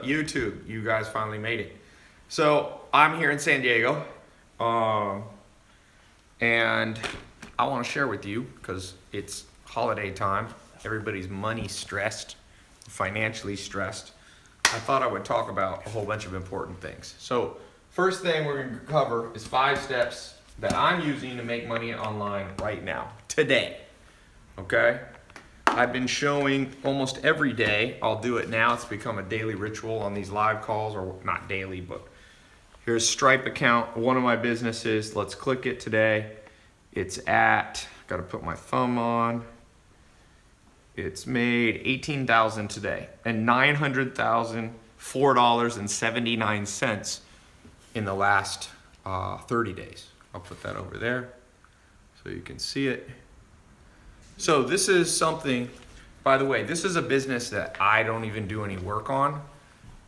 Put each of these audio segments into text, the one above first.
YouTube, you guys finally made it. So I'm here in San Diego, and I want to share with you because it's holiday time. Everybody's money stressed, financially stressed. I thought I would talk about a whole bunch of important things. So first thing we're going to cover is 5 steps that I'm using to make money online right now, today. Okay? I've been showing almost every day. I'll do it now. It's become a daily ritual on these live calls, or not daily, but here's Stripe account, one of my businesses. Let's click it today. It's at, got to put my thumb on. It's made $18,000 today and $900,000, $4.79 in the last 30 days. I'll put that over there so you can see it. So this is something, by the way, this is a business that I don't even do any work on.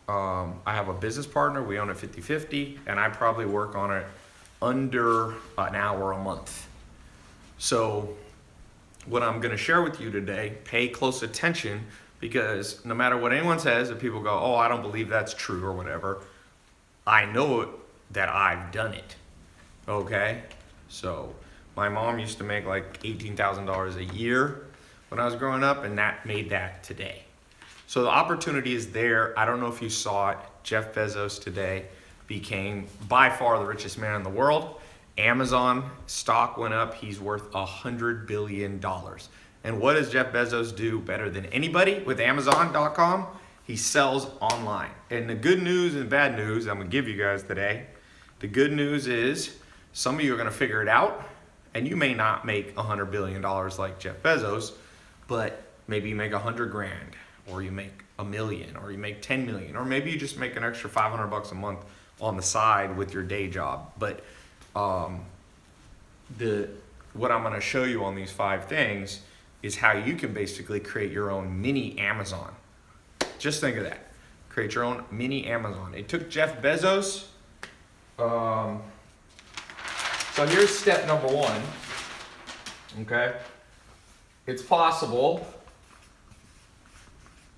I have a business partner, we own it 50-50, and I probably work on it under an hour a month. So what I'm gonna share with you today, pay close attention, because no matter what anyone says, if people go, oh, I don't believe that's true or whatever, I know that I've done it, okay? So my mom used to make like $18,000 a year when I was growing up, and that made that today. So the opportunity is there. I don't know if you saw it. Jeff Bezos today became by far the richest man in the world. Amazon stock went up. He's worth $100 billion. And what does Jeff Bezos do better than anybody with Amazon.com? He sells online. And the good news and bad news I'm gonna give you guys today. The good news is some of you are gonna figure it out. And you may not make $100 billion like Jeff Bezos, but maybe you make 100 grand, or you make $1 million, or you make 10 million, or maybe you just make an extra 500 bucks a month on the side with your day job. But what I'm gonna show you on these 5 things is how you can basically create your own mini Amazon. Just think of that. Create your own mini Amazon. It took Jeff Bezos, so here's step number 1, okay? It's possible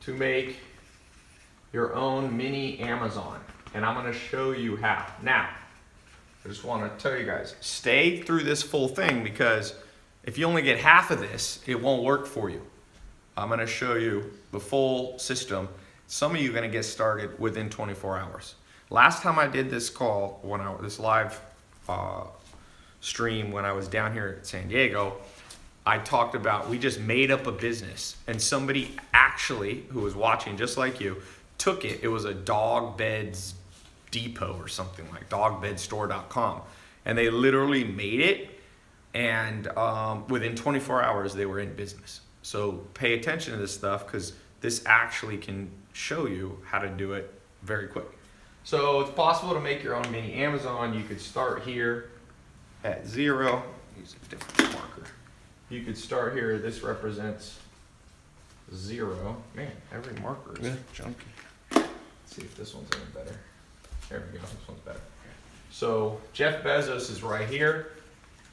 to make your own mini Amazon, and I'm gonna show you how. Now, I just wanna tell you guys, stay through this full thing, because if you only get half of this, it won't work for you. I'm gonna show you the full system. Some of you are gonna get started within 24 hours. Last time I did this call, this live stream when I was down here at San Diego, I talked about, we just made up a business, and somebody actually who was watching just like you took it. It was a dog beds depot or something, like dogbedstore.com, and they literally made it, and within 24 hours they were in business. So pay attention to this stuff, because this actually can show you how to do it very quick. So it's possible to make your own mini Amazon. You could start here at 0. Use a different marker. You could start here. This represents 0. Man, every marker is junky. Let's see if this one's any better. There we go. This one's better. So Jeff Bezos is right here.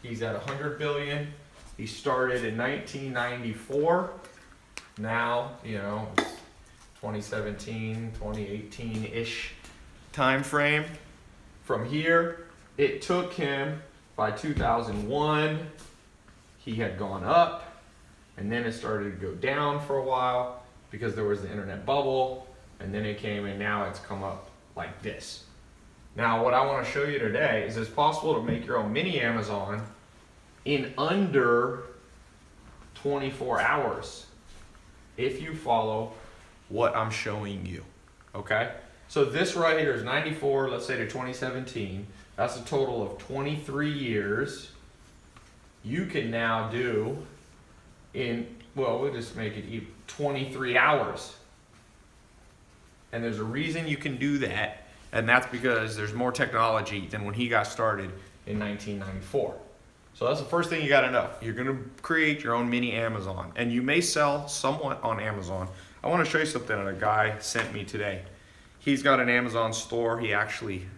He's at 100 billion. He started in 1994. Now, it's 2017, 2018-ish time frame. From here, it took him, by 2001, he had gone up, and then it started to go down for a while because there was the internet bubble, and then it came, and now it's come up like this. Now, what I want to show you today is it's possible to make your own mini Amazon in under 24 hours if you follow what I'm showing you, okay? So this right here is 94, let's say, to 2017. That's a total of 23 years. You can now do we'll just make it 23 hours. And there's a reason you can do that, and that's because there's more technology than when he got started in 1994. So that's the first thing you gotta know. You're gonna create your own mini Amazon, and you may sell somewhat on Amazon. I wanna show you something that a guy sent me today. He's got an Amazon store. He actually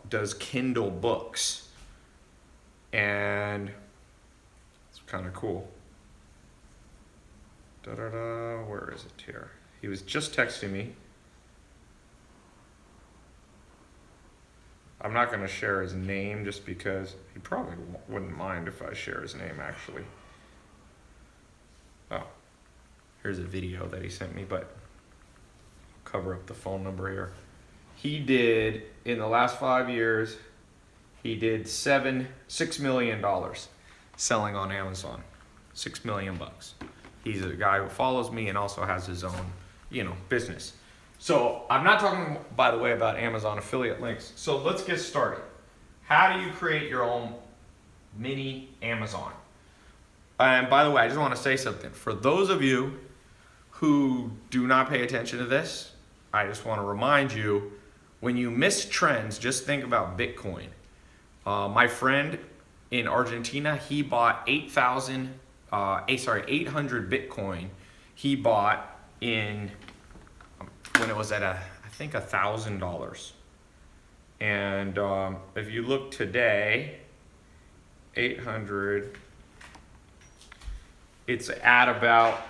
does Kindle books, and it's kind of cool. Where is it here? He was just texting me. I'm not going to share his name just because he probably wouldn't mind if I share his name, actually. Oh, here's a video that he sent me, but I'll cover up the phone number here. He did, in the last 5 years, he did $6 million selling on Amazon. $6 million bucks. He's a guy who follows me and also has his own, business. So I'm not talking, by the way, about Amazon affiliate links. So let's get started. How do you create your own mini Amazon? And by the way, I just want to say something. For those of you who do not pay attention to this, I just want to remind you, when you miss trends, just think about Bitcoin. My friend in Argentina, he bought 800 Bitcoin. He bought in when it was at I think $1,000. And if you look today, 800, it's at about,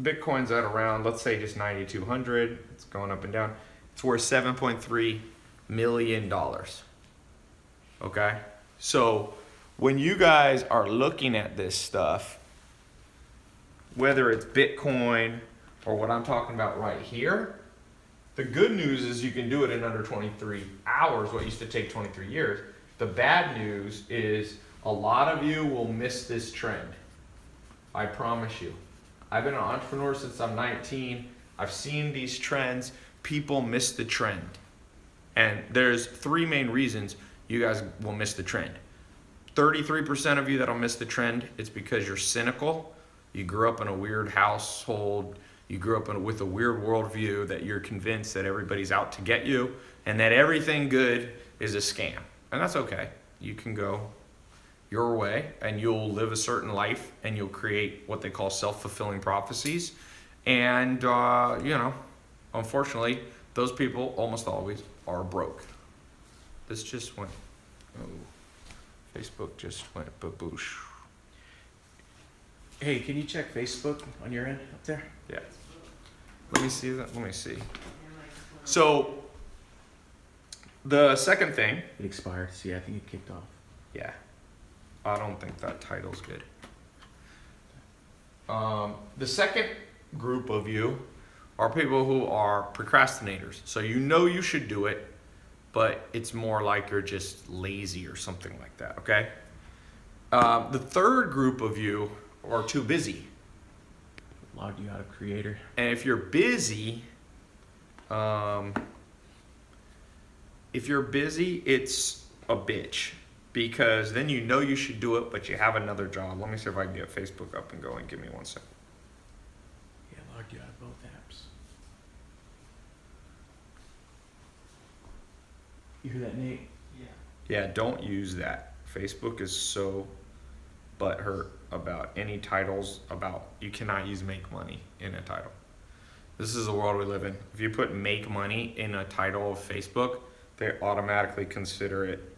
Bitcoin's at around, let's say just 9,200. It's going up and down. It's worth $7.3 million. Okay? So when you guys are looking at this stuff, whether it's Bitcoin or what I'm talking about right here, the good news is you can do it in under 23 hours, what used to take 23 years. The bad news is a lot of you will miss this trend. I promise you. I've been an entrepreneur since I'm 19. I've seen these trends. People miss the trend. And there's 3 main reasons you guys will miss the trend. 33% of you that'll miss the trend, it's because you're cynical. You grew up in a weird household. You grew up with a weird worldview that you're convinced that everybody's out to get you and that everything good is a scam. And that's okay. You can go your way and you'll live a certain life and you'll create what they call self-fulfilling prophecies. And, unfortunately, those people almost always are broke. This just went, Facebook just went baboosh. Hey, can you check Facebook on your end up there? Yeah. Let me see that. Let me see. So, the second thing. It expired. See, I think it kicked off. Yeah. I don't think that title's good. The second group of you are people who are procrastinators. So you should do it, but it's more like you're just lazy or something like that, okay? The third group of you are too busy. Logged you out of Creator. And if you're busy, it's a bitch. Because then you should do it, but you have another job. Let me see if I can get Facebook up and going. Give me 1 second. Yeah, logged you out of both apps. You hear that, Nate? Yeah, don't use that. Facebook is so butthurt about any titles about, you cannot use make money in a title. This is the world we live in. If you put make money in a title of Facebook, they automatically consider it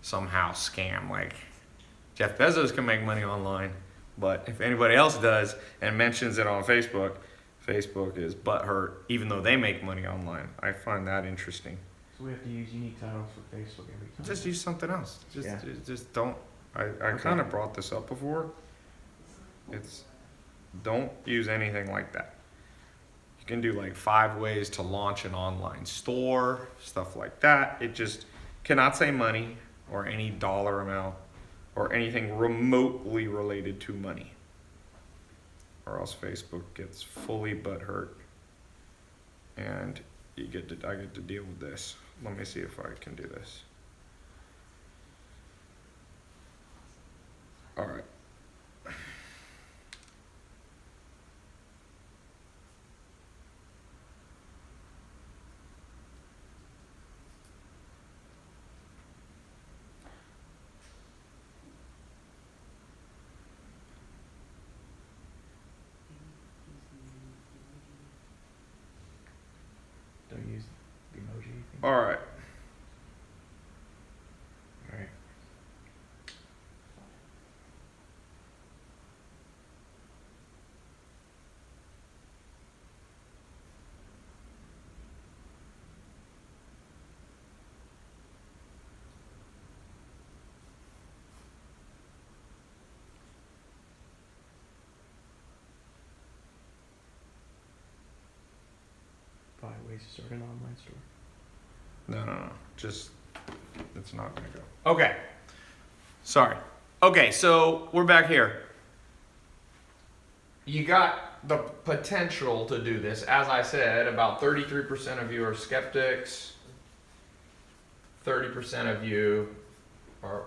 somehow scam. Like Jeff Bezos can make money online, but if anybody else does and mentions it on Facebook, Facebook is butthurt even though they make money online. I find that interesting. So we have to use unique titles for Facebook every time. Just use something else. Just don't. I Okay. kind of brought this up before. Don't use anything like that. You can do like 5 ways to launch an online store, stuff like that. It just cannot say money or any dollar amount or anything remotely related to money, or else Facebook gets fully butthurt and I get to deal with this. Let me see if I can do this. All right. Don't use the emoji thing. All right. All right. ways to start an online store. No. Just, it's not gonna go. Okay. Sorry. Okay, so we're back here. You got the potential to do this. As I said, about 33% of you are skeptics. 30% of you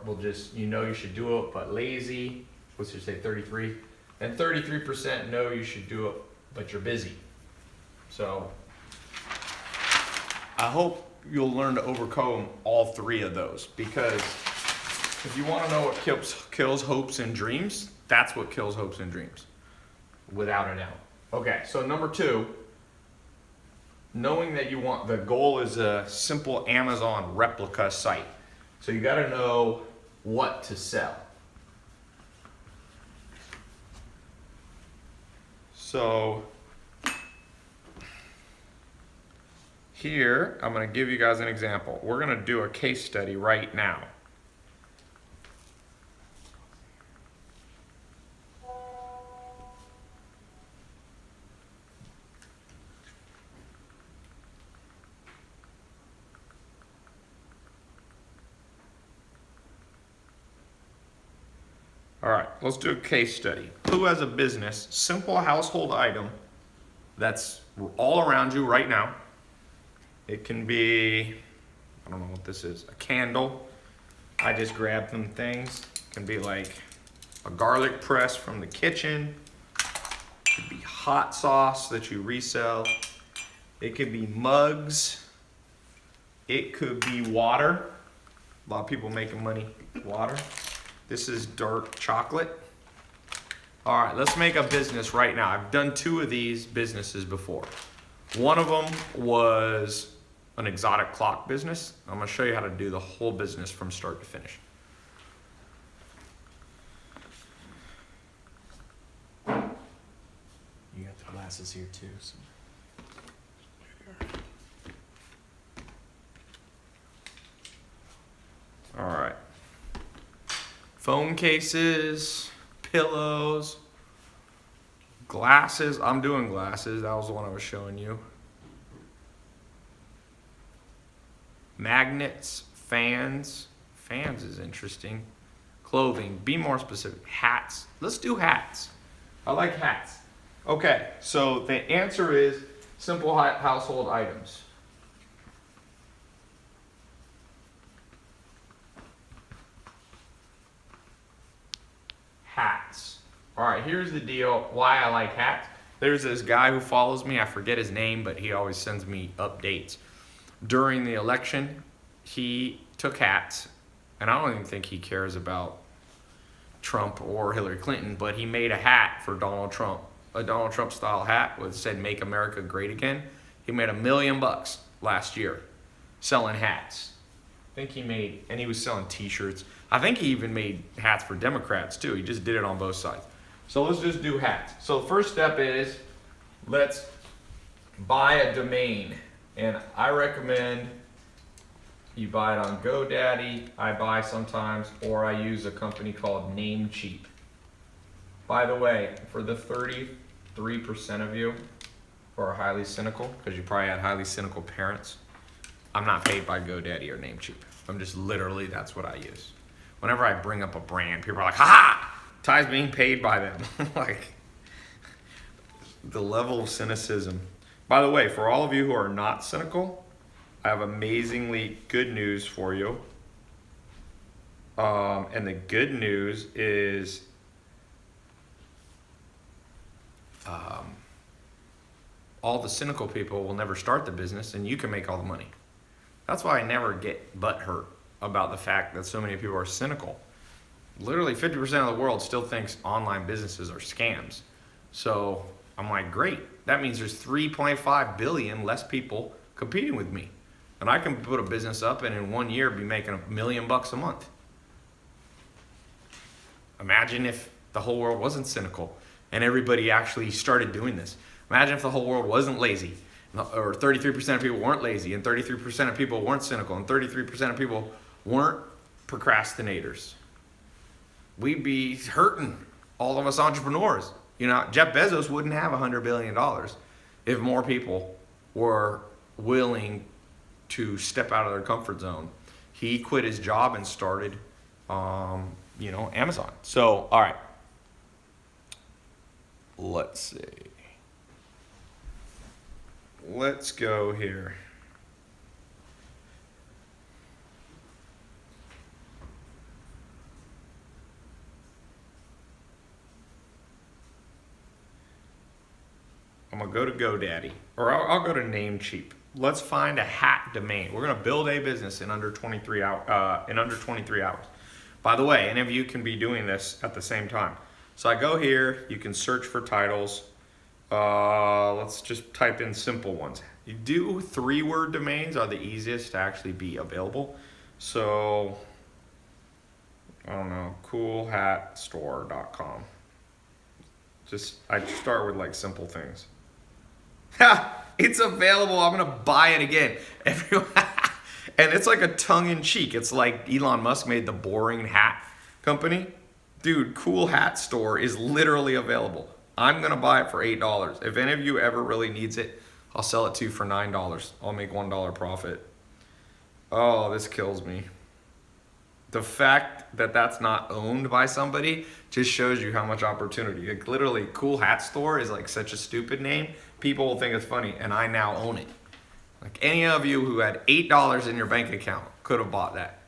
will just, you should do it, but lazy. Let's just say 33. And 33% know you should do it, but you're busy. So I hope you'll learn to overcome all three of those, because if you want to know what kills hopes and dreams, that's what kills hopes and dreams, without a doubt. Okay, so number 2, knowing that the goal is a simple Amazon replica site. So you got to know what to sell. So here, I'm going to give you guys an example. We're going to do a case study right now. All right, let's do a case study. Who has a business, simple household item that's all around you right now? It can be, I don't know what this is, a candle. I just grabbed some things. It can be like a garlic press from the kitchen. It could be hot sauce that you resell. It could be mugs. It could be water. A lot of people making money with water. This is dark chocolate. All right, let's make a business right now. I've done 2 of these businesses before. One of them was an exotic clock business. I'm gonna show you how to do the whole business from start to finish. You got the glasses here too. So. All right. Phone cases, pillows, glasses. I'm doing glasses. That was the one I was showing you. Magnets, fans. Fans is interesting. Clothing. Be more specific. Hats. Let's do hats. I like hats. Okay, so the answer is simple household items. Hats. All right, here's the deal why I like hats. There's this guy who follows me. I forget his name, but he always sends me updates. During the election, he took hats, and I don't even think he cares about Trump or Hillary Clinton, but he made a hat for Donald Trump, a Donald Trump style hat with said "Make America Great Again." He made $1 million last year selling hats. I think he made, and he was selling t-shirts. I think he even made hats for Democrats too. He just did it on both sides. So let's just do hats. So the first step is, let's buy a domain. And I recommend you buy it on GoDaddy. I buy sometimes, or I use a company called Namecheap. By the way, for the 33% of you who are highly cynical, because you probably had highly cynical parents, I'm not paid by GoDaddy or Namecheap. I'm just literally, that's what I use. Whenever I bring up a brand, people are like, ha! Ty's being paid by them. Like, the level of cynicism. By the way, for all of you who are not cynical, I have amazingly good news for you. And the good news is all the cynical people will never start the business, and you can make all the money. That's why I never get butthurt about the fact that so many people are cynical. Literally 50% of the world still thinks online businesses are scams. So I'm like, great. That means there's 3.5 billion less people competing with me. And I can put a business up and in 1 year be making $1 million a month. Imagine if the whole world wasn't cynical and everybody actually started doing this. Imagine if the whole world wasn't lazy, or 33% of people weren't lazy, and 33% of people weren't cynical, and 33% of people weren't procrastinators. We'd be hurting, all of us entrepreneurs. You know, Jeff Bezos wouldn't have $100 billion if more people were willing to step out of their comfort zone. He quit his job and started, Amazon. So, all right. Let's see. Let's go here. I'm gonna go to GoDaddy, or I'll go to Namecheap. Let's find a hat domain. We're gonna build a business in under 23 hours. By the way, any of you can be doing this at the same time. So I go here. You can search for titles. Let's just type in simple ones. You do 3-word domains are the easiest to actually be available. So I don't know, coolhatstore.com. I start with like simple things. Ha! It's available. I'm gonna buy it again. Everyone, and it's like a tongue-in-cheek. It's like Elon Musk made the boring hat company. Dude, Cool Hat Store is literally available. I'm gonna buy it for $8. If any of you ever really needs it, I'll sell it to you for $9. I'll make $1 profit. Oh, this kills me. The fact that that's not owned by somebody just shows you how much opportunity. Like literally, Cool Hat Store is like such a stupid name. People will think it's funny, and I now own it. Like any of you who had $8 in your bank account could have bought that.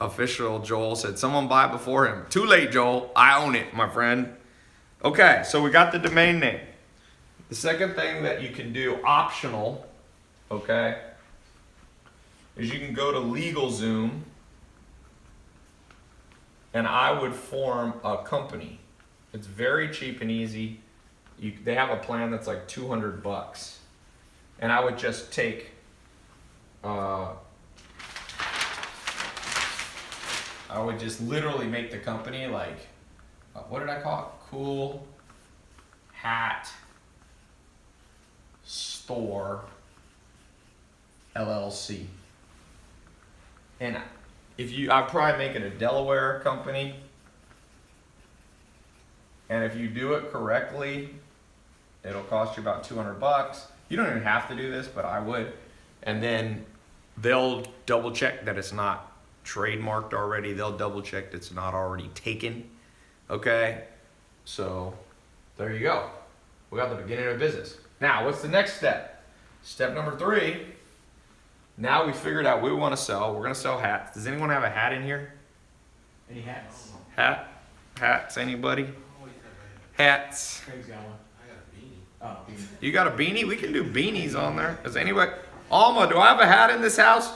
Official Joel said, someone buy it before him. Too late, Joel. I own it, my friend. Okay, so we got the domain name. The second thing that you can do, optional, okay, is you can go to LegalZoom, and I would form a company. It's very cheap and easy. They have a plan that's like $200, and I would just take, I would just literally make the company like, what did I call it? Cool Hat Store LLC. And I'd probably make it a Delaware company. And if you do it correctly, it'll cost you about $200. You don't even have to do this, but I would. And then they'll double check that it's not trademarked already. They'll double check that it's not already taken. Okay? So there you go. We got the beginning of business. Now, what's the next step? Step number 3. Now we figured out what we want to sell. We're going to sell hats. Does anyone have a hat in here? Any hats? Hats, anybody? Hats. Craig's got one. I got a beanie. Oh, beanie. You got a beanie? We can do beanies on there. Does anybody? Alma, do I have a hat in this house?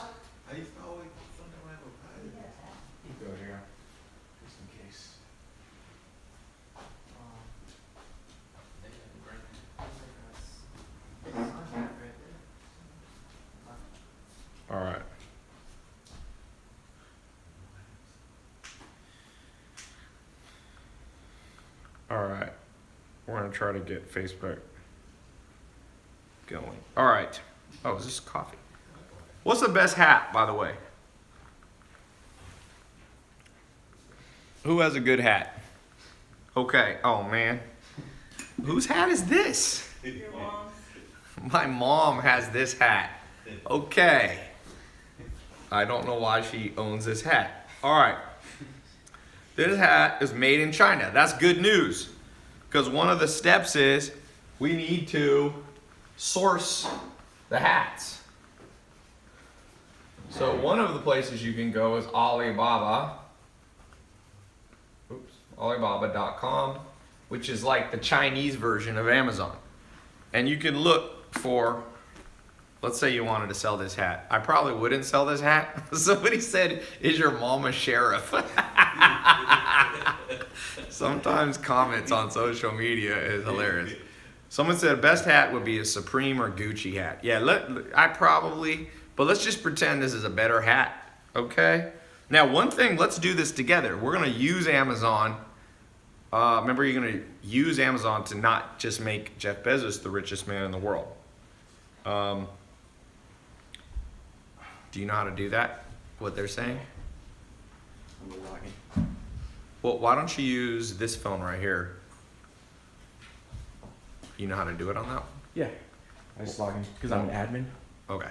I used to always sometimes have a pie. You go here, just in case. All right. All right. We're going to try to get Facebook going. All right. Oh, is this coffee? What's the best hat, by the way? Who has a good hat? Okay. Oh, man. Whose hat is this? Your mom's. My mom has this hat. Okay. I don't know why she owns this hat. All right. This hat is made in China. That's good news. Because one of the steps is we need to source the hats. So one of the places you can go is Alibaba. Alibaba.com, which is like the Chinese version of Amazon. And you can look for, let's say you wanted to sell this hat. I probably wouldn't sell this hat. Somebody said, is your mom a sheriff? Sometimes comments on social media is hilarious. Someone said best hat would be a Supreme or Gucci hat. Yeah, but let's just pretend this is a better hat, okay? Now, one thing, let's do this together. We're gonna use Amazon. Remember, you're gonna use Amazon to not just make Jeff Bezos the richest man in the world. Do you know how to do that? What they're saying? I'm logging. Well, why don't you use this phone right here? You know how to do it on that one? Yeah. I just log in because I'm an admin. Okay.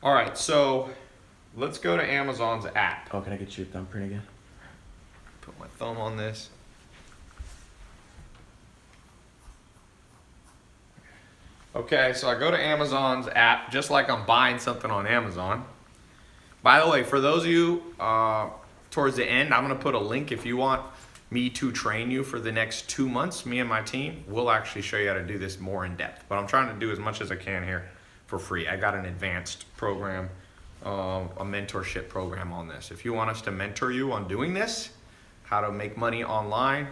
All right, so let's go to Amazon's app. Oh, can I get your thumbprint again? Put my thumb on this. Okay, so I go to Amazon's app just like I'm buying something on Amazon. By the way, for those of you towards the end, I'm going to put a link if you want me to train you for the next 2 months. Me and my team will actually show you how to do this more in depth. But I'm trying to do as much as I can here for free. I got an advanced program, a mentorship program on this. If you want us to mentor you on doing this, how to make money online,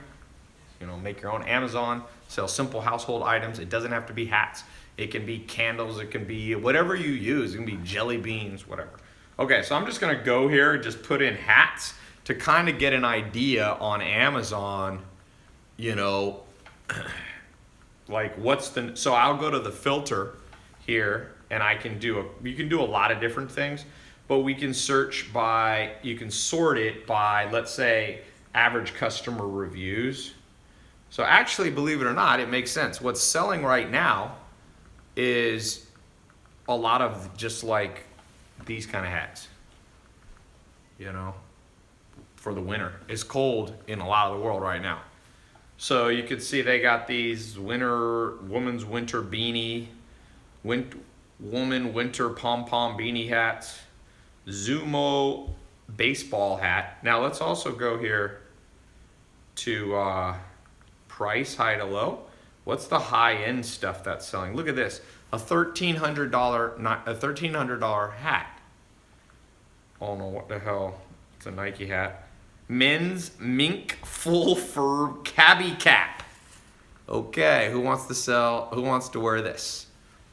you know, make your own Amazon, sell simple household items. It doesn't have to be hats. It can be candles. It can be whatever you use. It can be jelly beans, whatever. Okay, so I'm just gonna go here and just put in hats to kind of get an idea on Amazon, you know, like what's the, so I'll go to the filter here and I can do you can do a lot of different things, but we can search by, you can sort it by, let's say, average customer reviews. So actually, believe it or not, it makes sense. What's selling right now is a lot of just like these kind of hats, you know, for the winter. It's cold in a lot of the world right now. So you can see they got these woman's winter beanie, woman winter pom-pom beanie hats, Zumo baseball hat. Now let's also go here to price, high to low. What's the high-end stuff that's selling? Look at this, a $1,300 hat. I don't know what the hell. It's a Nike hat. Men's mink full fur cabbie cap. Okay, who wants to wear this?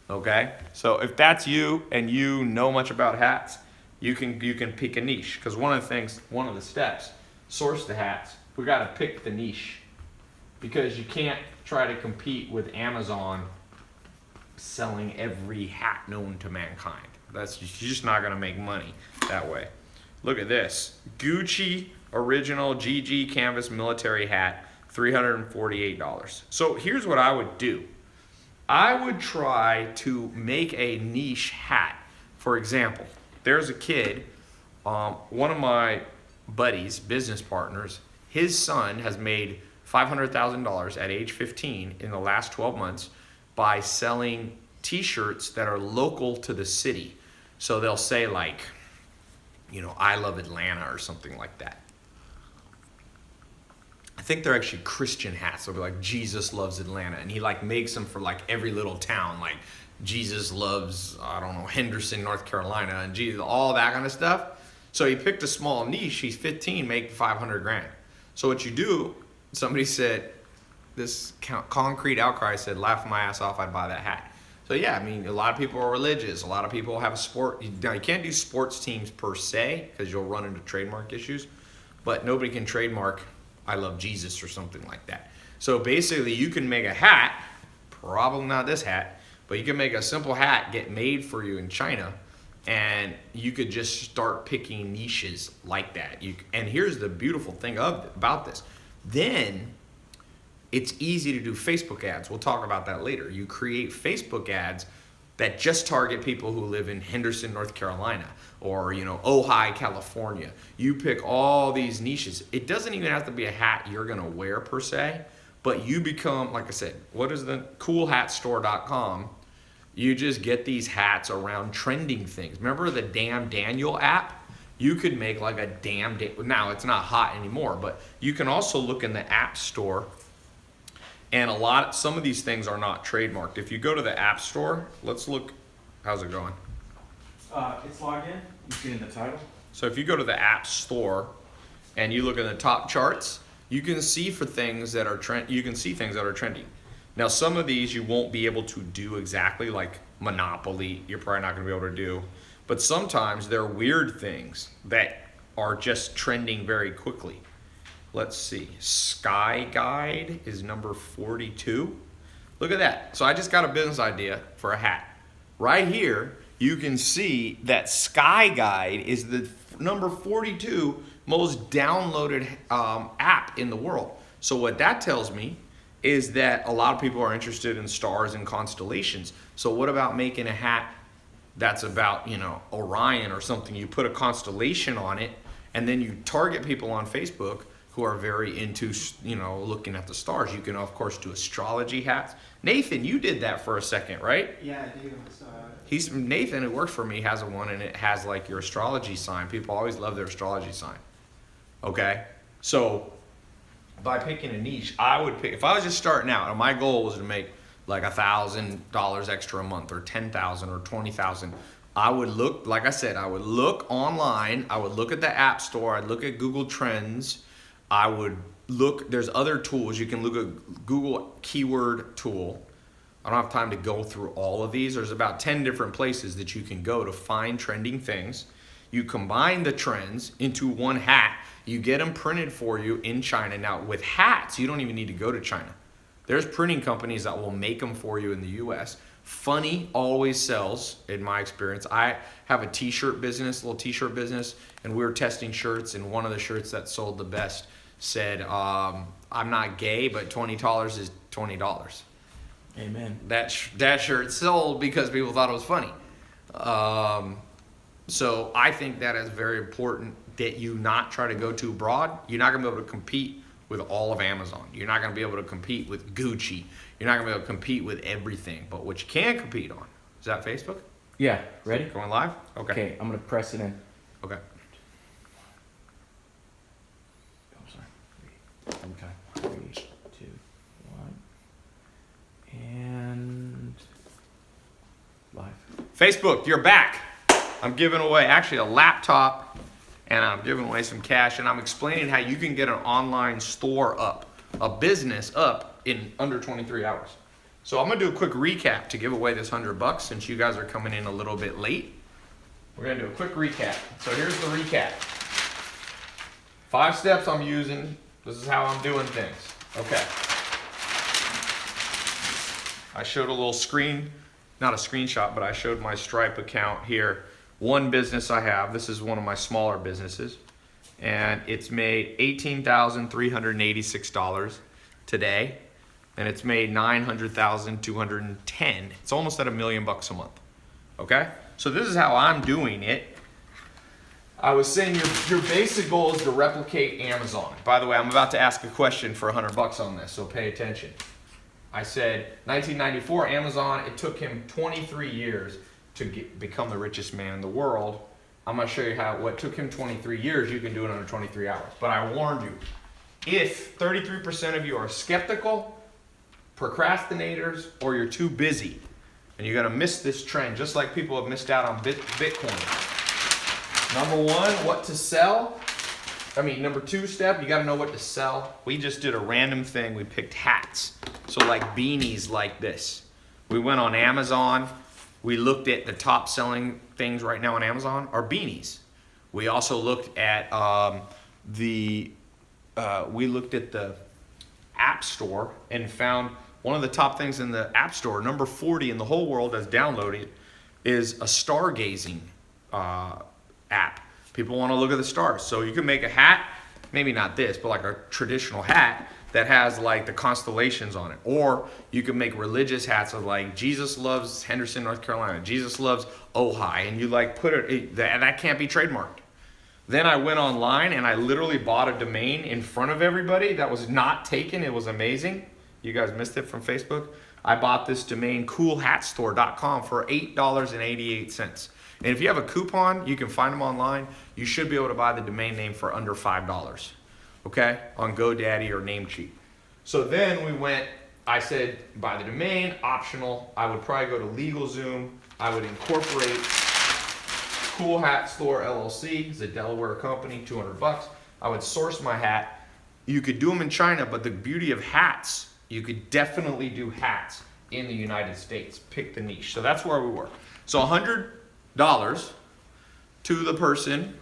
Okay, so if that's you and you know much about hats, you can pick a niche, because one of the steps, source the hats. We got to pick the niche, because you can't try to compete with Amazon selling every hat known to mankind. You're just not gonna make money that way. Look at this, Gucci original GG canvas military hat, $348. So here's what I would do. I would try to make a niche hat. For example, there's a kid, one of my buddies, business partners, his son has made $500,000 at age 15 in the last 12 months by selling t-shirts that are local to the city. So they'll say like, you know, I love Atlanta or something like that. I think they're actually Christian hats. They'll be like, Jesus loves Atlanta. And he like makes them for like every little town. Like Jesus loves, I don't know, Henderson, North Carolina, and Jesus, all that kind of stuff. So he picked a small niche. He's 15, make 500 grand. So what you do, somebody said, this concrete outcry said, laugh my ass off, I'd buy that hat. So yeah, I mean, a lot of people are religious. A lot of people have a sport. Now you can't do sports teams per se, because you'll run into trademark issues, but nobody can trademark I love Jesus or something like that. So basically you can make a hat, probably not this hat, but you can make a simple hat, get made for you in China, and you could just start picking niches like that. And here's the beautiful thing about this. Then it's easy to do Facebook ads. We'll talk about that later. You create Facebook ads that just target people who live in Henderson, North Carolina, or Ojai, California. You pick all these niches. It doesn't even have to be a hat you're gonna wear per se, but you become, like I said, what is the coolhatstore.com? You just get these hats around trending things. Remember the Damn Daniel app? You could make like a now it's not hot anymore, but you can also look in the app store, and some of these things are not trademarked. If you go to the app store, let's look, how's it going? It's logged in. You see in the title. So if you go to the app store and you look at the top charts, you can see things that are trending. Now some of these you won't be able to do exactly, like Monopoly, you're probably not gonna be able to do. But sometimes there are weird things that are just trending very quickly. Let's see, Sky Guide is number 42. Look at that. So I just got a business idea for a hat. Right here, you can see that Sky Guide is the number 42 most downloaded app in the world. So what that tells me is that a lot of people are interested in stars and constellations. So what about making a hat that's about, you know, Orion or something. You put a constellation on it, and then you target people on Facebook who are very into, you know, looking at the stars. You can, of course, do astrology hats. Nathan, you did that for a second, right? Yeah, I do. Nathan, who works for me, has one, and it has like your astrology sign. People always love their astrology sign. Okay, so by picking a niche, I would pick, if I was just starting out, and my goal was to make like $1,000 extra a month, or 10,000 or 20,000. I would look, like I said, I would look online. I would look at the App Store. I'd look at Google Trends. I would look. There's other tools. You can look at Google Keyword Tool. I don't have time to go through all of these. There's about 10 different places that you can go to find trending things. You combine the trends into one hat. You get them printed for you in China. Now, with hats, you don't even need to go to China. There's printing companies that will make them for you in the US. Funny always sells, in my experience. I have a t-shirt business, little t-shirt business, and we were testing shirts, and one of the shirts that sold the best said, I'm not gay, but $20 is $20. Amen. That shirt sold because people thought it was funny. So I think that is very important that you not try to go too broad. You're not going to be able to compete with all of Amazon. You're not going to be able to compete with Gucci. You're not going to be able to compete with everything. But what you can compete on, is that Facebook? Yeah, ready? Going live? Okay. Okay, I'm going to press it in. Okay. I'm sorry. Okay. 3, 2, 1. And live. Facebook, you're back. I'm giving away actually a laptop, and I'm giving away some cash, and I'm explaining how you can get an online store up, a business up in under 23 hours. So I'm gonna do a quick recap to give away this $100 since you guys are coming in a little bit late. We're gonna do a quick recap. So here's the recap. 5 steps I'm using. This is how I'm doing things. Okay. I showed a little screen, not a screenshot, but I showed my Stripe account here. One business I have, this is one of my smaller businesses, and it's made $18,386 today, and it's made $900,210. It's almost at $1 million a month. Okay? So this is how I'm doing it. I was saying your basic goal is to replicate Amazon. By the way, I'm about to ask a question for $100 on this, so pay attention. I said 1994, Amazon, it took him 23 years to become the richest man in the world. I'm going to show you how what took him 23 years, you can do it under 23 hours. But I warned you, if 33% of you are skeptical, procrastinators, or you're too busy, and you're going to miss this trend, just like people have missed out on Bitcoin. Number 1, what to sell. Number 2 step, you got to know what to sell. We just did a random thing. We picked hats. So like beanies like this. We went on Amazon. We looked at the top selling things right now on Amazon are beanies. We also looked at the App Store and found one of the top things in the App Store, number 40 in the whole world as downloaded, is a stargazing app. People want to look at the stars. So you can make a hat, maybe not this, but like a traditional hat that has like the constellations on it. Or you can make religious hats of like Jesus loves Henderson, North Carolina. Jesus loves Ojai. And you like put it, that can't be trademarked. Then I went online and I literally bought a domain in front of everybody that was not taken. It was amazing. You guys missed it from Facebook. I bought this domain, coolhatstore.com, for $8.88. And if you have a coupon, you can find them online. You should be able to buy the domain name for under $5. Okay, on GoDaddy or Namecheap. So then I said, buy the domain, optional. I would probably go to LegalZoom. I would incorporate Cool Hat Store LLC. It's a Delaware company, $200. I would source my hat. You could do them in China, but the beauty of hats, you could definitely do hats in the United States. Pick the niche. So that's where we were. So $100 to the person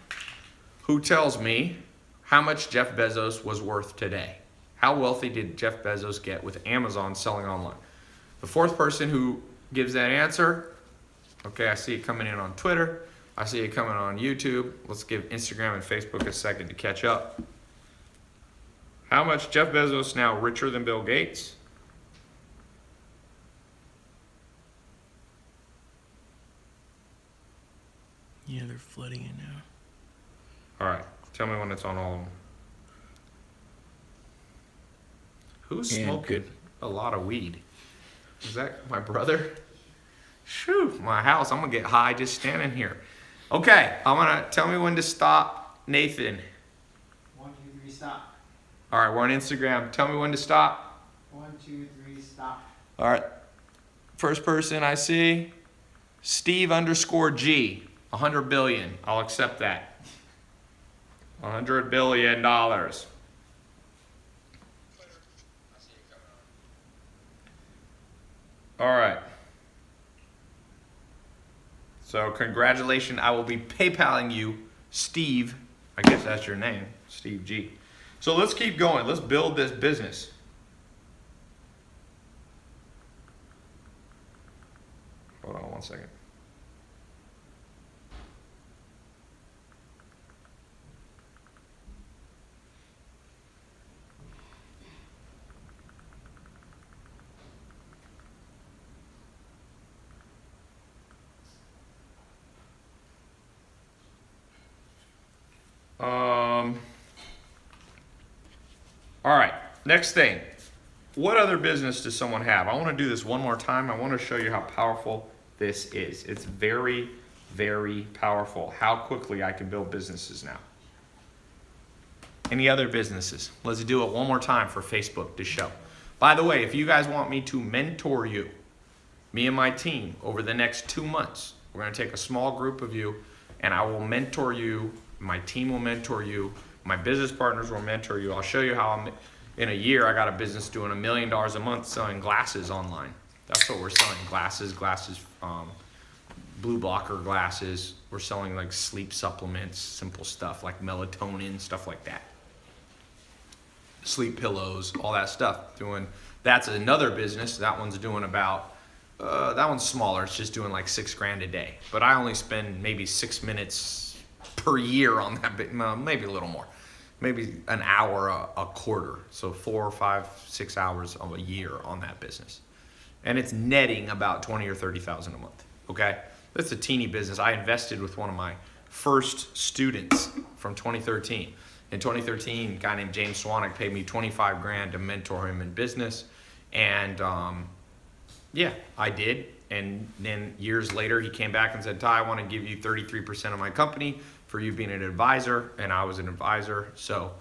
who tells me how much Jeff Bezos was worth today. How wealthy did Jeff Bezos get with Amazon selling online? The 4th person who gives that answer, okay, I see it coming in on Twitter. I see it coming on YouTube. Let's give Instagram and Facebook a second to catch up. How much Jeff Bezos now richer than Bill Gates? Yeah, they're flooding it now. All right. Tell me when it's on all of them. Who's And smoking good. a lot of weed? Is that my brother? Shoo, my house. I'm going to get high just standing here. Okay. Tell me when to stop, Nathan. 1, 2, 3, stop. All right. We're on Instagram. Tell me when to stop. 1, 2, 3, stop. All right. First person I see, Steve_G. 100 billion. I'll accept that. $100 billion. All right. So congratulations. I will be PayPaling you, Steve. I guess that's your name, Steve G. So let's keep going. Let's build this business. Hold on one second. All right, next thing. What other business does someone have? I want to do this one more time. I want to show you how powerful this is. It's very, very powerful how quickly I can build businesses now. Any other businesses? Let's do it one more time for Facebook to show. By the way, if you guys want me to mentor you, me and my team, over the next 2 months, we're going to take a small group of you and I will mentor you. My team will mentor you. My business partners will mentor you. I'll show you how in a year I got a business doing $1 million a month selling glasses online. That's what we're selling, glasses, blue blocker glasses. We're selling like sleep supplements, simple stuff like melatonin, stuff like that. Sleep pillows, all that stuff. That's another business. That one's doing about, that one's smaller. It's just doing like $6,000 a day. But I only spend maybe 6 minutes per year on that bit, maybe a little more. Maybe an hour a quarter. So 4, 5, 6 hours of a year on that business. And it's netting about 20 or 30,000 a month. Okay? That's a teeny business. I invested with one of my first students from 2013. In 2013, a guy named James Swanwick paid me $25,000 to mentor him in business. And yeah, I did. And then years later, he came back and said, Ty, I want to give you 33% of my company for you being an advisor. And I was an advisor. So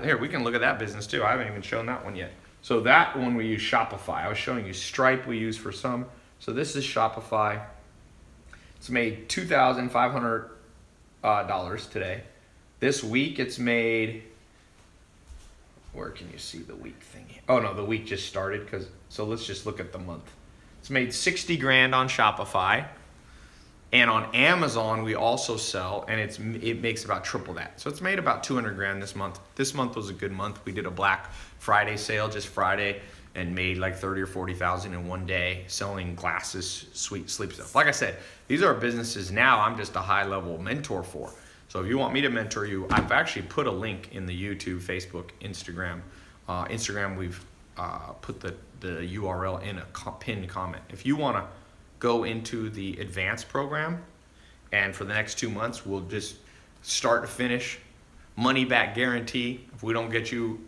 here, we can look at that business too. I haven't even shown that one yet. So that one we use Shopify. I was showing you Stripe we use for some. So this is Shopify. It's made $2,500 today. This week it's made, where can you see the week thing? Oh no, the week just started, so let's just look at the month. It's made $60,000 on Shopify, and on Amazon we also sell, and it makes about triple that. So it's made about $200,000 this month. This month was a good month. We did a Black Friday sale just Friday, and made like 30 or 40,000 in one day selling glasses, sweet sleep stuff. Like I said, these are businesses now I'm just a high level mentor for. So if you want me to mentor you, I've actually put a link in the YouTube, Facebook, Instagram. Instagram, we've put the URL in a pinned comment. If you want to go into the advanced program, and for the next 2 months, we'll just start to finish, money back guarantee. If we don't get you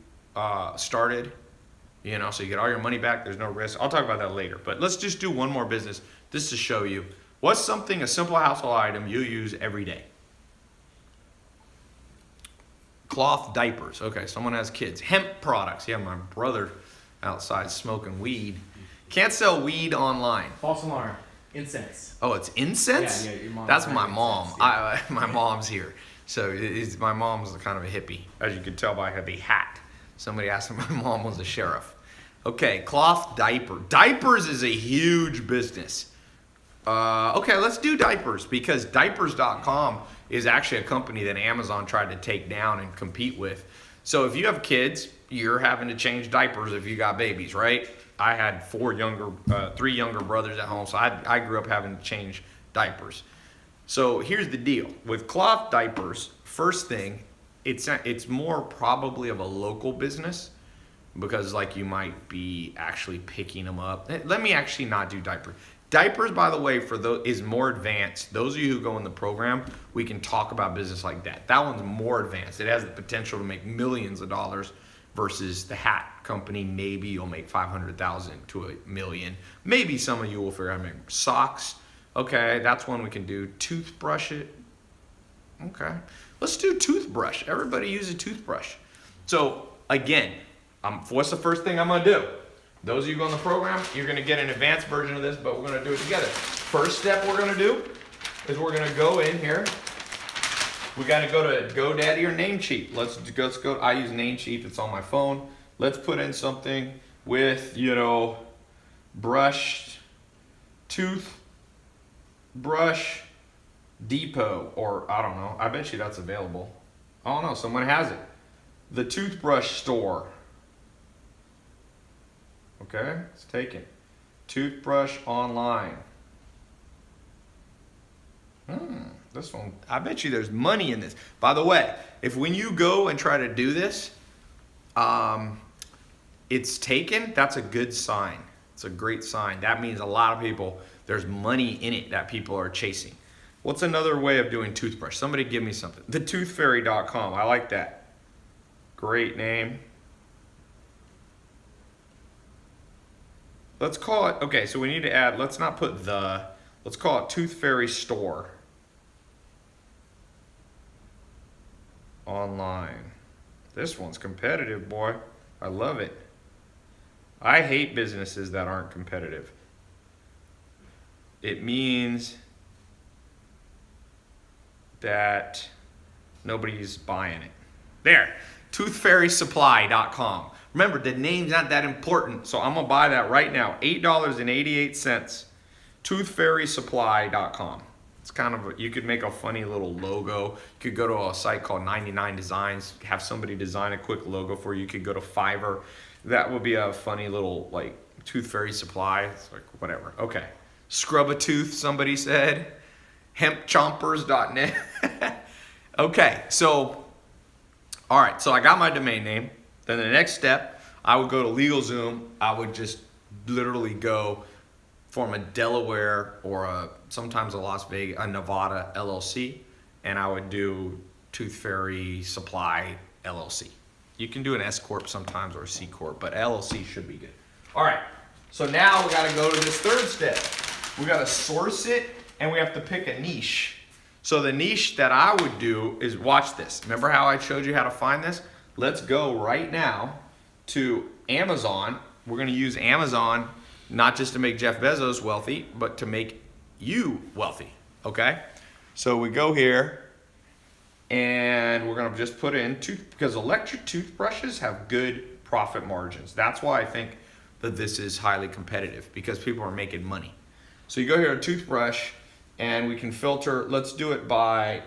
started, so you get all your money back, there's no risk. I'll talk about that later. But let's just do one more business just to show you what's a simple household item you use every day. Cloth diapers. Okay, someone has kids. Hemp products. Yeah, my brother outside smoking weed. Can't sell weed online. False alarm. Incense. Oh, it's incense? Yeah, your mom. That's my mom. Incense, yeah. My mom's here. So my mom's kind of a hippie, as you can tell by the hat. Somebody asked if my mom was a sheriff. Okay, cloth diaper. Diapers is a huge business. Okay, let's do diapers, because diapers.com is actually a company that Amazon tried to take down and compete with. So if you have kids, you're having to change diapers if you got babies, right? I had 3 younger brothers at home, so I grew up having to change diapers. So here's the deal. With cloth diapers, first thing, it's more probably of a local business, because like you might be actually picking them up. Let me actually not do diaper. Diapers, by the way, for those is more advanced. Those of you who go in the program, we can talk about business like that. That one's more advanced. It has the potential to make millions of dollars versus the hat company. Maybe you'll make 500,000 to a million. Maybe some of you will figure out how to make socks. Okay, that's one we can do. Toothbrush it. Okay, let's do toothbrush. Everybody use a toothbrush. So again, what's the first thing I'm gonna do? Those of you who go in the program, you're gonna get an advanced version of this, but we're gonna do it together. First step we're gonna do is we're gonna go in here. We gotta go to GoDaddy or Namecheap. Let's go. I use Namecheap. It's on my phone. Let's put in something with, brushed toothbrush depot, or I don't know. I bet you that's available. I don't know. Someone has it. The toothbrush store. Okay, it's taken. Toothbrush online. This one, I bet you there's money in this. By the way, if when you go and try to do this, it's taken, that's a good sign. It's a great sign. That means a lot of people, there's money in it that people are chasing. What's another way of doing toothbrush? Somebody give me something. TheToothFairy.com. I like that. Great name. Let's call it, okay, so we need to add, let's not put let's call it Tooth Fairy Store. Online. This one's competitive, boy. I love it. I hate businesses that aren't competitive. It means that nobody's buying it. There, toothfairysupply.com. Remember, the name's not that important, so I'm gonna buy that right now. $8.88. Toothfairysupply.com. It's kind of you could make a funny little logo. You could go to a site called 99 Designs, have somebody design a quick logo for you. You could go to Fiverr. That would be a funny little like Tooth Fairy Supply. It's like whatever. Okay. Scrub a tooth, somebody said. Hempchompers.net. Okay, so all right, so I got my domain name. Then the next step, I would go to LegalZoom. I would just literally go form a Delaware or sometimes a Las Vegas, a Nevada LLC, and I would do Tooth Fairy Supply LLC. You can do an S Corp sometimes or a C Corp, but LLC should be good. All right, so now we gotta go to this third step. We gotta source it and we have to pick a niche. So the niche that I would do is, watch this. Remember how I showed you how to find this? Let's go right now to Amazon. We're gonna use Amazon not just to make Jeff Bezos wealthy, but to make you wealthy, okay? So we go here and we're gonna just put in because electric toothbrushes have good profit margins. That's why I think that this is highly competitive, because people are making money. So you go here to toothbrush and we can filter, let's do it by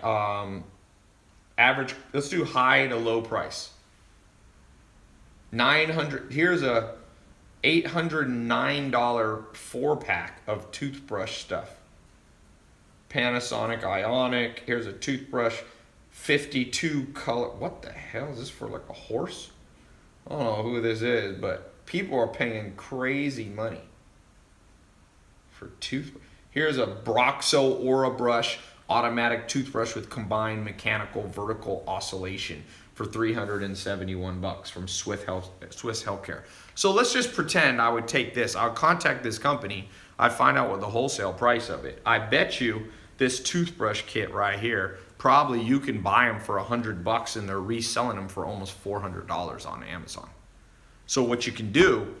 average, let's do high to low price. 900, here's a $809 4-pack of toothbrush stuff. Panasonic Ionic, here's a toothbrush, 52 color, what the hell is this for, like a horse? I don't know who this is, but people are paying crazy money for toothbrush. Here's a Broxo Aura Brush, automatic toothbrush with combined mechanical vertical oscillation for $371 from Swiss Healthcare. So let's just pretend I would take this. I'll contact this company. I find out what the wholesale price of it. I bet you this toothbrush kit right here, probably you can buy them for $100 and they're reselling them for almost $400 on Amazon. So what you can do,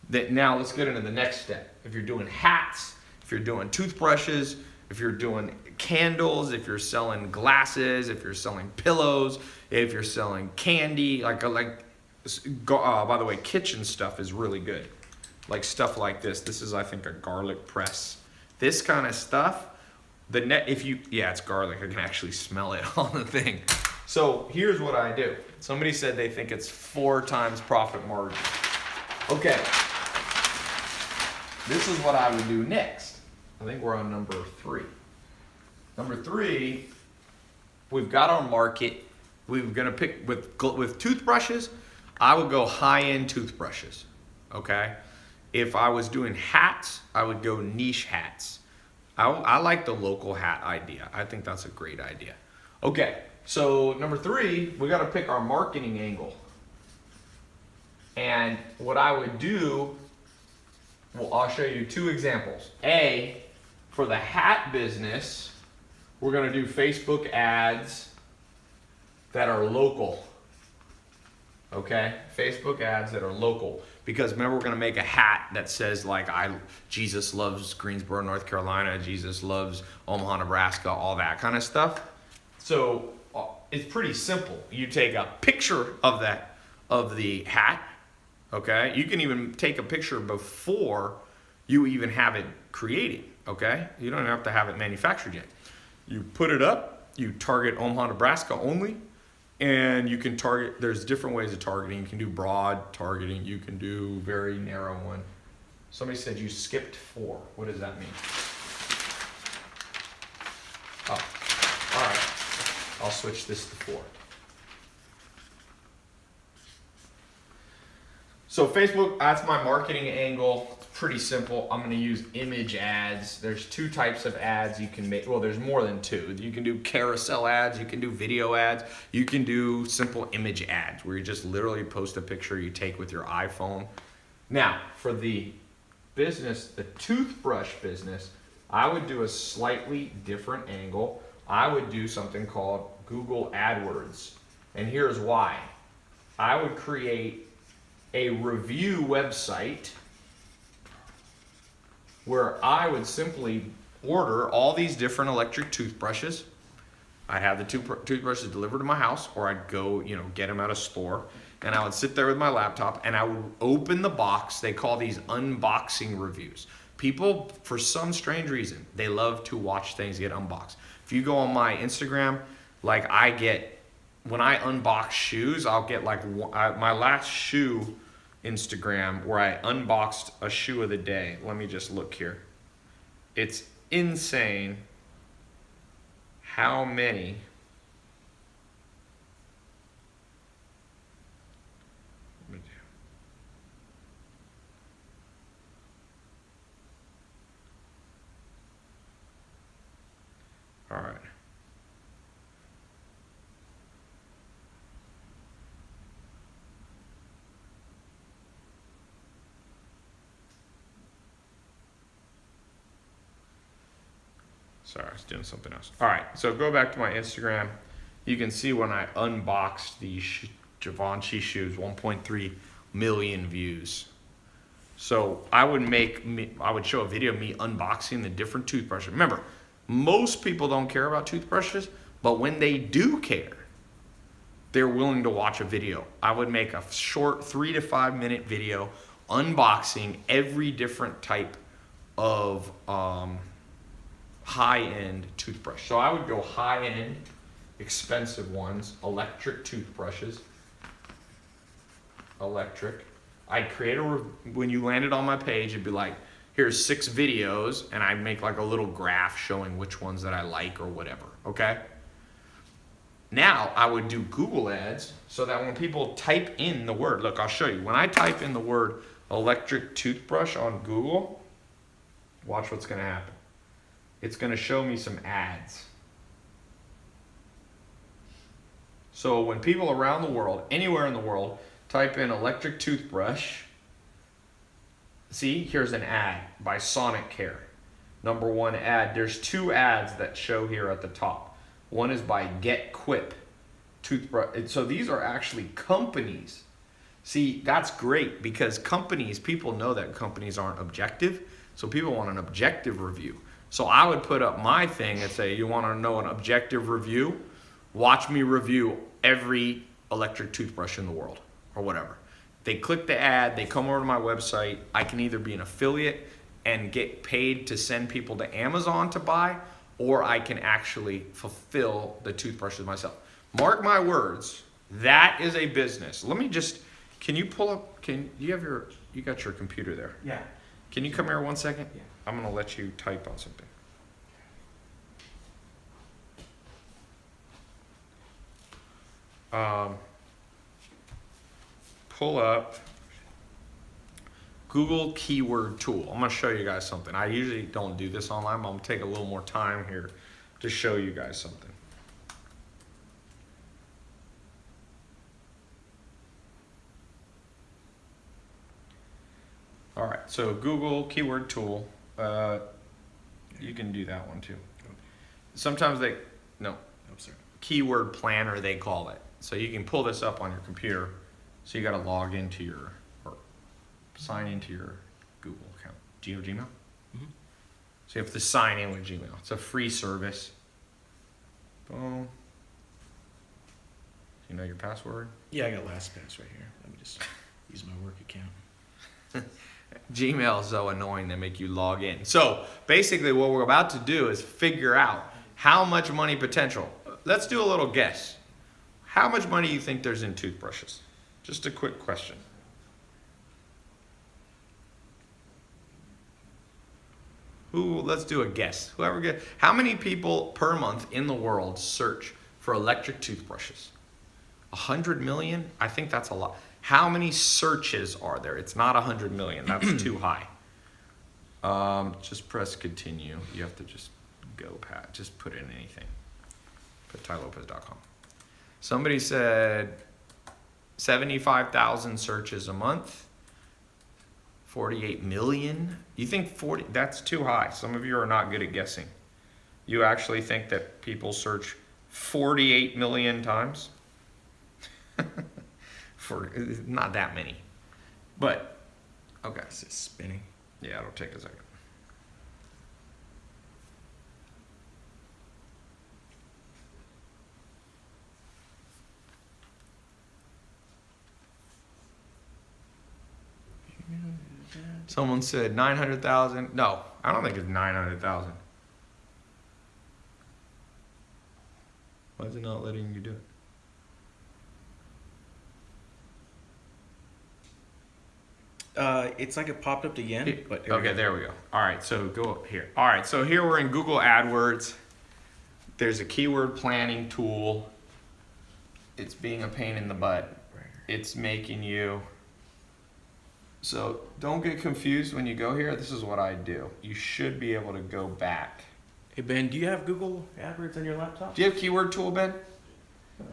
that now let's get into the next step. If you're doing hats, if you're doing toothbrushes, if you're doing candles, if you're selling glasses, if you're selling pillows, if you're selling candy, by the way, kitchen stuff is really good. Like stuff like this. This is, I think, a garlic press. This kind of stuff, it's garlic. I can actually smell it on the thing. So here's what I do. Somebody said they think it's 4 times profit margin. Okay. This is what I would do next. I think we're on number 3. Number 3, we've got our market. We're gonna pick with toothbrushes. I would go high-end toothbrushes. Okay, If I was doing hats, I would go niche hats. I like the local hat idea. I think that's a great idea. Okay, so number 3, we got to pick our marketing angle. And what I would do, well, I'll show you 2 examples. A, for the hat business, we're going to do Facebook ads that are local. Okay, Facebook ads that are local. Because remember, we're going to make a hat that says like, Jesus loves Greensboro, North Carolina, Jesus loves Omaha, Nebraska, all that kind of stuff. So it's pretty simple. You take a picture of the hat. Okay, you can even take a picture before you even have it created. Okay, you don't have to have it manufactured yet. You put it up, you target Omaha, Nebraska only, and you can target, there's different ways of targeting. You can do broad targeting, you can do very narrow one. Somebody said you skipped 4. What does that mean? Oh, all right, I'll switch this to 4. So Facebook, that's my marketing angle. It's pretty simple. I'm going to use image ads. There's 2 types of ads you can make. Well, there's more than 2. You can do carousel ads. You can do video ads. You can do simple image ads where you just literally post a picture you take with your iPhone. Now, for the business, the toothbrush business, I would do a slightly different angle. I would do something called Google AdWords. And here's why. I would create a review website where I would simply order all these different electric toothbrushes. I'd have the toothbrushes delivered to my house, or I'd go, get them at a store, and I would sit there with my laptop and I would open the box. They call these unboxing reviews. People, for some strange reason, they love to watch things get unboxed. If you go on my Instagram, like when I unbox shoes, I'll get my last shoe Instagram where I unboxed a shoe of the day. Let me just look here. It's insane how many all right. Sorry, I was doing something else. All right, so go back to my Instagram. You can see when I unboxed these Givenchy shoes, 1.3 million views. So I would show a video of me unboxing the different toothbrushes. Remember, most people don't care about toothbrushes, but when they do care, they're willing to watch a video. I would make a short 3 to 5 minute video unboxing every different type of high-end toothbrush. So I would go high-end, expensive ones, electric toothbrushes. Electric. I'd create when you landed on my page, it'd be like, here's 6 videos, and I'd make like a little graph showing which ones that I like or whatever, okay? Now I would do Google ads so that when people type in the word, look, I'll show you. When I type in the word electric toothbrush on Google, watch what's gonna happen. It's going to show me some ads. So when people around the world, anywhere in the world, type in electric toothbrush, see, here's an ad by Sonic Care. Number 1 ad. There's 2 ads that show here at the top. One is by Get Quip toothbrush. So these are actually companies. See, that's great because people know that companies aren't objective. So people want an objective review. So I would put up my thing and say, you want to know an objective review? Watch me review every electric toothbrush in the world or whatever. They click the ad, they come over to my website. I can either be an affiliate and get paid to send people to Amazon to buy, or I can actually fulfill the toothbrushes myself. Mark my words, that is a business. Can you pull up, you got your computer there. Yeah. Can you come here 1 second? Yeah. I'm going to let you type on something. Pull up Google keyword tool. I'm gonna show you guys something. I usually don't do this online, but I'm gonna take a little more time here to show you guys something. All right, so Google keyword tool. You can do that one too. Sometimes Oh, sorry. keyword planner they call it. So you can pull this up on your computer. So you got to log into or sign into your Google account. Do you have Gmail? Mhm. So you have to sign in with Gmail. It's a free service. Boom. Do you know your password? Yeah, I got LastPass right here. Let me just use my work account. Gmail is so annoying they make you log in. So basically what we're about to do is figure out how much money potential. Let's do a little guess. How much money do you think there's in toothbrushes? Just a quick question. Let's do a guess. Whoever gets, how many people per month in the world search for electric toothbrushes? 100 million? I think that's a lot. How many searches are there? It's not 100 million. That's too high. Just press continue. You have to just go pat. Just put in anything. Put tailopez.com. Somebody said 75,000 searches a month. 48 million. You think 40? That's too high. Some of you are not good at guessing. You actually think that people search 48 million times? For not that many, but okay. This is spinning. Yeah, it'll take a second. Someone said 900,000. No, I don't think it's 900,000. Why is it not letting you do it? It's like it popped up again, but Okay, there we go. All right, so go up here. All right, so here we're in Google AdWords. There's a keyword planning tool. It's being a pain in the butt. It's making you. So don't get confused when you go here. This is what I do. You should be able to go back. Hey Ben, do you have Google AdWords on your laptop? Do you have keyword tool, Ben?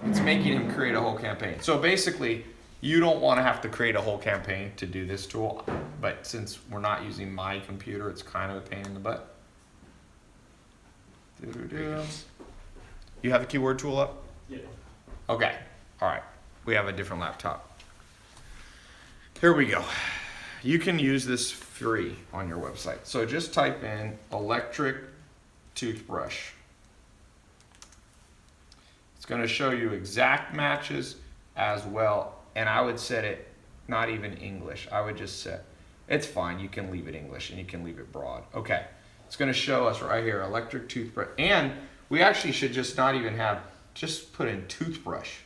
It's making him create a whole campaign. So basically, you don't want to have to create a whole campaign to do this tool, but since we're not using my computer, it's kind of a pain in the butt. You have the keyword tool up? Yeah. Okay, all right. We have a different laptop. Here we go. You can use this free on your website. So just type in electric toothbrush. It's going to show you exact matches as well. And I would set it not even English. I would just set, it's fine. You can leave it English and you can leave it broad. Okay. It's going to show us right here, electric toothbrush. And we actually should just not even have, just put in toothbrush.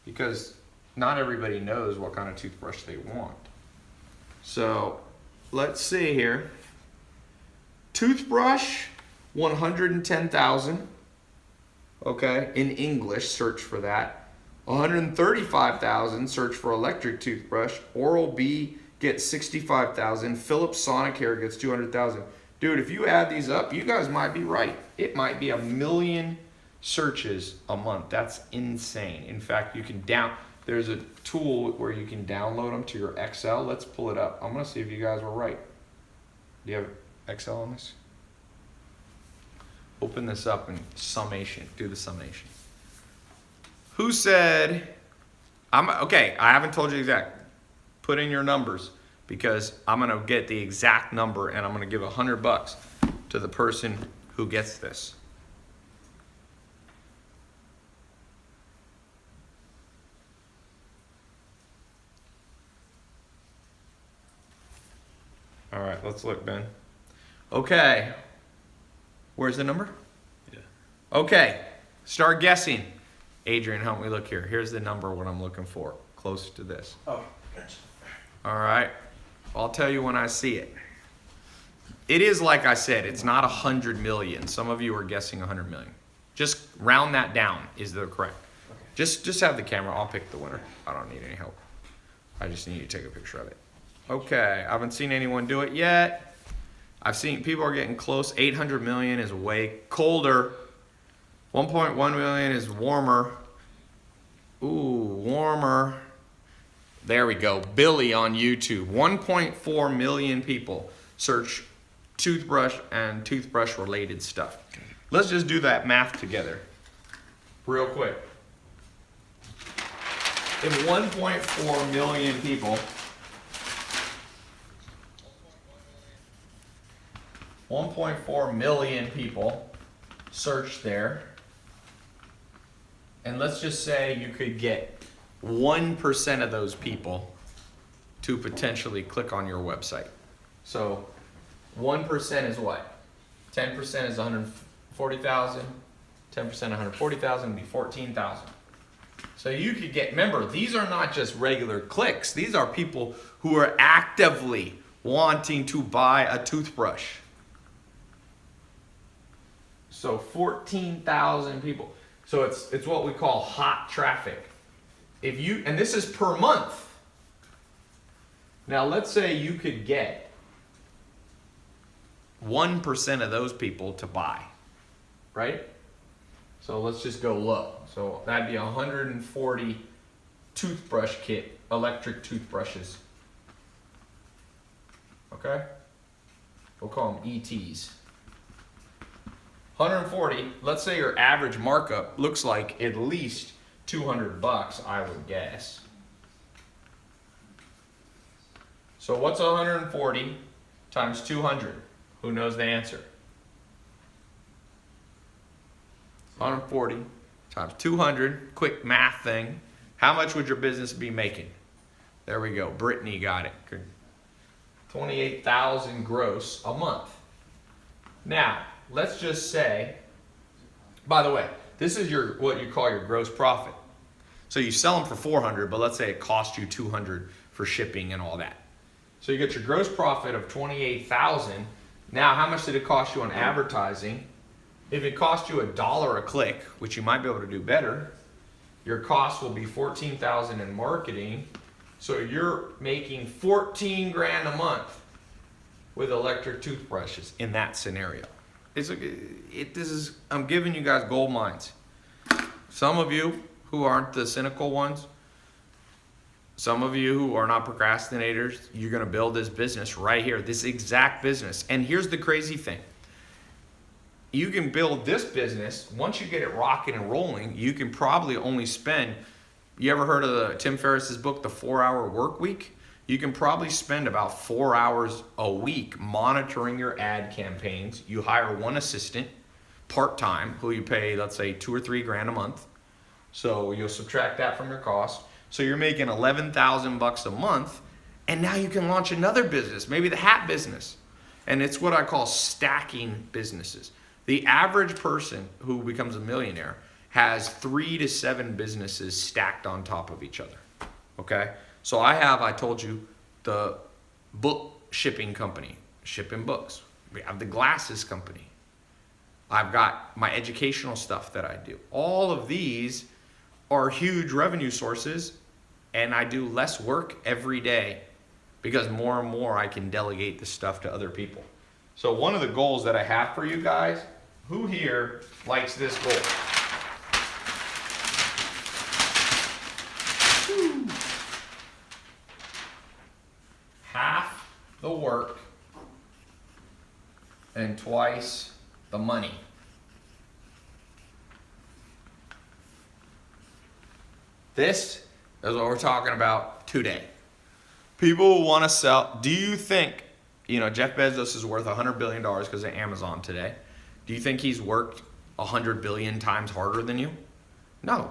Because not everybody knows what kind of toothbrush they want. So let's see here. Toothbrush, 110,000. Okay, in English, search for that. 135,000, search for electric toothbrush. Oral-B gets 65,000. Philips Sonicare gets 200,000. Dude, if you add these up, you guys might be right. It might be 1 million searches a month. That's insane. In fact, you can there's a tool where you can download them to your Excel. Let's pull it up. I'm gonna see if you guys were right. Do you have Excel on this? Open this up and summation. Do the summation. Who said, okay, I haven't told you exact. Put in your numbers because I'm going to get the exact number and I'm going to give $100 to the person who gets this. All right, let's look, Ben. Okay. Where's the number? Yeah. Okay, start guessing. Adrian, help me look here. Here's the number, what I'm looking for. Close to this. Oh, gotcha. All right. I'll tell you when I see it. It is like I said, it's not 100 million. Some of you are guessing 100 million. Just round that down is the correct. Okay. Just have the camera. I'll pick the winner. I don't need any help. I just need you to take a picture of it. Okay, I haven't seen anyone do it yet. I've seen people are getting close. 800 million is way colder. 1.1 million is warmer. Ooh, warmer. There we go. Billy on YouTube. 1.4 million people search toothbrush and toothbrush related stuff. Let's just do that math together real quick. If 1.4 million people 1.4 million people search there, and let's just say you could get 1% of those people to potentially click on your website. So 1% is what? 10% is 140,000. 10% 140,000 would be 14,000. So you could get, remember, these are not just regular clicks. These are people who are actively wanting to buy a toothbrush. So 14,000 people. So it's what we call hot traffic. If you, and this is per month. Now let's say you could get 1% of those people to buy, right? So let's just go low. So that'd be 140 toothbrush kit, electric toothbrushes. Okay? We'll call them ETs. 140, let's say your average markup looks like at least $200, I would guess. So what's 140 times 200? Who knows the answer? 140 times 200, quick math thing. How much would your business be making? There we go, Brittany got it. 28,000 gross a month. Now, let's just say, by the way, this is your what you call your gross profit. So you sell them for 400, but let's say it cost you 200 for shipping and all that. So you get your gross profit of 28,000. Now, how much did it cost you on advertising? If it cost you $1 a click, which you might be able to do better, your cost will be 14,000 in marketing. So you're making 14 grand a month with electric toothbrushes in that scenario. I'm giving you guys gold mines. Some of you who aren't the cynical ones, some of you who are not procrastinators, you're gonna build this business right here, this exact business. And here's the crazy thing. You can build this business, once you get it rocking and rolling, you can probably only spend, you ever heard of Tim Ferriss's book, The 4-Hour Work Week? You can probably spend about 4 hours a week monitoring your ad campaigns. You hire one assistant, part-time, who you pay, let's say, 2 or 3 grand a month. So you'll subtract that from your cost. So you're making 11,000 bucks a month, and now you can launch another business, maybe the hat business. And it's what I call stacking businesses. The average person who becomes a millionaire has 3 to 7 businesses stacked on top of each other. Okay? So I told you, the book shipping company, shipping books. We have the glasses company. I've got my educational stuff that I do. All of these are huge revenue sources, and I do less work every day because more and more I can delegate this stuff to other people. So one of the goals that I have for you guys, who here likes this goal? Woo. Half the work and twice the money. This is what we're talking about today. People want to sell. Do you think, Jeff Bezos is worth $100 billion because of Amazon today? Do you think he's worked 100 billion times harder than you? No.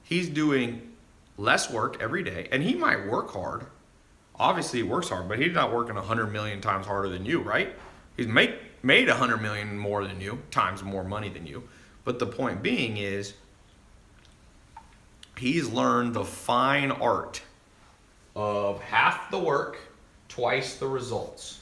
He's doing less work every day, and he might work hard. Obviously, he works hard, but he's not working 100 million times harder than you, right? He's made 100 million more than you, times more money than you. But the point being is, he's learned the fine art of half the work, twice the results.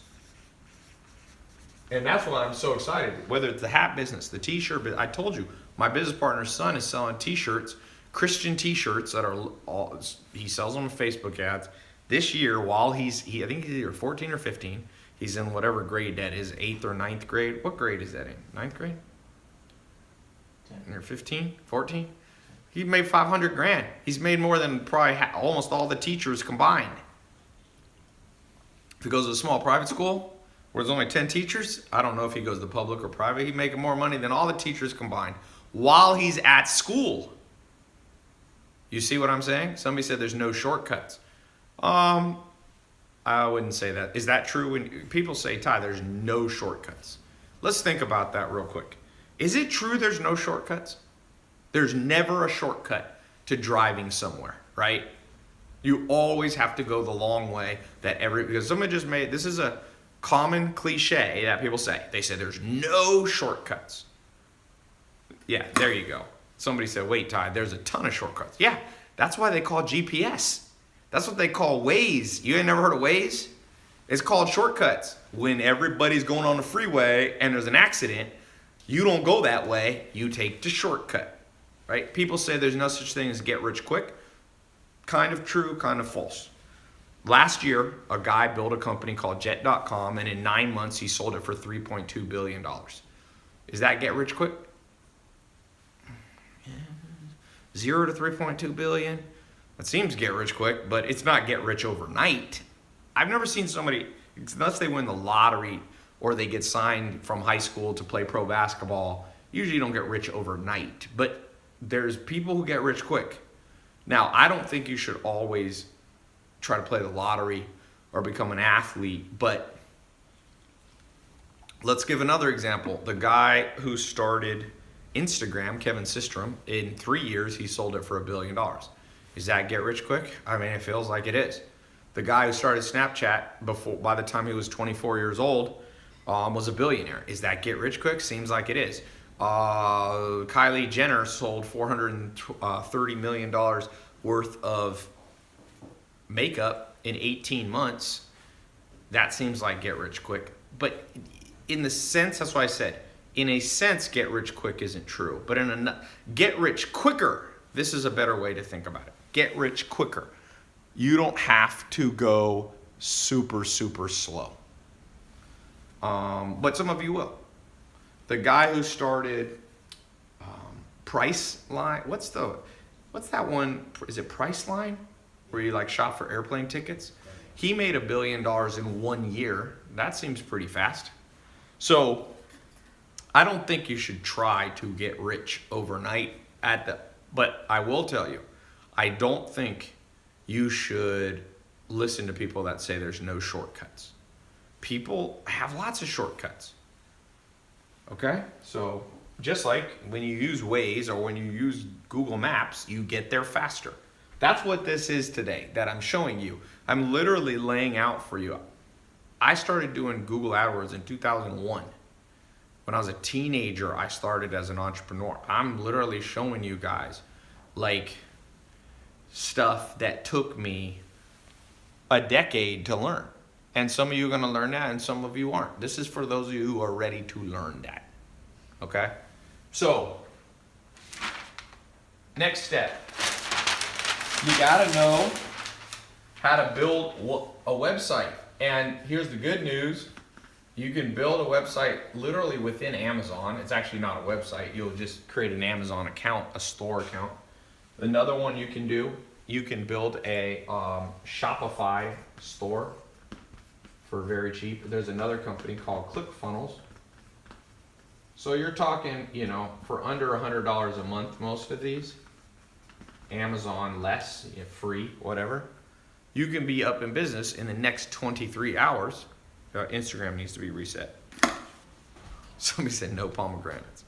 And that's why I'm so excited. Whether it's the hat business, the t-shirt business. I told you, my business partner's son is selling t-shirts, Christian t-shirts that are all, he sells them on Facebook ads. This year, while I think he's either 14 or 15. He's in whatever grade that is, 8th or 9th grade. What grade is that in? 9th grade? 10. Or 15, 14? He made 500 grand. He's made more than probably almost all the teachers combined. If he goes to a small private school where there's only 10 teachers, I don't know if he goes to public or private. He's making more money than all the teachers combined while he's at school. You see what I'm saying? Somebody said there's no shortcuts. I wouldn't say that. Is that true? When people say, Ty, there's no shortcuts. Let's think about that real quick. Is it true there's no shortcuts? There's never a shortcut to driving somewhere, right? You always have to go the long way because someone just this is a common cliche that people say. They say there's no shortcuts. Yeah, there you go. Somebody said, wait, Ty, there's a ton of shortcuts. Yeah, that's why they call GPS. That's what they call Waze. You ain't never heard of Waze? It's called shortcuts. When everybody's going on the freeway and there's an accident, you don't go that way. You take the shortcut, right? People say there's no such thing as get rich quick. Kind of true, kind of false. Last year, a guy built a company called Jet.com, and in 9 months, he sold it for $3.2 billion. Is that get rich quick? 0 to 3.2 billion. It seems get rich quick, but it's not get rich overnight. I've never seen somebody, unless they win the lottery or they get signed from high school to play pro basketball, usually you don't get rich overnight. But there's people who get rich quick. Now, I don't think you should always try to play the lottery or become an athlete, but let's give another example. The guy who started Instagram, Kevin Systrom, in 3 years, he sold it for $1 billion. Is that get rich quick? I mean, it feels like it is. The guy who started Snapchat by the time he was 24 years old, was a billionaire. Is that get rich quick? Seems like it is. Kylie Jenner sold $430 million worth of makeup in 18 months. That seems like get rich quick. But in the sense, that's why I said, in a sense, get rich quick isn't true. But in a get rich quicker, this is a better way to think about it. Get rich quicker. You don't have to go super, super slow. But some of you will. The guy who started Priceline, what's that one? Is it Priceline? Where you like shop for airplane tickets? He made $1 billion in 1 year. That seems pretty fast. So I don't think you should try to get rich overnight but I will tell you, I don't think you should listen to people that say there's no shortcuts. People have lots of shortcuts. Okay? So just like when you use Waze or when you use Google Maps, you get there faster. That's what this is today that I'm showing you. I'm literally laying out for you. I started doing Google AdWords in 2001. When I was a teenager, I started as an entrepreneur. I'm literally showing you guys like stuff that took me a decade to learn. And some of you are going to learn that and some of you aren't. This is for those of you who are ready to learn that. Okay? So, next step. You got to know how to build a website. And here's the good news. You can build a website literally within Amazon. It's actually not a website. You'll just create an Amazon account, a store account. Another one you can do, you can build a Shopify store for very cheap. There's another company called ClickFunnels. So you're talking, for under $100 a month, most of these. Amazon less, free, whatever. You can be up in business in the next 23 hours. Instagram needs to be reset. Somebody said no pomegranates.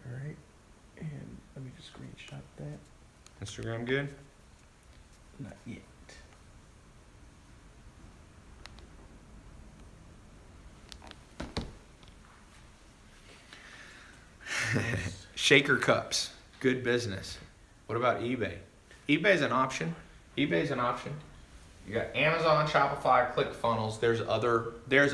All right, and let me just screenshot that. Instagram good? Not yet. Shaker cups, good business. What about eBay? eBay's an option. You got Amazon, Shopify, ClickFunnels. There's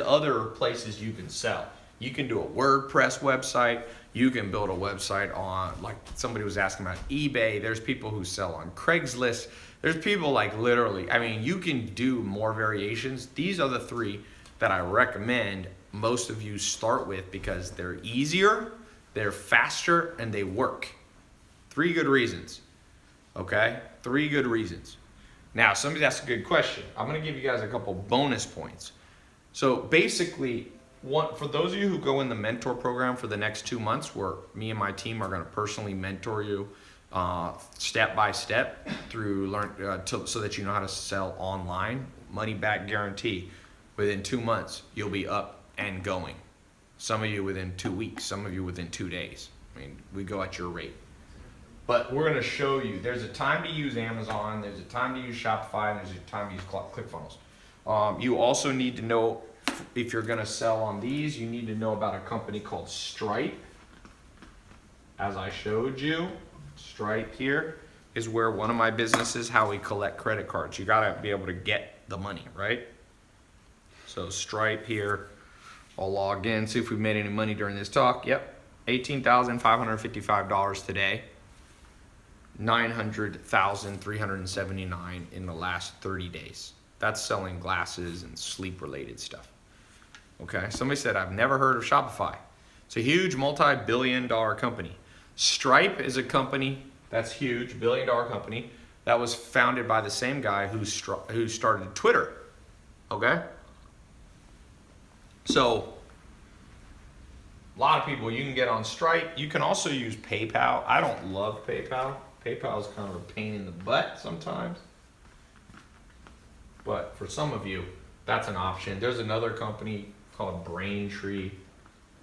other places you can sell. You can do a WordPress website. You can build a website on, like somebody was asking about eBay. There's people who sell on Craigslist. There's people like literally, I mean, you can do more variations. These are the 3 that I recommend most of you start with because they're easier, they're faster, and they work. 3 good reasons, okay? 3 good reasons. Now, somebody asked a good question. I'm gonna give you guys a couple bonus points. So basically, for those of you who go in the mentor program for the next 2 months, where me and my team are gonna personally mentor you step by step through so that you know how to sell online, money back guarantee. Within 2 months, you'll be up and going. Some of you within 2 weeks, some of you within 2 days. I mean, we go at your rate. But we're gonna show you, there's a time to use Amazon, there's a time to use Shopify, and there's a time to use ClickFunnels. You also need to know, if you're gonna sell on these, you need to know about a company called Stripe. As I showed you, Stripe here is where one of my businesses, how we collect credit cards. You gotta be able to get the money, right? So Stripe here, I'll log in, see if we've made any money during this talk. Yep, $18,555 today. 900,379 in the last 30 days. That's selling glasses and sleep related stuff. Okay, somebody said, I've never heard of Shopify. It's a huge multi-billion-dollar company. Stripe is a company that's huge, billion-dollar company that was founded by the same guy who started Twitter. Okay? So, a lot of people, you can get on Stripe. You can also use PayPal. I don't love PayPal. PayPal is kind of a pain in the butt sometimes. But for some of you, that's an option. There's another company called Braintree.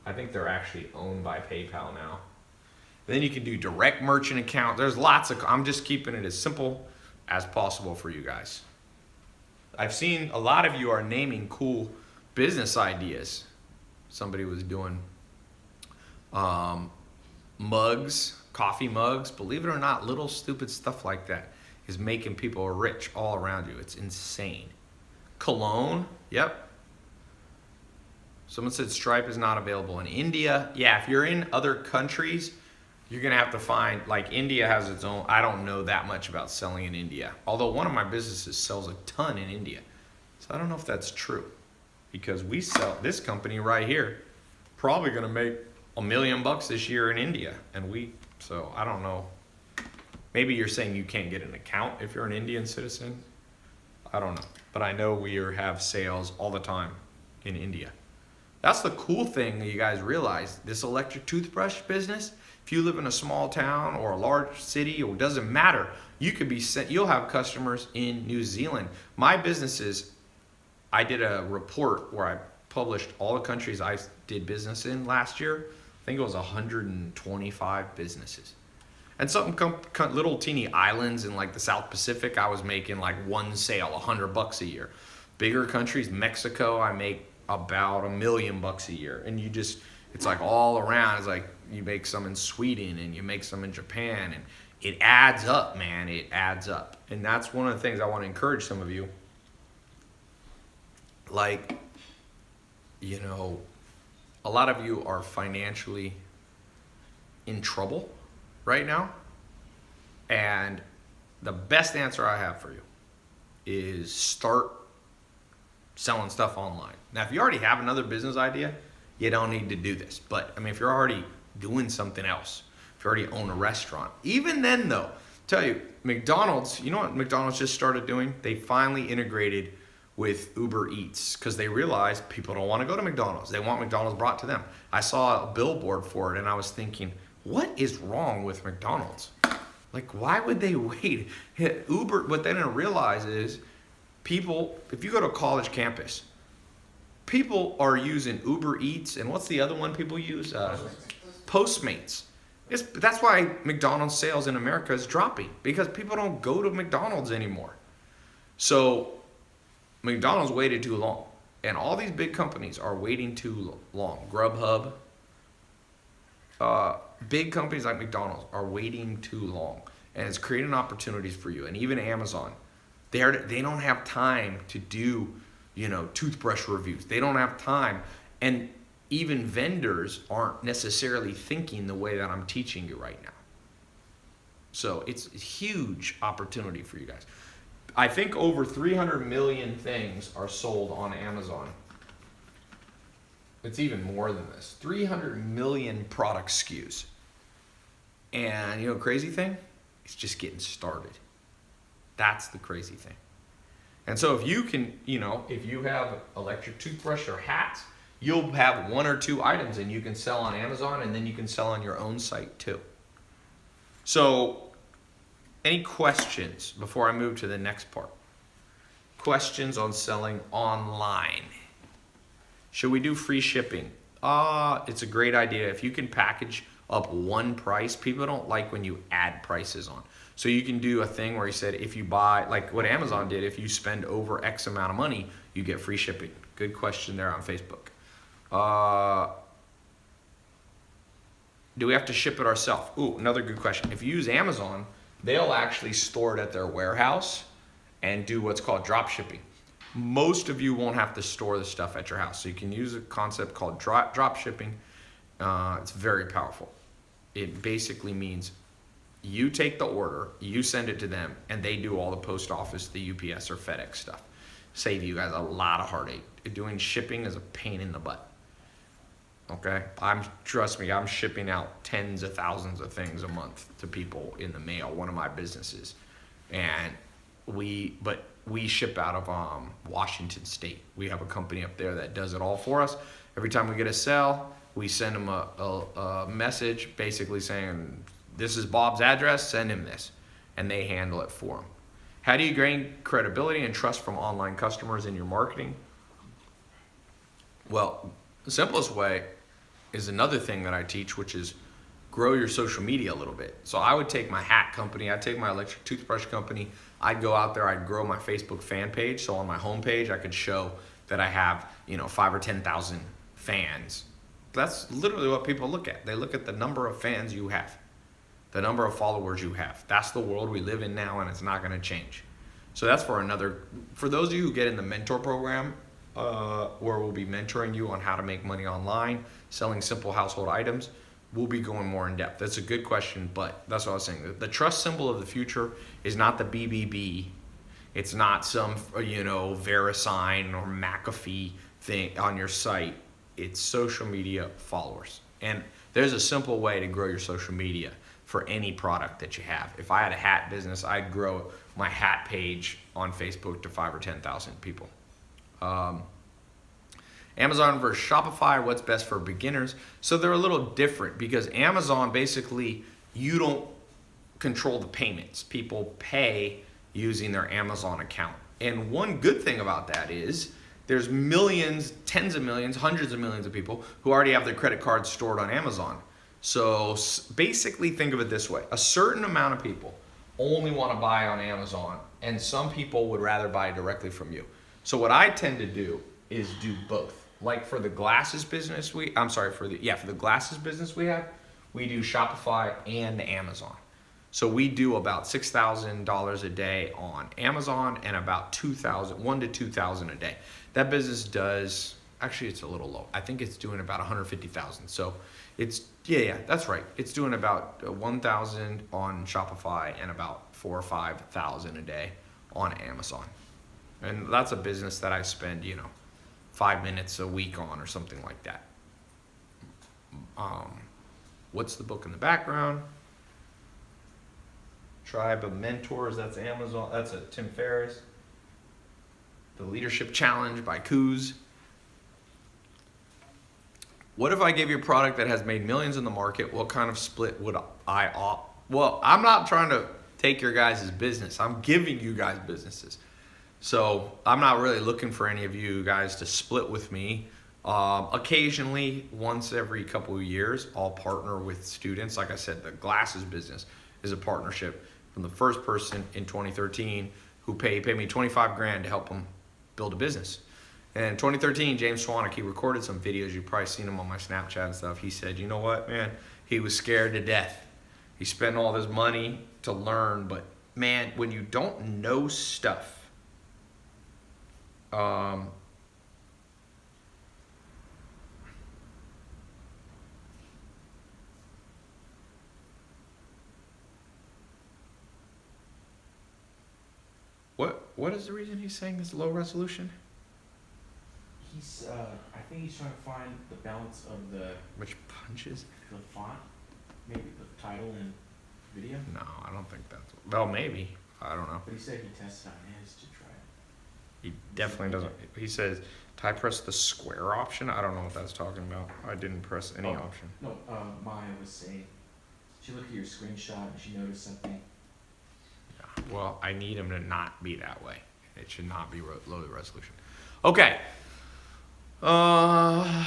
I think they're actually owned by PayPal now. Then you can do direct merchant account. There's lots of, I'm just keeping it as simple as possible for you guys. I've seen a lot of you are naming cool business ideas. Somebody was doing mugs, coffee mugs. Believe it or not, little stupid stuff like that is making people rich all around you. It's insane. Cologne, yep. Someone said Stripe is not available in India. Yeah, if you're in other countries, you're gonna have to find, like India has its own, I don't know that much about selling in India. Although one of my businesses sells a ton in India. So I don't know if that's true. Because we sell, this company right here, probably gonna make $1 million this year in India. So I don't know. Maybe you're saying you can't get an account if you're an Indian citizen. I don't know. But I know we have sales all the time in India. That's the cool thing that you guys realize. This electric toothbrush business, if you live in a small town or a large city, or it doesn't matter, you could be sent, you'll have customers in New Zealand. My businesses, I did a report where I published all the countries I did business in last year. I think it was 125 businesses. And some little teeny islands in like the South Pacific, I was making like one sale, $100 a year. Bigger countries, Mexico, I make about $1 million a year. And you just, it's like all around. It's like you make some in Sweden and you make some in Japan, and it adds up, man. It adds up. And that's one of the things I want to encourage some of you. Like, you know, a lot of you are financially in trouble right now. And the best answer I have for you is start selling stuff online. Now, if you already have another business idea, you don't need to do this. But I mean, if you're already doing something else, if you already own a restaurant, even then though, tell you, McDonald's, you know what McDonald's just started doing? They finally integrated with Uber Eats because they realized people don't want to go to McDonald's. They want McDonald's brought to them. I saw a billboard for it and I was thinking, what is wrong with McDonald's? Like, why would they wait? Uber, what they didn't realize is people, if you go to a college campus, people are using Uber Eats, and what's the other one people use? Postmates. That's why McDonald's sales in America is dropping, because people don't go to McDonald's anymore. So McDonald's waited too long, and all these big companies are waiting too long. Grubhub, big companies like McDonald's are waiting too long, and it's creating opportunities for you. And even Amazon, They don't have time to do, toothbrush reviews. They don't have time. And even vendors aren't necessarily thinking the way that I'm teaching you right now. So it's a huge opportunity for you guys. I think over 300 million things are sold on Amazon. It's even more than this. 300 million product SKUs. And crazy thing? It's just getting started. That's the crazy thing. And so if you can, if you have electric toothbrush or hats, you'll have one or two items and you can sell on Amazon, and then you can sell on your own site too. So any questions before I move to the next part? Questions on selling online. Should we do free shipping? It's a great idea. If you can package up one price, people don't like when you add prices on. So you can do a thing where you said, if you buy, like what Amazon did, if you spend over X amount of money, you get free shipping. Good question there on Facebook. Do we have to ship it ourselves? Ooh, another good question. If you use Amazon, they'll actually store it at their warehouse and do what's called drop shipping. Most of you won't have to store the stuff at your house. So you can use a concept called drop shipping. It's very powerful. It basically means you take the order, you send it to them, and they do all the post office, the UPS or FedEx stuff. Save you guys a lot of heartache. Doing shipping is a pain in the butt. Okay? Trust me, I'm shipping out tens of thousands of things a month to people in the mail, one of my businesses. And we ship out of Washington State. We have a company up there that does it all for us. Every time we get a sale, we send them a message basically saying, this is Bob's address, send him this. And they handle it for him. How do you gain credibility and trust from online customers in your marketing? Well, the simplest way is another thing that I teach, which is grow your social media a little bit. So I would take my hat company, I'd take my electric toothbrush company, I'd go out there, I'd grow my Facebook fan page. So on my homepage, I could show that I have, 5 or 10,000 fans. That's literally what people look at. They look at the number of fans you have, the number of followers you have. That's the world we live in now, and it's not going to change. So that's for those of you who get in the mentor program, where we'll be mentoring you on how to make money online, selling simple household items, we'll be going more in depth. That's a good question, but that's what I was saying. The trust symbol of the future is not the BBB. It's not some, VeriSign or McAfee thing on your site. It's social media followers. And there's a simple way to grow your social media for any product that you have. If I had a hat business, I'd grow my hat page on Facebook to 5 or 10,000 people. Amazon versus Shopify, what's best for beginners? So they're a little different because Amazon, basically, you don't control the payments. People pay using their Amazon account. And one good thing about that is there's millions, tens of millions, hundreds of millions of people who already have their credit cards stored on Amazon. So basically think of it this way. A certain amount of people only want to buy on Amazon, and some people would rather buy directly from you. So what I tend to do is do both. Like for the glasses business for the glasses business we have, we do Shopify and Amazon. So we do about $6,000 a day on Amazon and about $1,000 to $2,000 a day. That business does, actually it's a little low. I think it's doing about $150,000. So it's, that's right. It's doing about $1,000 on Shopify and about $4,000 or $5,000 a day on Amazon. And that's a business that I spend, 5 minutes a week on or something like that. What's the book in the background? Tribe of Mentors, that's Amazon, that's a Tim Ferriss. The Leadership Challenge by Coos. What if I gave you a product that has made millions in the market? What kind of split would I opt? Well, I'm not trying to take your guys' business. I'm giving you guys businesses. So I'm not really looking for any of you guys to split with me. Occasionally, once every couple of years, I'll partner with students. Like I said, the glasses business is a partnership from the first person in 2013 who paid me $25,000 to help him build a business. And in 2013, James Swanwick, he recorded some videos. You've probably seen him on my Snapchat and stuff. He said, you know what, man? He was scared to death. He spent all this money to learn, but man, when you don't know stuff, Um, what is the reason he's saying this low resolution? He's, I think he's trying to find the balance of the Which punches? font, maybe the title and video. No, I don't think that's. Well, maybe. I don't know. But he said he tested on his to try it. He definitely doesn't. He says, "I press the square option." I don't know what that's talking about. I didn't press any option. No, Maya was saying, she looked at your screenshot and she noticed something. Yeah. Well, I need him to not be that way. It should not be low resolution. Okay. Ty,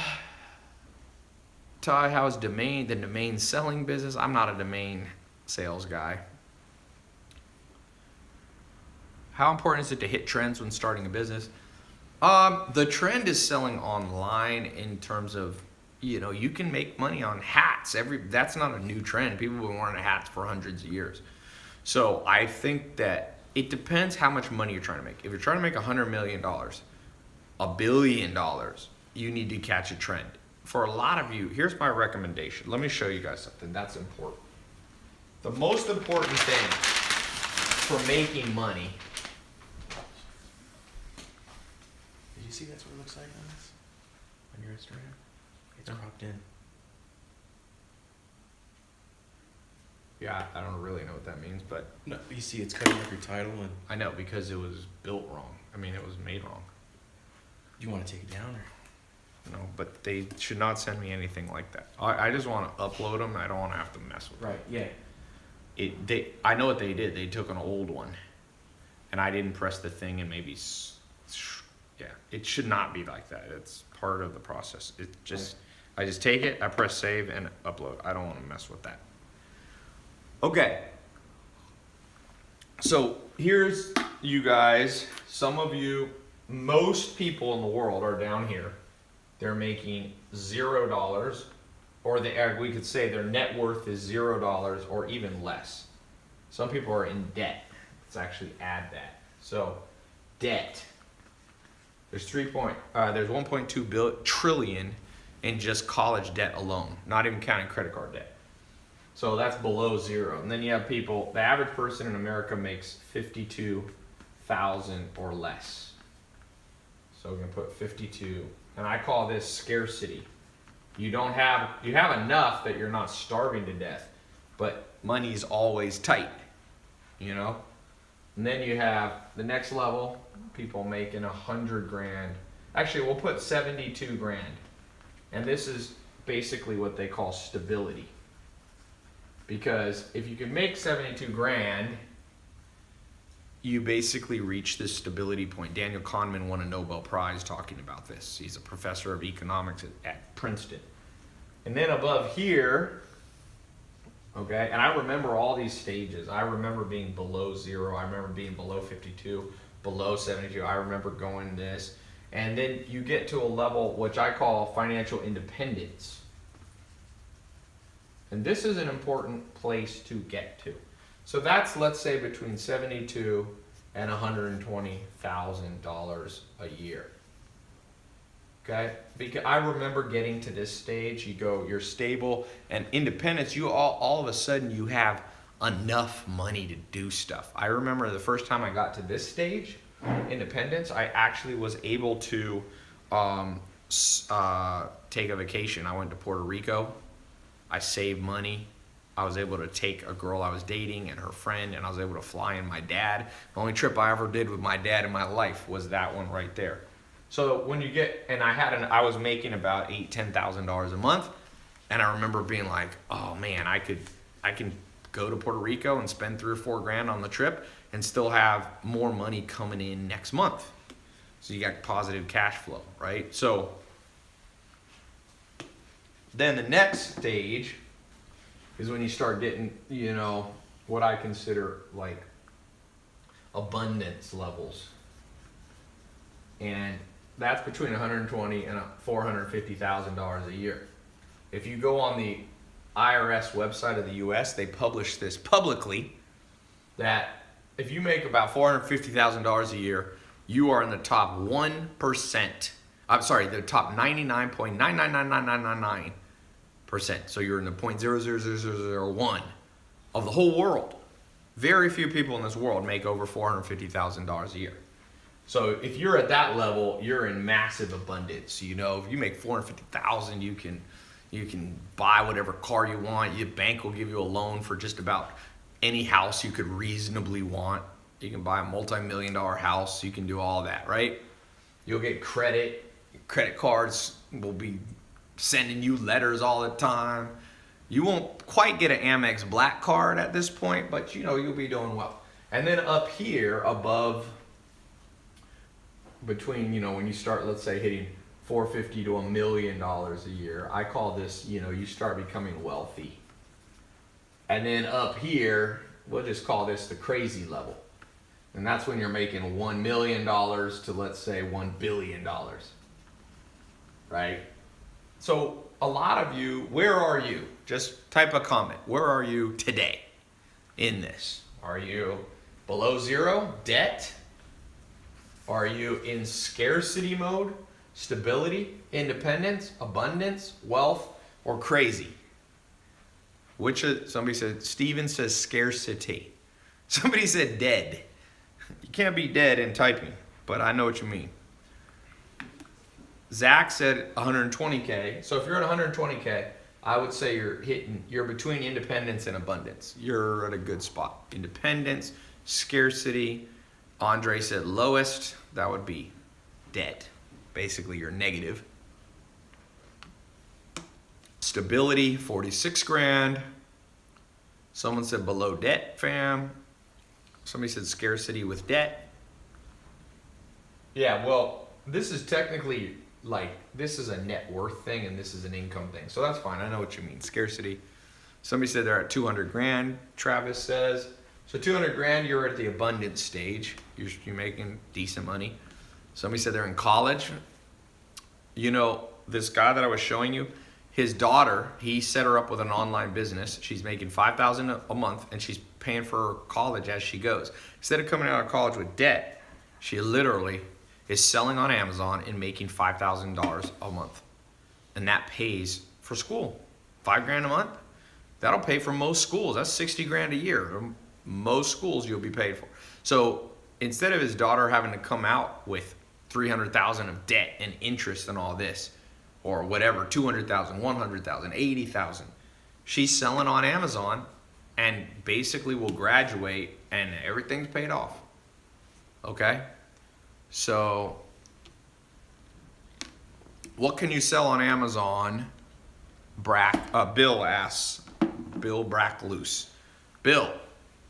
how's the domain selling business? I'm not a domain sales guy. How important is it to hit trends when starting a business? The trend is selling online in terms of, you can make money on hats. That's not a new trend. People have been wearing hats for hundreds of years. So I think that it depends how much money you're trying to make. If you're trying to make $100 million, $1 billion, you need to catch a trend. For a lot of you, here's my recommendation. Let me show you guys something that's important. The most important thing for making money. Did you see that's what it looks like on this? On your Instagram? It's cropped in. Yeah, I don't really know what that means, but No, you see it's cutting up your title and I know because it was built wrong. I mean, it was made wrong. you want to take it down or? No, but they should not send me anything like that. I just want to upload them. I don't want to have to mess with them. Right, yeah. I know what they did. They took an old one, and I didn't press the thing, and maybe, yeah, it should not be like that. It's part of the process. I just take it, I press save, and upload. I don't want to mess with that. Okay. So here's you guys. Some of you, most people in the world are down here. They're making $0, or we could say their net worth is $0 or even less. Some people are in debt. Let's actually add that. So, debt. There's 1.2 trillion in just college debt alone, not even counting credit card debt. So that's below zero. And then you have people. The average person in America makes $52,000 or less. So we're gonna put 52. And I call this scarcity. You have enough that you're not starving to death, but money's always tight, And then you have the next level, people making 100 grand. Actually, we'll put 72 grand. And this is basically what they call stability. Because if you can make 72 grand, you basically reach this stability point. Daniel Kahneman won a Nobel Prize talking about this. He's a professor of economics at Princeton. And then above here, okay, and I remember all these stages. I remember being below zero. I remember being below 52, below 72. I remember going this. And then you get to a level which I call financial independence. And this is an important place to get to. So that's, let's say, between $72,000 and $120,000 a year. Okay? Because I remember getting to this stage. You're stable and independence. You all of a sudden you have enough money to do stuff. I remember the first time I got to this stage, independence, I actually was able to take a vacation. I went to Puerto Rico. I saved money. I was able to take a girl I was dating and her friend, and I was able to fly in my dad. The only trip I ever did with my dad in my life was that one right there. So when you get, and I was making about $10,000 a month, and I remember being like, oh man, I can go to Puerto Rico and spend $3 or $4 grand on the trip and still have more money coming in next month. So you got positive cash flow, right? So then the next stage is when you start getting, what I consider like abundance levels. And that's between $120,000 and $450,000 a year. If you go on the IRS website of the US, they publish this publicly that if you make about $450,000 a year, you are in the top 1%. I'm sorry, the top 99.9999999%. So you're in the 0.000001 of the whole world. Very few people in this world make over $450,000 a year. So if you're at that level, you're in massive abundance. You know, if you make $450,000, you can buy whatever car you want. Your bank will give you a loan for just about any house you could reasonably want. You can buy a multi-million-dollar house. You can do all that, right? You'll get credit. Credit cards will be sending you letters all the time. You won't quite get an Amex Black card at this point, but you know, you'll be doing well. And then up here above, between, you know, when you start, let's say, hitting $450 to $1 million a year, I call this, you know, you start becoming wealthy. And then up here, we'll just call this the crazy level. And that's when you're making $1 million to, let's say, $1 billion, right? So a lot of you, where are you? Just type a comment. Where are you today in this? Are you below zero, debt? Are you in scarcity mode, stability, independence, abundance, wealth, or crazy? Somebody said, Steven says scarcity. Somebody said dead. You can't be dead in typing, but I know what you mean. Zach said 120K. So if you're at 120K, I would say you're between independence and abundance. You're at a good spot. Independence, scarcity. Andre said lowest, that would be dead. Basically, you're negative. Stability, 46 grand. Someone said below debt, fam. Somebody said scarcity with debt. Yeah, well, this is technically this is a net worth thing and this is an income thing. So that's fine. I know what you mean. Scarcity. Somebody said they're at 200 grand, Travis says. So 200 grand, you're at the abundance stage. You're making decent money. Somebody said they're in college. You know, this guy that I was showing you, his daughter, he set her up with an online business. She's making $5,000 a month and she's paying for her college as she goes. Instead of coming out of college with debt, she literally is selling on Amazon and making $5,000 a month. And that pays for school. $5 grand a month. That'll pay for most schools. That's 60 grand a year. Most schools you'll be paid for. So instead of his daughter having to come out with 300,000 of debt and interest and all this, or whatever, 200,000, 100,000, 80,000, she's selling on Amazon and basically will graduate and everything's paid off. Okay? So what can you sell on Amazon? Bill asks. Bill Brackloose. Bill,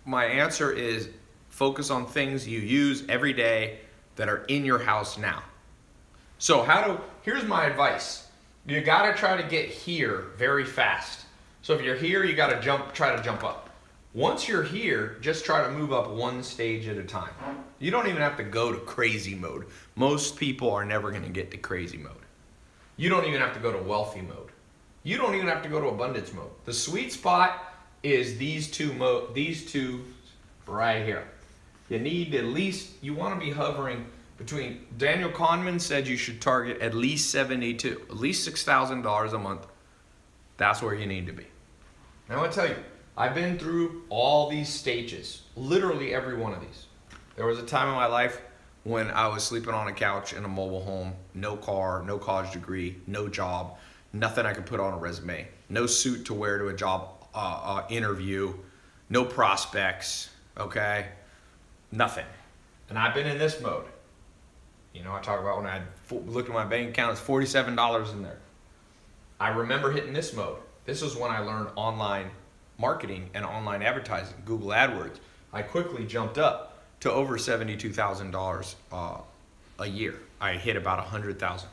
my answer is focus on things you use every day that are in your house now. So here's my advice. You gotta try to get here very fast. So if you're here, you gotta try to jump up. Once you're here, just try to move up one stage at a time. You don't even have to go to crazy mode. Most people are never gonna get to crazy mode. You don't even have to go to wealthy mode. You don't even have to go to abundance mode. The sweet spot is these two right here. You need you wanna be hovering between, Daniel Kahneman said you should target at least 72, at least $6,000 a month. That's where you need to be. Now I want to tell you, I've been through all these stages, literally every one of these. There was a time in my life when I was sleeping on a couch in a mobile home, no car, no college degree, no job, nothing I could put on a resume, no suit to wear to a job interview, no prospects, okay? Nothing. And I've been in this mode. You know, I talk about when I looked at my bank account, it's $47 in there. I remember hitting this mode. This is when I learned online marketing and online advertising, Google AdWords. I quickly jumped up to over $72,000 a year. I hit about 100,000.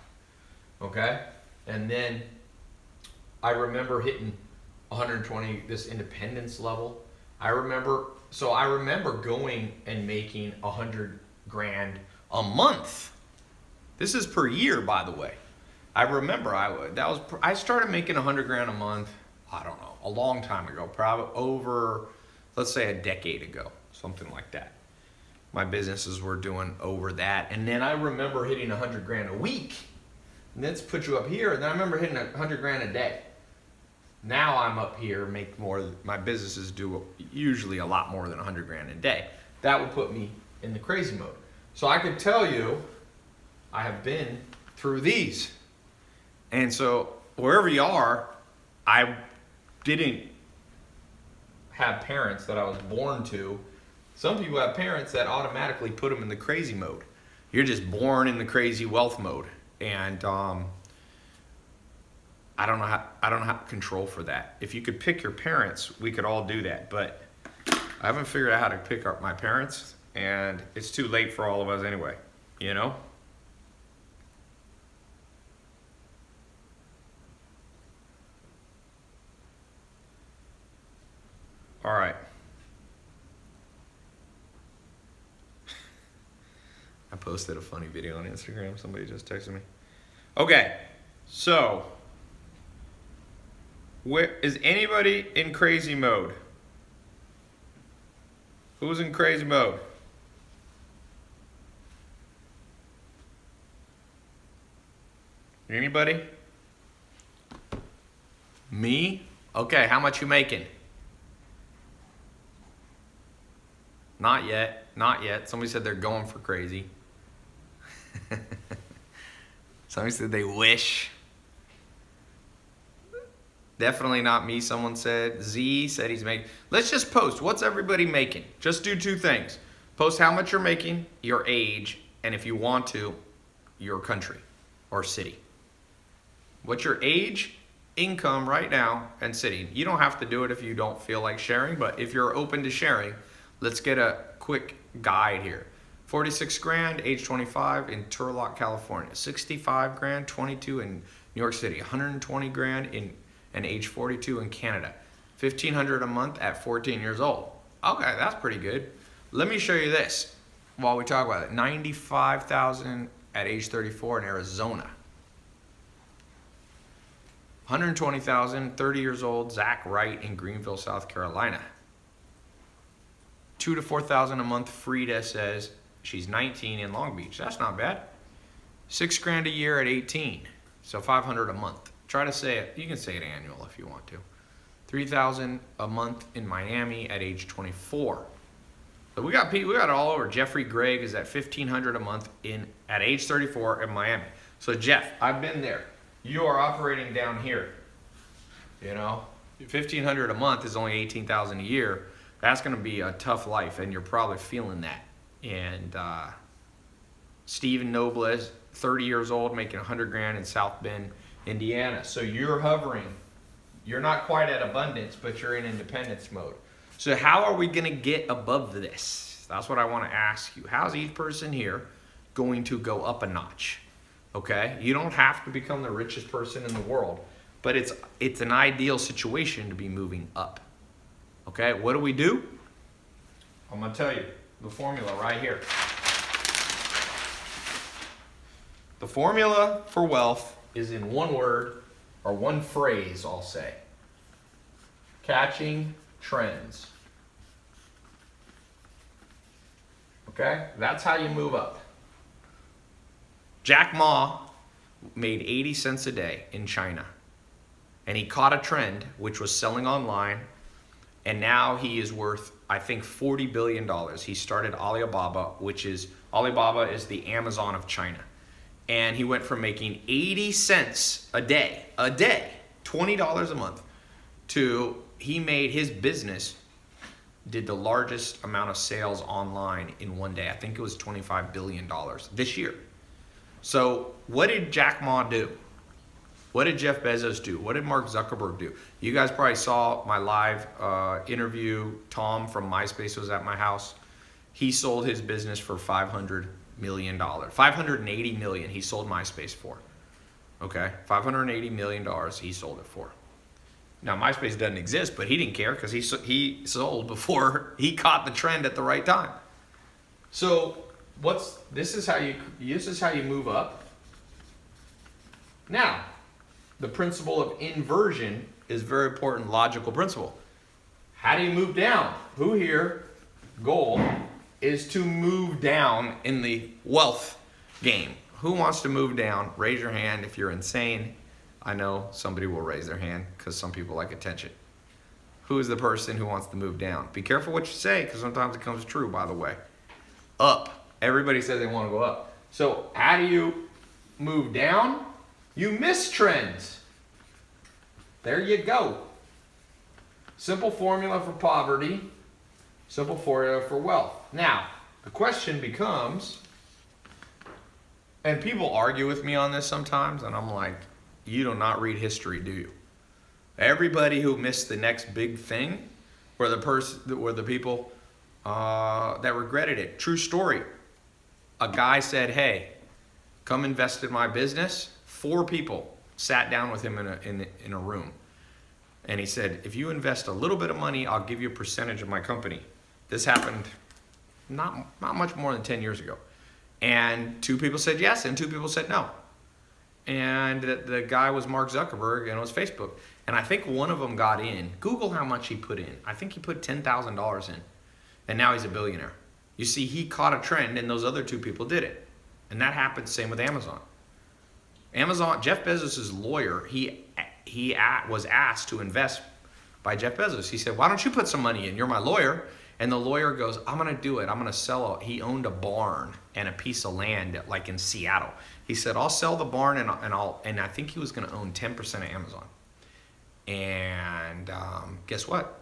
Okay? And then I remember hitting 120, this independence level. I remember going and making 100 grand a month. This is per year, by the way. I remember I started making 100 grand a month, I don't know, a long time ago, probably over, let's say a decade ago, something like that. my businesses were doing over that. And then I remember hitting 100 grand a week. And that's put you up here. And then I remember hitting 100 grand a day. Now I'm up here, make more. My businesses do usually a lot more than 100 grand a day. That would put me in the crazy mode. So I could tell you, I have been through these. And so wherever you are, I didn't have parents that I was born to. Some people have parents that automatically put them in the crazy mode. You're just born in the crazy wealth mode. And I don't know how to control for that. If you could pick your parents, we could all do that. But I haven't figured out how to pick up my parents, and it's too late for all of us anyway, you know? All right. I posted a funny video on Instagram. Somebody just texted me. Okay, so where is anybody in crazy mode? Who's in crazy mode? Anybody? Me? Okay, how much you making? Not yet, not yet. Somebody said they're going for crazy. Somebody said they wish. Definitely not me, someone said. Z said he's making. Let's just post. What's everybody making? Just do two things. Post how much you're making, your age, and if you want to, your country or city. What's your age, income right now, and city? You don't have to do it if you don't feel like sharing, but if you're open to sharing, let's get a quick guide here. 46 grand, age 25 in Turlock, California. 65 grand, 22 in New York City. 120 grand in and age 42 in Canada. 1,500 a month at 14 years old. Okay, that's pretty good. Let me show you this while we talk about it. 95,000 at age 34 in Arizona. 120,000, 30 years old, Zach Wright in Greenville, South Carolina. 2,000 to 4,000 a month, Frida says she's 19 in Long Beach. That's not bad. 6 grand a year at 18, so 500 a month. Try to say it. You can say it annual if you want to. 3,000 a month in Miami at age 24. So we got it all over. Jeffrey Gregg is at 1,500 a month at age 34 in Miami. So Jeff, I've been there. You are operating down here. You know, 1,500 a month is only 18,000 a year. That's going to be a tough life, and you're probably feeling that. And Stephen Nobles, 30 years old, making 100 grand in South Bend, Indiana. So you're hovering. You're not quite at abundance, but you're in independence mode. So how are we going to get above this? That's what I want to ask you. How's each person here going to go up a notch? Okay? You don't have to become the richest person in the world, but it's an ideal situation to be moving up. Okay? What do? I'm going to tell you the formula right here. The formula for wealth is in one word, or one phrase, I'll say. Catching trends. Okay? That's how you move up. Jack Ma made 80 cents a day in China. And he caught a trend, which was selling online. And now he is worth, I think, $40 billion. He started Alibaba, Alibaba is the Amazon of China. And he went from making 80 cents a day, $20 a month, to he made his business, did the largest amount of sales online in one day. I think it was $25 billion this year. So what did Jack Ma do? What did Jeff Bezos do? What did Mark Zuckerberg do? You guys probably saw my live interview. Tom from MySpace was at my house. He sold his business for $500 million. $580 million he sold MySpace for. Okay, $580 million he sold it for. Now MySpace doesn't exist, but he didn't care because he sold before he caught the trend at the right time. So this is how you move up. Now, the principle of inversion is a very important logical principle. How do you move down? Who here, goal, is to move down in the wealth game. Who wants to move down? Raise your hand if you're insane. I know somebody will raise their hand because some people like attention. Who is the person who wants to move down? Be careful what you say because sometimes it comes true, by the way. Up. Everybody says they want to go up. So how do you move down? You miss trends. There you go. Simple formula for poverty. Simple formula for wealth. Now, the question becomes, and people argue with me on this sometimes, and I'm like, you do not read history, do you? Everybody who missed the next big thing were the people that regretted it. True story. A guy said, hey, come invest in my business. 4 people sat down with him in a room. And he said, if you invest a little bit of money, I'll give you a percentage of my company. This happened not much more than 10 years ago. And 2 people said yes, and 2 people said no. And the guy was Mark Zuckerberg, and it was Facebook. And I think one of them got in. Google how much he put in. I think he put $10,000 in. And now he's a billionaire. You see, he caught a trend, and those other 2 people did it. And that happened same with Amazon. Jeff Bezos' lawyer, he was asked to invest by Jeff Bezos. He said, why don't you put some money in? You're my lawyer. And the lawyer goes, I'm going to do it. I'm going to sell it. He owned a barn and a piece of land like in Seattle. He said, I'll sell the barn and I think he was going to own 10% of Amazon. And guess what?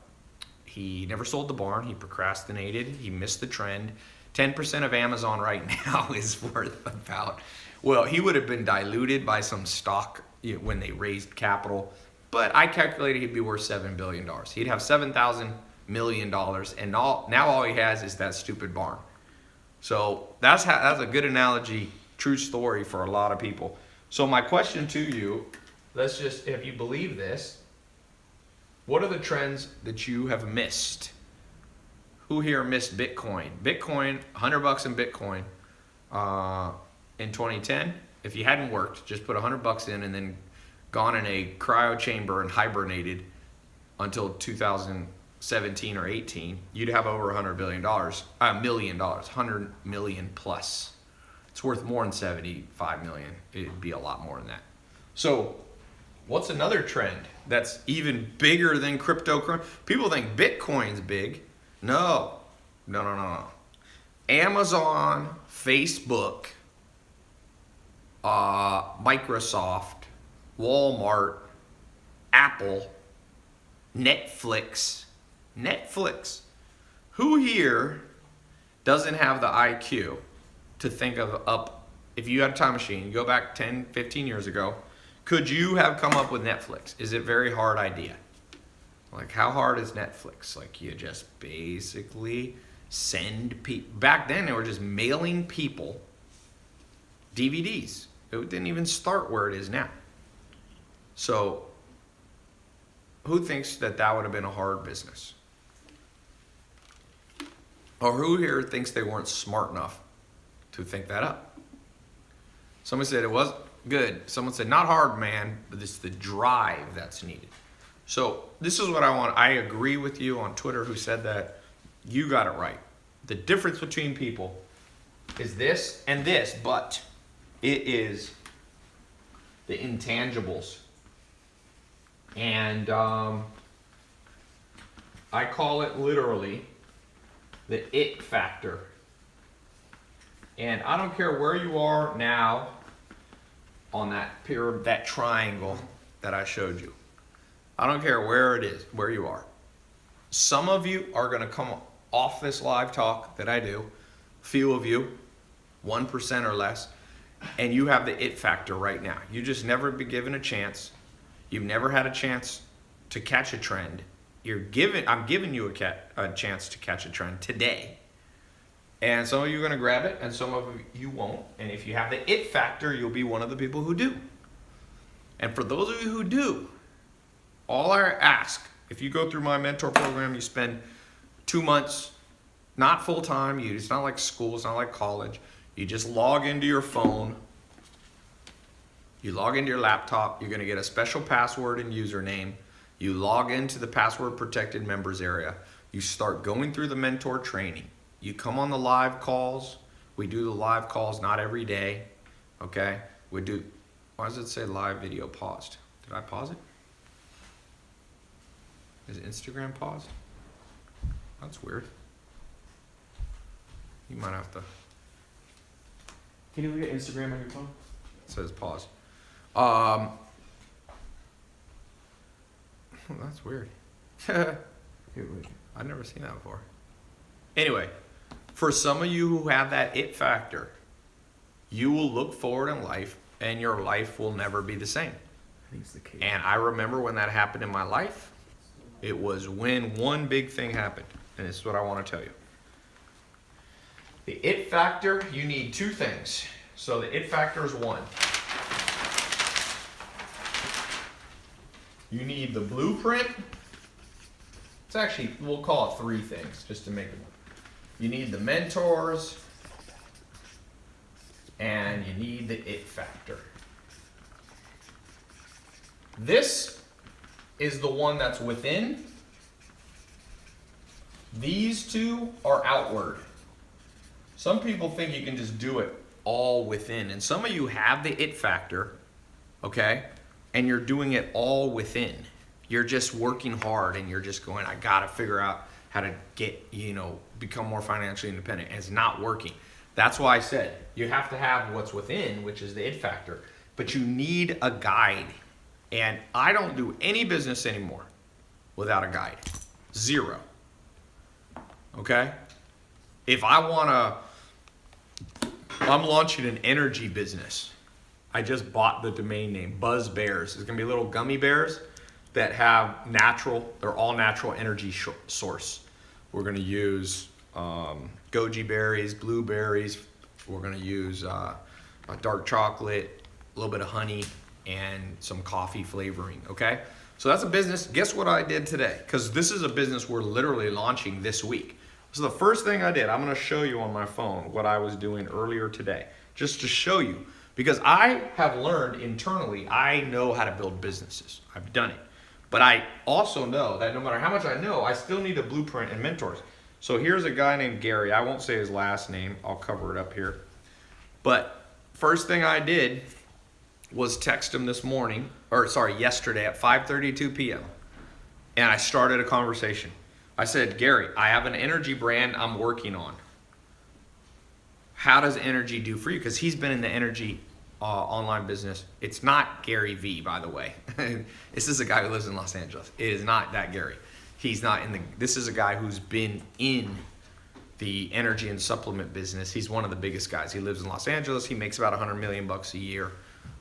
He never sold the barn. He procrastinated. He missed the trend. 10% of Amazon right now is worth about, well, he would have been diluted by some stock when they raised capital. But I calculated he'd be worth $7 billion. He'd have $7,000 million, and now all he has is that stupid barn. So that's a good analogy, true story for a lot of people. So my question to you, if you believe this, what are the trends that you have missed? Who here missed Bitcoin? Bitcoin, $100 in Bitcoin in 2010. If you hadn't worked, just put $100 in and then gone in a cryo chamber and hibernated until 2017 or 18, you'd have over $100 million, $100 million plus. It's worth more than 75 million. It'd be a lot more than that. So what's another trend that's even bigger than cryptocurrency? People think Bitcoin's big. No. Amazon, Facebook, Microsoft, Walmart, Apple, Netflix. Who here doesn't have the IQ to think of if you had a time machine, you go back 10, 15 years ago, could you have come up with Netflix? Is it a very hard idea? Like, how hard is Netflix? Like, you just basically send people. Back then, they were just mailing people DVDs. It didn't even start where it is now. So, who thinks that would have been a hard business? Or who here thinks they weren't smart enough to think that up? Someone said it was good. Someone said not hard, man, but it's the drive that's needed. So this is what I want. I agree with you on Twitter who said that. You got it right. The difference between people is this and this, but it is the intangibles. And I call it literally the it factor. And I don't care where you are now on that triangle that I showed you. I don't care where it is, where you are. Some of you are going to come off this live talk that I do, few of you, 1% or less, and you have the it factor right now. You just never been given a chance. You've never had a chance to catch a trend. I'm giving you a chance to catch a trend today. And some of you are going to grab it, and some of you won't. And if you have the it factor, you'll be one of the people who do. And for those of you who do, all I ask, if you go through my mentor program, you spend 2 months, not full time. It's not like school. It's not like college. You just log into your phone. You log into your laptop. You're going to get a special password and username. You log into the password protected members area. You start going through the mentor training. You come on the live calls. We do the live calls not every day. Okay? We do, why does it say live video paused? Did I pause it? Is Instagram paused? That's weird. You might have to. Can you look at Instagram on your phone? It says pause. That's weird. Here, wait. I've never seen that before. Anyway, for some of you who have that it factor, you will look forward in life and your life will never be the same. I think it's the case. And I remember when that happened in my life, it was when one big thing happened. And this is what I want to tell you. The it factor, you need two things. So the it factor is one. You need the blueprint. It's actually, we'll call it three things just to make it. You need the mentors, and you need the it factor. This is the one that's within. These two are outward. Some people think you can just do it all within, and some of you have the it factor, okay? And you're doing it all within. You're just working hard and you're just going, I gotta figure out how to get, become more financially independent. And it's not working. That's why I said you have to have what's within, which is the it factor. But you need a guide. And I don't do any business anymore without a guide. Zero. Okay? If I I'm launching an energy business. I just bought the domain name, Buzz Bears. It's gonna be little gummy bears that have they're all natural energy source. We're gonna use goji berries, blueberries. We're gonna use dark chocolate, a little bit of honey, and some coffee flavoring, okay? So that's a business. Guess what I did today? Because this is a business we're literally launching this week. So the first thing I did, I'm gonna show you on my phone what I was doing earlier today, just to show you. Because I have learned internally, I know how to build businesses. I've done it. But I also know that no matter how much I know, I still need a blueprint and mentors. So here's a guy named Gary. I won't say his last name. I'll cover it up here. But first thing I did was text him yesterday at 5:32 p.m. And I started a conversation. I said, Gary, I have an energy brand I'm working on. How does energy do for you? Because he's been in the energy online business. It's not Gary V, by the way. This is a guy who lives in Los Angeles. It is not that Gary. He's not this is a guy who's been in the energy and supplement business. He's one of the biggest guys. He lives in Los Angeles. He makes about $100 million a year.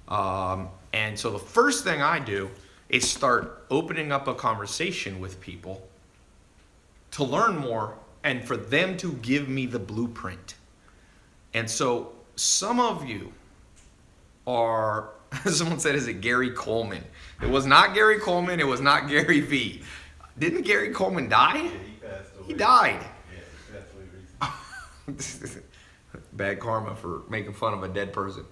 And so the first thing I do is start opening up a conversation with people to learn more and for them to give me the blueprint. And so some of you are, someone said, is it Gary Coleman? It was not Gary Coleman. It was not Gary V. Didn't Gary Coleman die? Yeah, he passed away. He died. Yeah, he passed away recently. Bad karma for making fun of a dead person.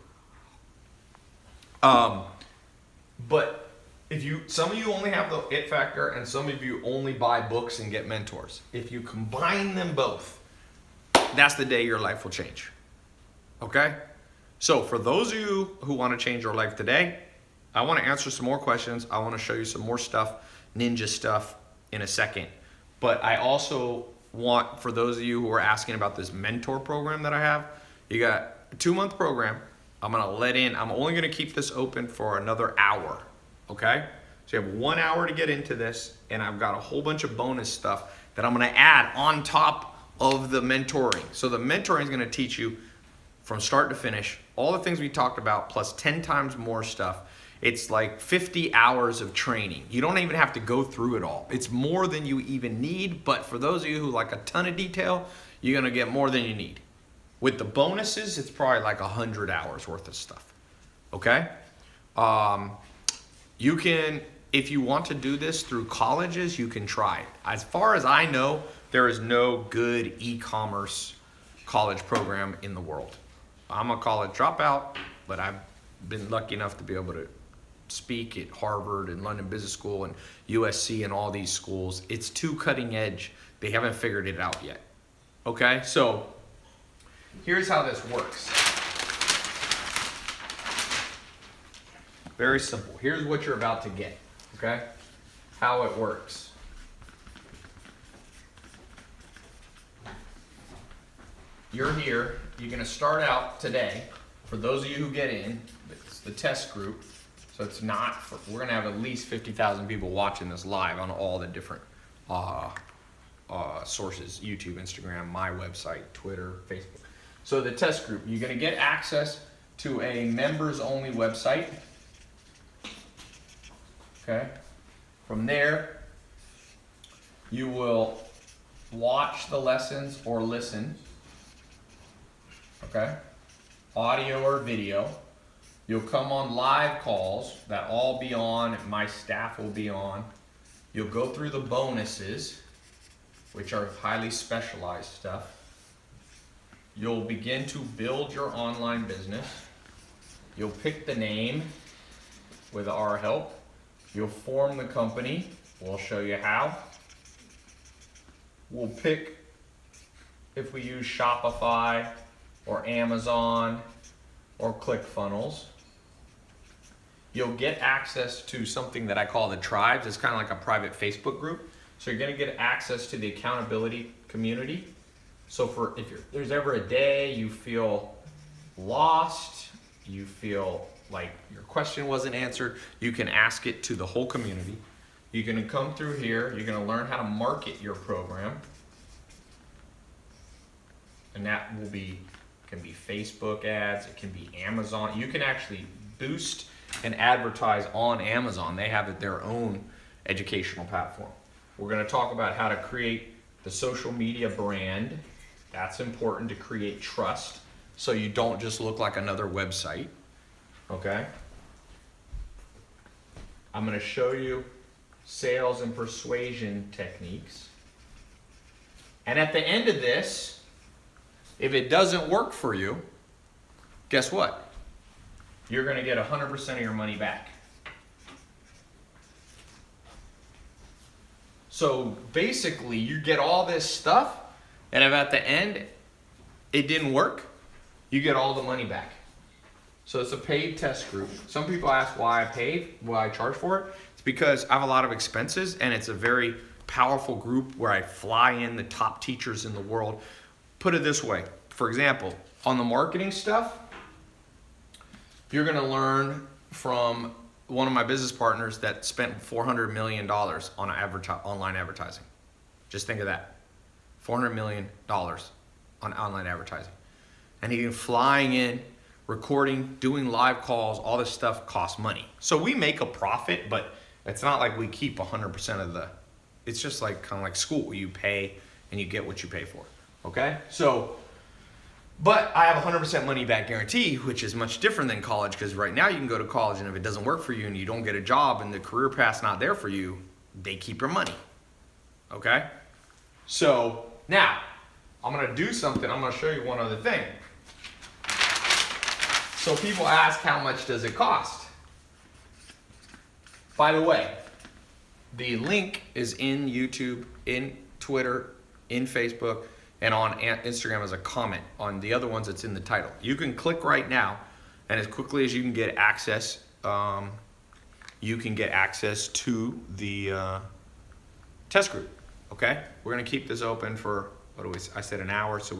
But some of you only have the it factor and some of you only buy books and get mentors. If you combine them both, that's the day your life will change. Okay? So for those of you who want to change your life today, I want to answer some more questions. I want to show you some more stuff, ninja stuff in a second. But I also want, for those of you who are asking about this mentor program that I have, you got a 2-month program. I'm only going to keep this open for another hour. Okay? So you have 1 hour to get into this, and I've got a whole bunch of bonus stuff that I'm going to add on top of the mentoring. So the mentoring is going to teach you from start to finish all the things we talked about plus 10 times more stuff. It's like 50 hours of training. You don't even have to go through it all. It's more than you even need, but for those of you who like a ton of detail, you're going to get more than you need. With the bonuses, it's probably like 100 hours worth of stuff. Okay? You can, if you want to do this through colleges, you can try it. As far as I know, there is no good e-commerce college program in the world. I'm a college dropout, but I've been lucky enough to be able to speak at Harvard and London Business School and USC and all these schools. It's too cutting edge. They haven't figured it out yet. Okay, so here's how this works. Very simple. Here's what you're about to get, okay? How it works. You're here. You're going to start out today. For those of you who get in, it's the test group. So it's not, we're going to have at least 50,000 people watching this live on all the different sources, YouTube, Instagram, my website, Twitter, Facebook. So the test group, you're going to get access to a members only website. Okay. From there, you will watch the lessons or listen. Okay. Audio or video. You'll come on live calls that I'll be on and my staff will be on. You'll go through the bonuses, which are highly specialized stuff. You'll begin to build your online business. You'll pick the name with our help. You'll form the company. We'll show you how. We'll pick if we use Shopify or Amazon or ClickFunnels. You'll get access to something that I call the tribes. It's kind of like a private Facebook group. So you're going to get access to the accountability community. So if there's ever a day you feel lost, you feel like your question wasn't answered, you can ask it to the whole community. You're going to come through here. You're going to learn how to market your program. And that can be Facebook ads. It can be Amazon. You can actually boost and advertise on Amazon. They have their own educational platform. We're going to talk about how to create the social media brand. That's important to create trust so you don't just look like another website. Okay? I'm going to show you sales and persuasion techniques. And at the end of this, if it doesn't work for you, guess what? You're going to get 100% of your money back. So basically, you get all this stuff, and if at the end it didn't work, you get all the money back. So it's a paid test group. Some people ask why I charge for it. It's because I have a lot of expenses, and it's a very powerful group where I fly in the top teachers in the world. Put it this way. For example, on the marketing stuff, you're going to learn from one of my business partners that spent $400 million on online advertising. Just think of that. $400 million on online advertising. And he's flying in, recording, doing live calls, all this stuff costs money. So we make a profit, but it's not like we keep 100% of the, it's just like kind of like school. You pay and you get what you pay for. Okay? So, but I have 100% money back guarantee, which is much different than college, because right now you can go to college and if it doesn't work for you and you don't get a job and the career path's not there for you, they keep your money. Okay? So now I'm going to do something. I'm going to show you one other thing. So people ask, how much does it cost? By the way, the link is in YouTube, in Twitter, in Facebook, and on Instagram as a comment. On the other ones, it's in the title. You can click right now, and as quickly as you can get access, to the test group. Okay, we're gonna keep this open for I said an hour, so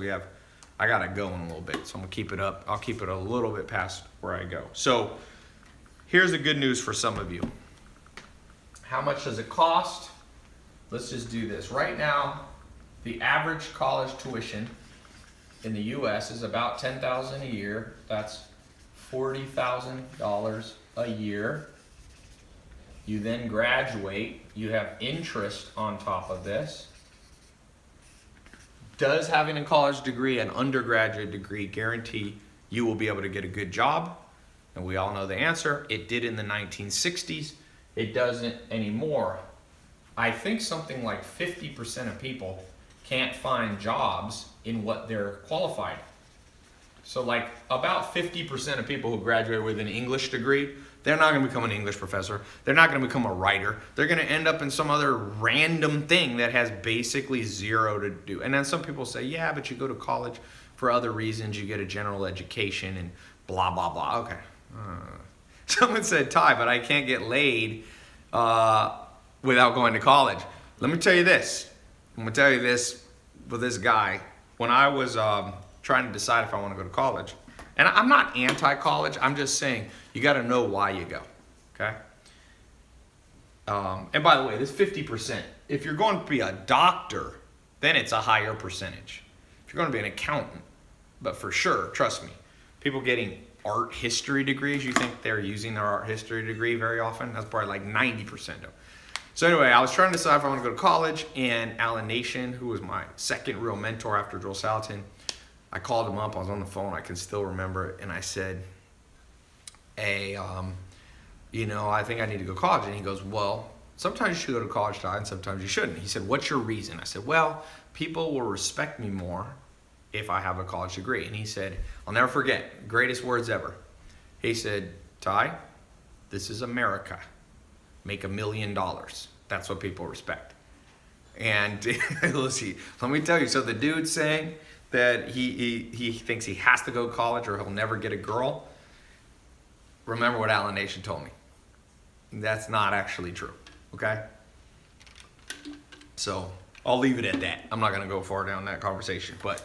I gotta go in a little bit, so I'm gonna keep it up. I'll keep it a little bit past where I go. So here's the good news for some of you. How much does it cost? Let's just do this right now. The average college tuition in the U.S. is about $10,000 a year. That's $40,000 a year. You then graduate. You have interest on top of this. Does having a college degree, an undergraduate degree, guarantee you will be able to get a good job? And we all know the answer. It did in the 1960s. It doesn't anymore. I think something like 50% of people can't find jobs in what they're qualified. So like about 50% of people who graduate with an English degree, they're not going to become an English professor. They're not going to become a writer. They're going to end up in some other random thing that has basically zero to do. And then some people say, yeah, but you go to college for other reasons. You get a general education and blah, blah, blah. Okay. Someone said, Ty, but I can't get laid without going to college. Let me tell you this. I'm going to tell you this with this guy. When I was trying to decide if I want to go to college, and I'm not anti-college, I'm just saying you got to know why you go, okay? And by the way, this 50%, if you're going to be a doctor, then it's a higher percentage. If you're going to be an accountant, but for sure, trust me, people getting art history degrees, you think they're using their art history degree very often? That's probably like 90% of. So anyway, I was trying to decide if I want to go to college, and Alan Nation, who was my second real mentor after Joel Salatin, I called him up. I was on the phone. I can still remember it. And I said, hey, I think I need to go to college. And he goes, well, sometimes you should go to college, Ty, and sometimes you shouldn't. He said, what's your reason? I said, well, people will respect me more if I have a college degree. And he said, I'll never forget, greatest words ever. He said, Ty, this is America. Make $1 million. That's what people respect. And let's see, let me tell you, so the dude's saying that he thinks he has to go to college or he'll never get a girl. Remember what Alan Nation told me. That's not actually true, okay? So I'll leave it at that. I'm not gonna go far down that conversation, but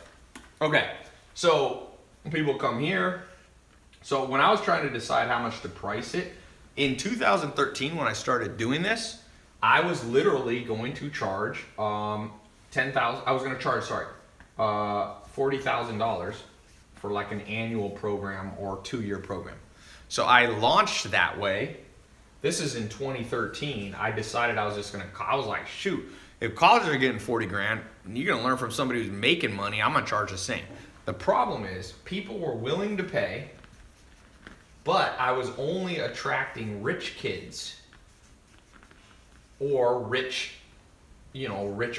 okay. So people come here. So when I was trying to decide how much to price it, in 2013 when I started doing this, I was literally going to charge $40,000 for like an annual program or 2-year program. So I launched that way. This is in 2013. I decided I was like, shoot, if colleges are getting 40 grand, and you're gonna learn from somebody who's making money, I'm gonna charge the same. The problem is people were willing to pay, but I was only attracting rich kids or rich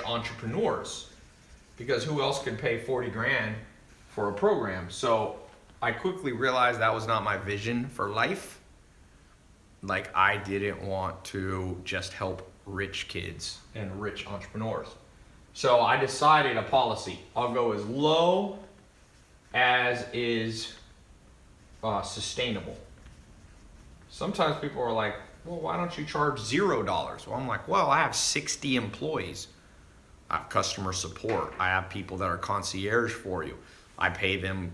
entrepreneurs, because who else could pay 40 grand for a program? So I quickly realized that was not my vision for life. Like, I didn't want to just help rich kids and rich entrepreneurs. So I decided a policy. I'll go as low as is sustainable. Sometimes people are like, well, why don't you charge $0? Well, I'm like, well, I have 60 employees. I have customer support. I have people that are concierge for you. I pay them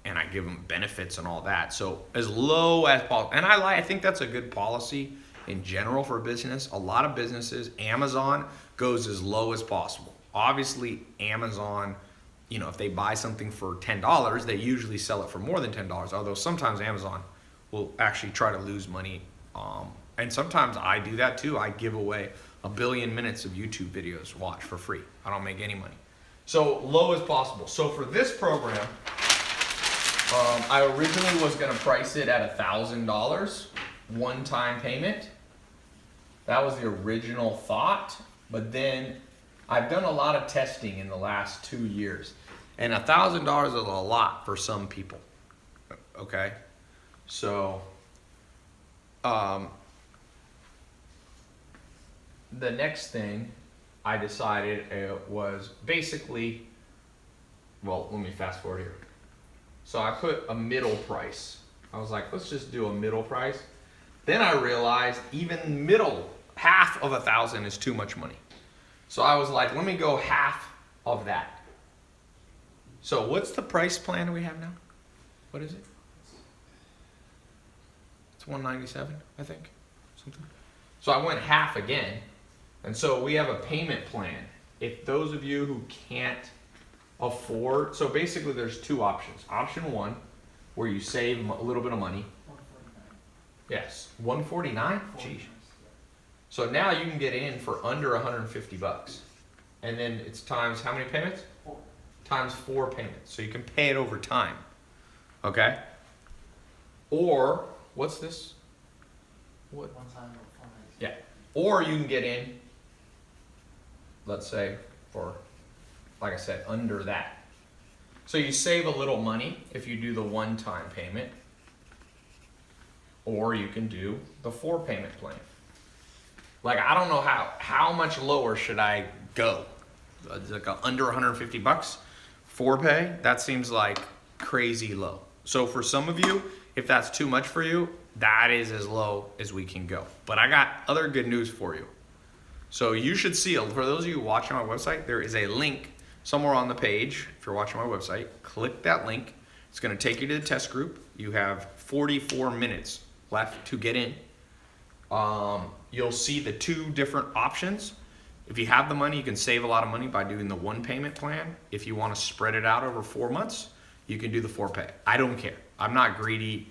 and I give them benefits and all that. So as low as possible. And I think that's a good policy in general for business. A lot of businesses, Amazon goes as low as possible. Obviously, Amazon, if they buy something for $10, they usually sell it for more than $10. Although sometimes Amazon will actually try to lose money. And sometimes I do that too. I give away 1 billion minutes of YouTube videos to watch for free. I don't make any money. So low as possible. So for this program, I originally was going to price it at $1,000, one-time payment. That was the original thought. But then I've done a lot of testing in the last 2 years. And $1,000 is a lot for some people. Okay? So the next thing I decided was basically, well, let me fast forward here. So I put a middle price. I was like, let's just do a middle price. Then I realized even middle, half of 1,000 is too much money. So I was like, let me go half of that. So what's the price plan we have now? What is it? It's $197, I think, something. So I went half again. And so we have a payment plan. If those of you who can't afford, so basically there's 2 options. Option 1, where you save a little bit of money. 149. Yes, 149? Geez. So now you can get in for under 150 bucks. And then it's times how many payments? 4. Times 4 payments. So you can pay it over time. Okay? Or, what's this? What? One time or 4 nights. Yeah. Or you can get in, let's say, for, like I said, under that. So you save a little money if you do the one-time payment, or you can do the 4-payment plan. Like, I don't know how much lower should I go? It's like under 150 bucks, 4-pay, that seems like crazy low. So for some of you, if that's too much for you, that is as low as we can go. But I got other good news for you. So you should see, for those of you watching my website, there is a link somewhere on the page. If you're watching my website, click that link. It's gonna take you to the test group. You have 44 minutes left to get in. You'll see the 2 different options. If you have the money, you can save a lot of money by doing the 1-payment plan. If you want to spread it out over 4 months, you can do the 4-pay. I don't care. I'm not greedy.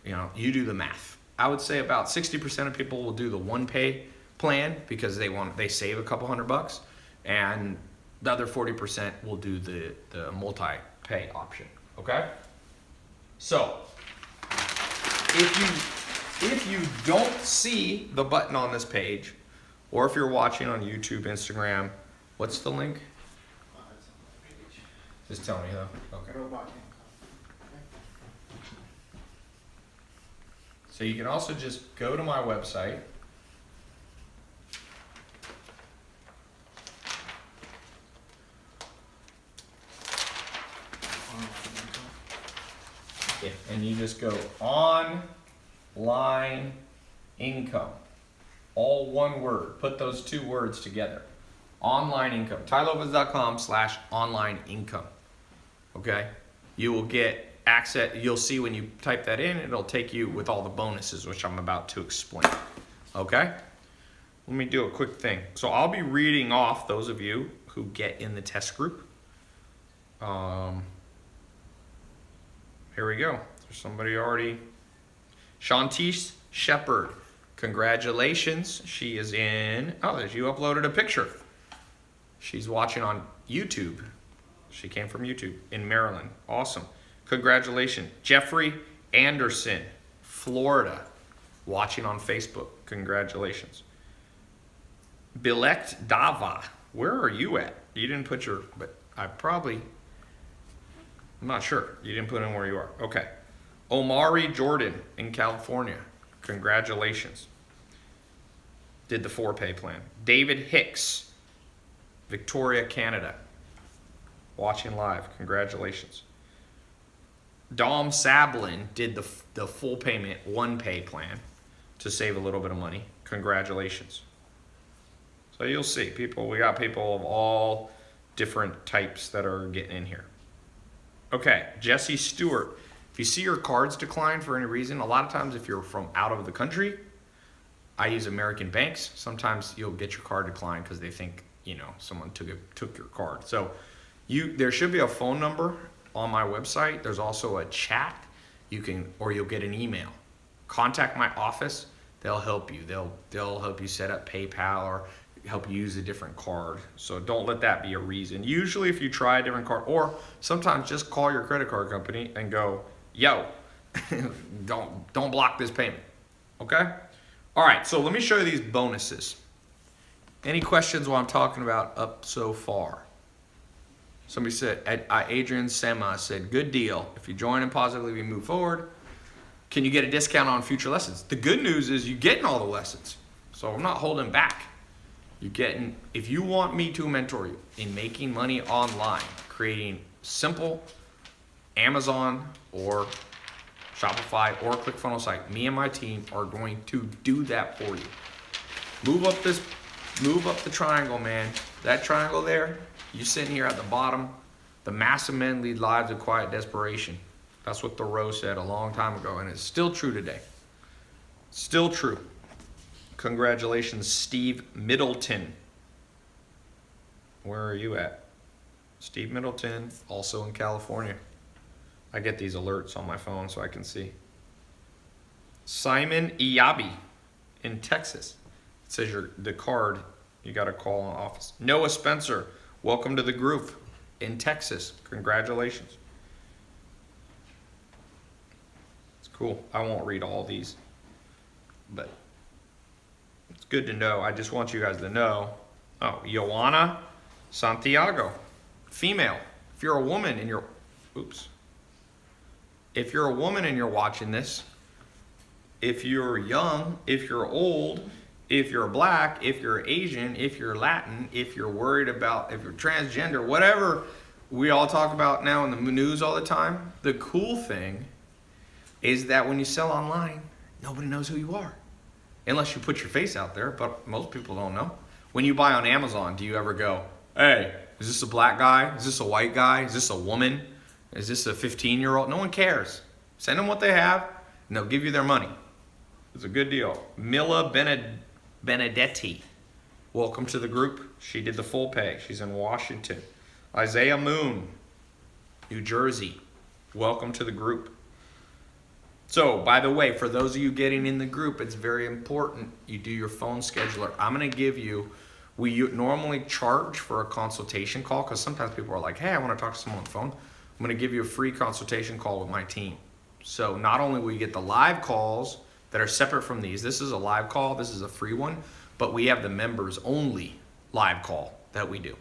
You know, you do the math. I would say about 60% of people will do the 1-pay plan because they save a couple $100, and the other 40% will do the multi-pay option. Okay? So if you don't see the button on this page, or if you're watching on YouTube, Instagram, what's the link? It's on my page. Just tell me though. Okay. Robot income. So you can also just go to my website. Yeah, and you just go online income. All one word. Put those 2 words together. Online income. tailopez.com/online income. Okay? You will get access. You'll see when you type that in, it'll take you with all the bonuses, which I'm about to explain. Okay? Let me do a quick thing. So I'll be reading off those of you who get in the test group. Here we go. There's somebody already. Shantice Shepherd. Congratulations. She is in. Oh, you uploaded a picture. She's watching on YouTube. She came from YouTube in Maryland. Awesome. Congratulations. Jeffrey Anderson, Florida, watching on Facebook. Congratulations. Bilekt Dava. Where are you at? You didn't put your, but I'm not sure. You didn't put in where you are. Okay. Omari Jordan in California. Congratulations. Did the 4-pay plan. David Hicks, Victoria, Canada. Watching live. Congratulations. Dom Sablin did the full payment 1-pay plan to save a little bit of money. Congratulations. So you'll see we got people of all different types that are getting in here. Okay, Jesse Stewart. If you see your cards decline for any reason, a lot of times if you're from out of the country, I use American banks. Sometimes you'll get your card declined because they think, someone took your card. So there should be a phone number on my website. There's also a chat. Or you'll get an email. Contact my office. They'll help you. They'll help you set up PayPal or help you use a different card. So don't let that be a reason. Usually if you try a different card, or sometimes just call your credit card company and go, yo, don't block this payment. Okay? All right, so let me show you these bonuses. Any questions while I'm talking about up so far? Somebody said, Adrian Sema said, good deal. If you join and positively move forward, can you get a discount on future lessons? The good news is you're getting all the lessons. So I'm not holding back. If you want me to mentor you in making money online, creating simple Amazon or Shopify or ClickFunnels site, me and my team are going to do that for you. Move up the triangle, man. That triangle there, you sitting here at the bottom. The massive men lead lives of quiet desperation. That's what Thoreau said a long time ago, and it's still true today. Still true. Congratulations, Steve Middleton. Where are you at? Steve Middleton, also in California. I get these alerts on my phone so I can see. Simon Iyabi in Texas. It says the card, you got to call an office. Noah Spencer, welcome to the group in Texas. Congratulations. It's cool. I won't read all these, but it's good to know. I just want you guys to know. Oh, Joanna Santiago, female. If you're a woman and you're Oops. If you're a woman and you're watching this, if you're young, if you're old, if you're black, if you're Asian, if you're Latin, if you're worried about, if you're transgender, whatever we all talk about now in the news all the time, the cool thing is that when you sell online, nobody knows who you are. Unless you put your face out there, but most people don't know. When you buy on Amazon, do you ever go, hey, is this a black guy? Is this a white guy? Is this a woman? Is this a 15-year-old? No one cares. Send them what they have, and they'll give you their money. It's a good deal. Mila Benedetti, welcome to the group. She did the full pay. She's in Washington. Isaiah Moon, New Jersey, welcome to the group. So, by the way, for those of you getting in the group, it's very important you do your phone scheduler. I'm going to give you, we normally charge for a consultation call because sometimes people are like, hey, I want to talk to someone on the phone. I'm going to give you a free consultation call with my team. So not only will you get the live calls that are separate from these, this is a live call, this is a free one, but we have the members only live call that we do.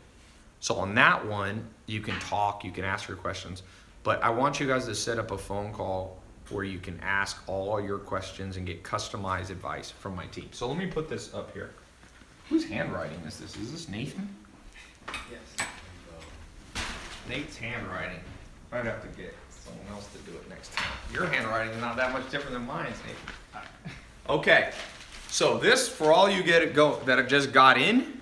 So on that one, you can talk, you can ask your questions, but I want you guys to set up a phone call where you can ask all your questions and get customized advice from my team. So let me put this up here. Whose handwriting is this? Is this Nathan? Yes. Nate's handwriting. I'd have to get someone else to do it next time. Your handwriting is not that much different than mine, Nathan. Okay, so this, for all you that have just got in,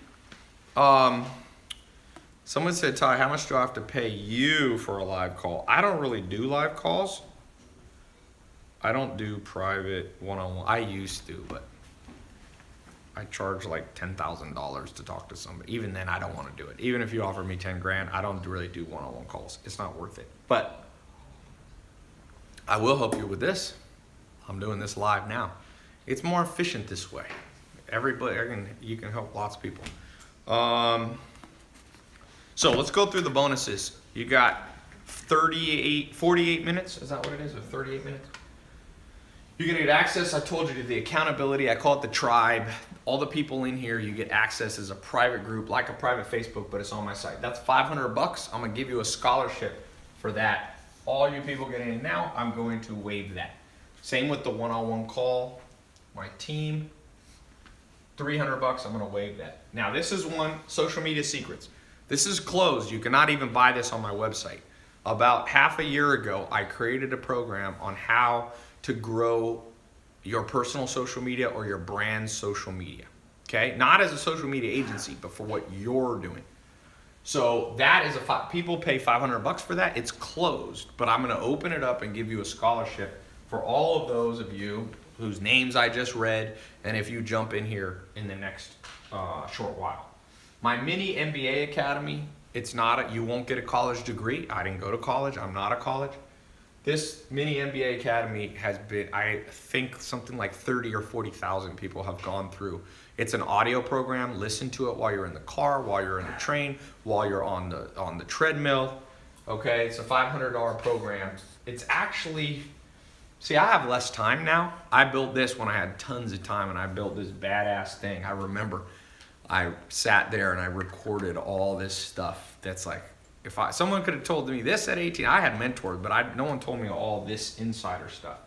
someone said, Ty, how much do I have to pay you for a live call? I don't really do live calls. I don't do private one-on-one. I used to, but I charge like $10,000 to talk to somebody. Even then, I don't want to do it. Even if you offer me 10 grand, I don't really do one-on-one calls. It's not worth it. But I will help you with this. I'm doing this live now. It's more efficient this way. You can help lots of people. So let's go through the bonuses. You got 48 minutes. Is that what it is? Or 38 minutes? You're going to get access, I told you, to the accountability. I call it the tribe. All the people in here, you get access as a private group, like a private Facebook, but it's on my site. That's $500. I'm going to give you a scholarship for that. All you people getting in now, I'm going to waive that. Same with the one-on-one call. My team, $300. I'm going to waive that. Now, this is one, social media secrets. This is closed. You cannot even buy this on my website. About half a year ago, I created a program on how to grow your personal social media or your brand's social media, okay? Not as a social media agency, but for what you're doing. So that is people pay $500 for that. It's closed, but I'm gonna open it up and give you a scholarship for all of those of you whose names I just read, and if you jump in here in the next short while. My mini MBA Academy, you won't get a college degree. I didn't go to college, I'm not a college. This mini MBA Academy has been, I think something like 30 or 40,000 people have gone through. It's an audio program. Listen to it while you're in the car, while you're in the train, while you're on the treadmill. Okay, it's a $500 program. It's actually, see, I have less time now. I built this when I had tons of time, and I built this badass thing. I remember I sat there and I recorded all this stuff that's like, someone could have told me this at 18, I had mentors, but no one told me all this insider stuff.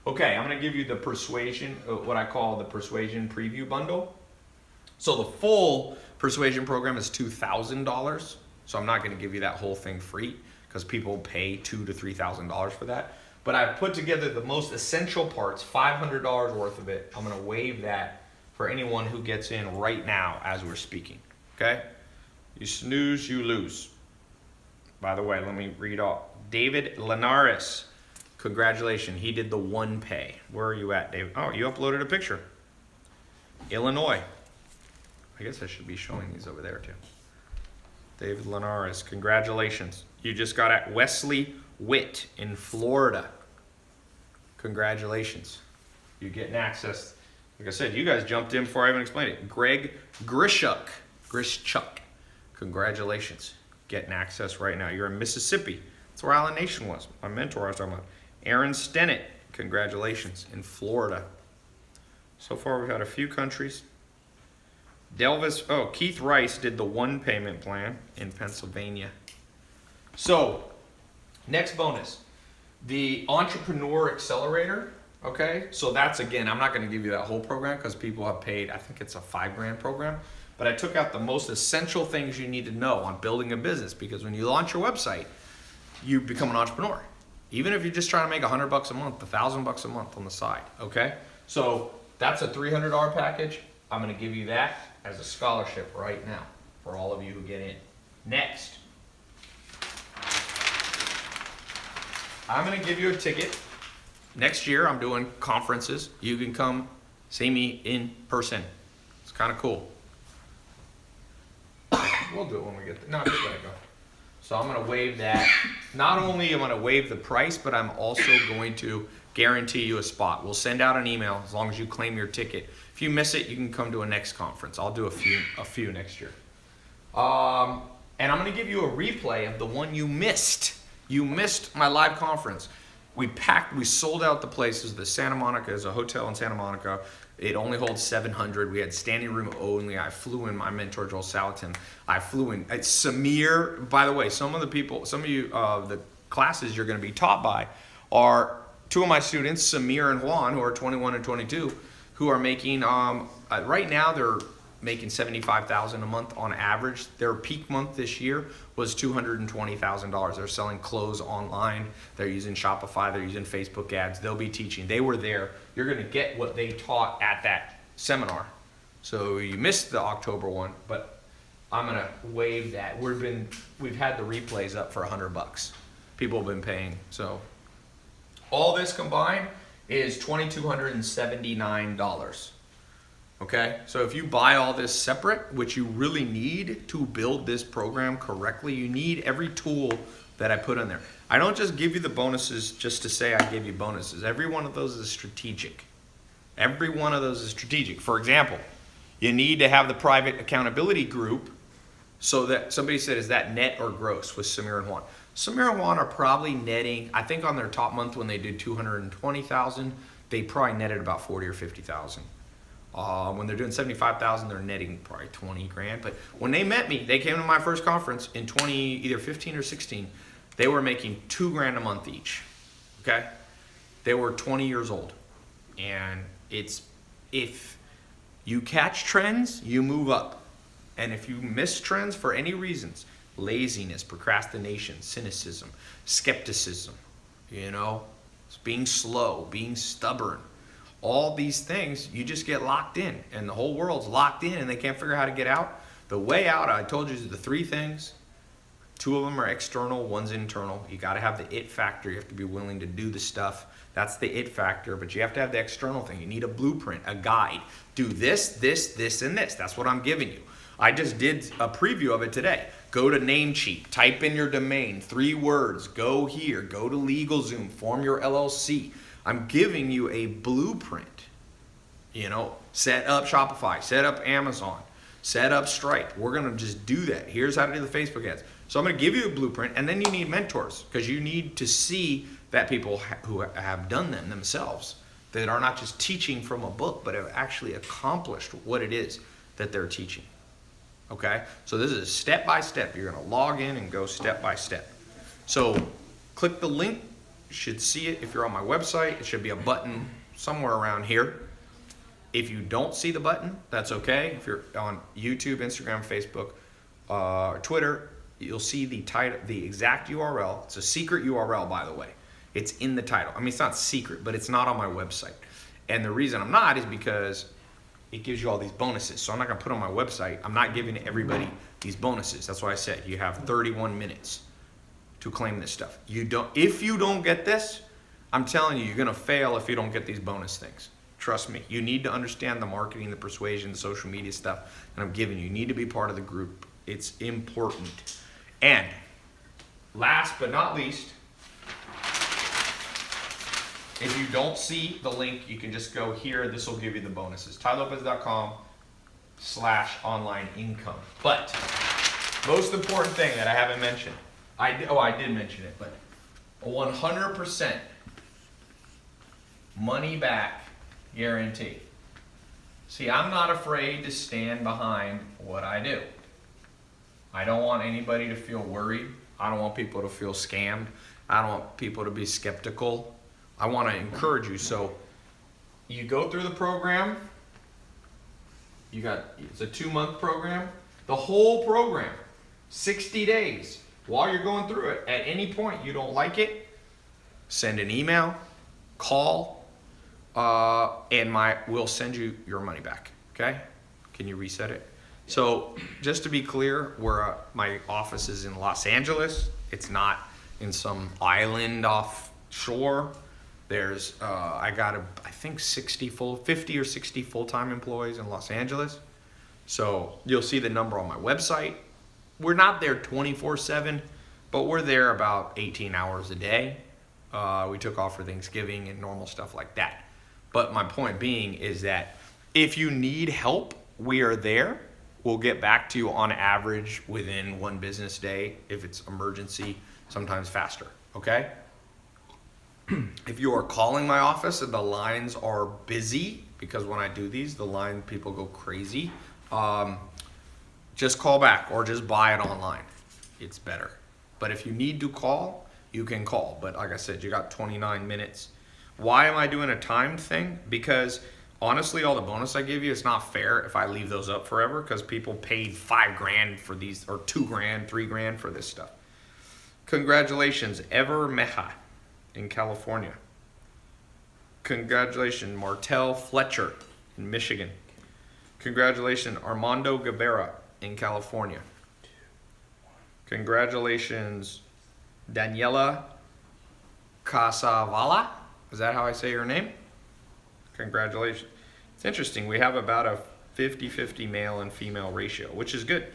Okay, I'm gonna give you the persuasion, what I call the persuasion preview bundle. So the full persuasion program is $2,000. So I'm not gonna give you that whole thing free because people pay $2,000 to $3,000 for that. But I've put together the most essential parts, $500 worth of it. I'm gonna waive that for anyone who gets in right now as we're speaking, okay? You snooze, you lose. By the way, let me read off. David Linares, congratulations. He did the one pay. Where are you at, David? Oh, you uploaded a picture. Illinois. I guess I should be showing these over there too. David Linares, congratulations. You just got at Wesley Witt in Florida. Congratulations. You're getting access. Like I said, you guys jumped in before I even explained it. Greg Grishuk. Congratulations. Getting access right now. You're in Mississippi. That's where Island Nation was. My mentor I was talking about. Aaron Stennett, congratulations, in Florida. So far we've had a few countries. Keith Rice did the one payment plan in Pennsylvania. So Next bonus, the Entrepreneur Accelerator. Okay, so that's, again, I'm not going to give you that whole program because people have paid, I think it's a $5,000 program, but I took out the most essential things you need to know on building a business, because when you launch your website, you become an entrepreneur. Even if you're just trying to make $100 a month, $1,000 a month on the side. Okay, so that's a $300 package. I'm going to give you that as a scholarship right now for all of you who get in. Next, I'm going to give you a ticket. Next year, I'm doing conferences. You can come see me in person. It's kind of cool. We'll do it when we get there. No, just let it go. So I'm going to waive that. Not only am I going to waive the price, but I'm also going to guarantee you a spot. We'll send out an email as long as you claim your ticket. If you miss it, you can come to a next conference. I'll do a few next year. And I'm going to give you a replay of the one you missed. You missed my live conference. We sold out the places. The Santa Monica is a hotel in Santa Monica. It only holds 700. We had standing room only. I flew in my mentor, Joel Salatin. I flew in. Samir, by the way, some of you, the classes you're going to be taught by are two of my students, Samir and Juan, who are 21 and 22, who are making, right now they're making $75,000 a month on average. Their peak month this year was $220,000. They're selling clothes online. They're using Shopify. They're using Facebook ads. They'll be teaching. They were there. You're going to get what they taught at that seminar. So you missed the October one, but I'm going to waive that. We've had the replays up for $100. People have been paying. So all this combined is $2,279. Okay, so if you buy all this separate, which you really need to build this program correctly, you need every tool that I put in there. I don't just give you the bonuses just to say I give you bonuses. Every one of those is strategic. Every one of those is strategic. For example, you need to have the private accountability group so that somebody said, is that net or gross with Samir and Juan? Samir and Juan are probably netting, I think on their top month when they did 220,000, they probably netted about 40 or 50,000. When they're doing 75,000, they're netting probably 20 grand. But when they met me, they came to my first conference in either 15 or 16. They were making $2,000 a month each. Okay, they were 20 years old, and if you catch trends, you move up, and if you miss trends for any reasons, laziness, procrastination, cynicism, skepticism, being slow, being stubborn. All these things, you just get locked in, and the whole world's locked in and they can't figure out how to get out. The way out, I told you, is the three things. Two of them are external, one's internal. You got to have the it factor. You have to be willing to do the stuff. That's the it factor, but you have to have the external thing. You need a blueprint, a guide. Do this, this, this, and this. That's what I'm giving you. I just did a preview of it today. Go to Namecheap, type in your domain, 3 words, go here, go to LegalZoom, form your LLC. I'm giving you a blueprint. Set up Shopify, set up Amazon, set up Stripe. We're going to just do that. Here's how to do the Facebook ads. So I'm going to give you a blueprint, and then you need mentors because you need to see that people who have done them themselves, that are not just teaching from a book, but have actually accomplished what it is that they're teaching. Okay? So this is step by step. You're going to log in and go step by step. So click the link. You should see it if you're on my website. It should be a button somewhere around here. If you don't see the button, that's okay. If you're on YouTube, Instagram, Facebook, or Twitter, you'll see the title, the exact URL. It's a secret URL, by the way. It's in the title. I mean, it's not secret, but it's not on my website. And the reason I'm not is because it gives you all these bonuses. So I'm not going to put it on my website. I'm not giving everybody these bonuses. That's why I said you have 31 minutes to claim this stuff. If you don't get this, I'm telling you, you're going to fail if you don't get these bonus things. Trust me. You need to understand the marketing, the persuasion, the social media stuff that I'm giving you. You need to be part of the group. It's important. And last but not least, if you don't see the link, you can just go here. This will give you the bonuses. tailopez.com/online income. But most important thing that I haven't mentioned, I did mention it, but a 100% money back guarantee. See, I'm not afraid to stand behind what I do. I don't want anybody to feel worried. I don't want people to feel scammed. I don't want people to be skeptical. I want to encourage you. So you go through the program. It's a 2-month program. The whole program, 60 days. While you're going through it, at any point you don't like it, send an email, call, and we'll send you your money back. Okay? Can you reset it? So just to be clear, my office is in Los Angeles. It's not in some island offshore. There's I got I think 50 or 60 full-time employees in Los Angeles. So you'll see the number on my website. We're not there 24/7, but we're there about 18 hours a day. We took off for Thanksgiving and normal stuff like that. But my point being is that if you need help, we are there. We'll get back to you on average within 1 business day. If it's emergency, sometimes faster, okay? If you are calling my office and the lines are busy, because when I do these, people go crazy, just call back or just buy it online. It's better. But if you need to call, you can call. But like I said, you got 29 minutes. Why am I doing a timed thing? Because honestly, all the bonus I give you, it's not fair if I leave those up forever, because people paid $5,000 for these, or $2,000, $3,000 for this stuff. Congratulations, Ever Meha in California. Congratulations, Martell Fletcher in Michigan. Congratulations, Armando Guevara in California. Congratulations, Daniela Casavala. Is that how I say your name? Congratulations. It's interesting. We have about a 50-50 male and female ratio, which is good.